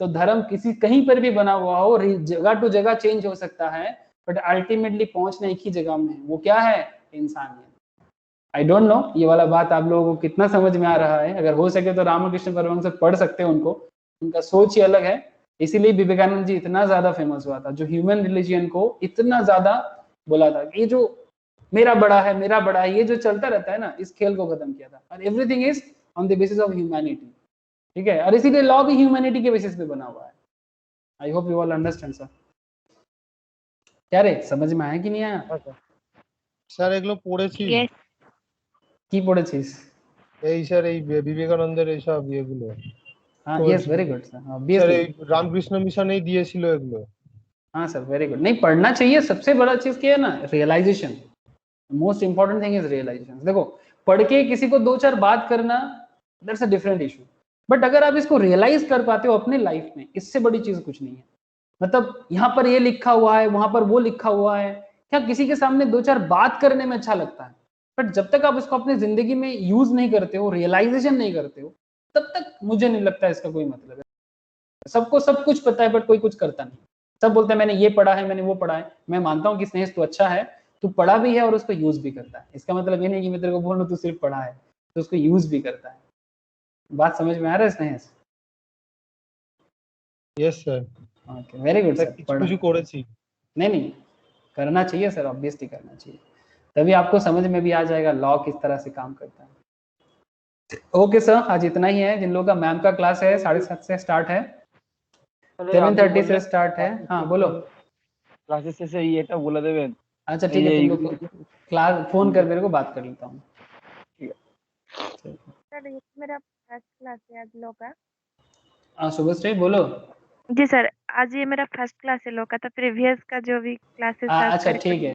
तो धर्म किसी कहीं पर भी बना हुआ हो, जगह टू जगह चेंज हो सकता है, बट अल्टीमेटली पहुंचना एक ही जगह में है, वो क्या है, इंसानियत। आई डोंट नो ये वाला बात आप लोगों को कितना समझ में आ रहा है। अगर हो सके तो रामकृष्ण परमहंस से पढ़ सकते हो उनको, उनका सोच ही अलग है, इसीलिए विवेकानंद जी इतना ज्यादा फेमस हुआ था, जो ह्यूमन रिलीजियन को इतना ज्यादा बोला था कि ये जो मेरा बड़ा है ये जो चलता रहता है ना, इस खेल को खत्म किया था। और everything is on the basis of humanity, ठीक है, और इसीलिए लॉ भी ह्यूमैनिटी के बेसिस पे बना हुआ है। आई hope you all understand sir. क्या रे, समझ में आया कि नहीं आया? স্যার এগুলো পড়েছি, কি পড়েছিস? এই স্যার এই বিবেকানন্দের এইসব ইয়েগুলো। हाँ, तो yes, very good sir, sir obviously. এই রামকৃষ্ণ মিশনেই দিয়েছিল এগুলো। हाँ सर, वेरी गुड। नहीं, पढ़ना चाहिए। सबसे बड़ा चीज क्या है ना, realisation. Most important thing is realisation. देखो, पढ़ के किसी को दो चार बात करना, that's a different issue, but अगर आप इसको रियलाइज कर पाते हो अपने लाइफ में, इससे बड़ी चीज कुछ नहीं है। मतलब यहाँ पर ये लिखा हुआ है, वहां पर वो लिखा हुआ है, क्या किसी के सामने दो चार बात करने में अच्छा लगता है, बट जब तक आप इसको अपनी जिंदगी में यूज नहीं करते हो, रियलाइजेशन नहीं करते हो, तब तक मुझे नहीं लगता इसका कोई मतलब है। सबको सब कुछ पता है, बट कोई कुछ करता नहीं। सब बोलते हैं मैंने ये पढ़ा है, मैंने वो पढ़ा है। मैं मानता हूँ कि स्नेह तू अच्छा है, तू पढ़ा भी है और उसको यूज भी करता है। इसका मतलब ये नहीं कि मैं तेरे को बोल रहा हूँ तू सिर्फ पढ़ा है, तो उसको यूज भी करता है। बात समझ में आ रहा है स्नेह? Yes sir. Okay, very good sir. কিছু কিছু করেছি। नहीं, करना चाहिए सर, ऑब्वियसली करना चाहिए, तभी आपको समझ में भी आ जाएगा लॉ किस तरह से काम करता है। ओके सर, आज इतना ही है। जिन लोगों का मैम का क्लास है 7:30 से स्टार्ट है, 7:30 से स्टार्ट है। हाँ बोलो। ক্লাসের শেষে এটা বলে দেবেন। अच्छा ठीक है, तुम लोग क्लास फोन कर मेरे को, बात कर लेता हूँ। सर ये मेरा फर्स्ट क्लास है आज लॉ का। हाँ शुभश्री बोलो। जी सर, आज ये मेरा फर्स्ट क्लास है लॉ का, तो प्रीवियस का जो भी क्लासेस अच्छा ठीक है।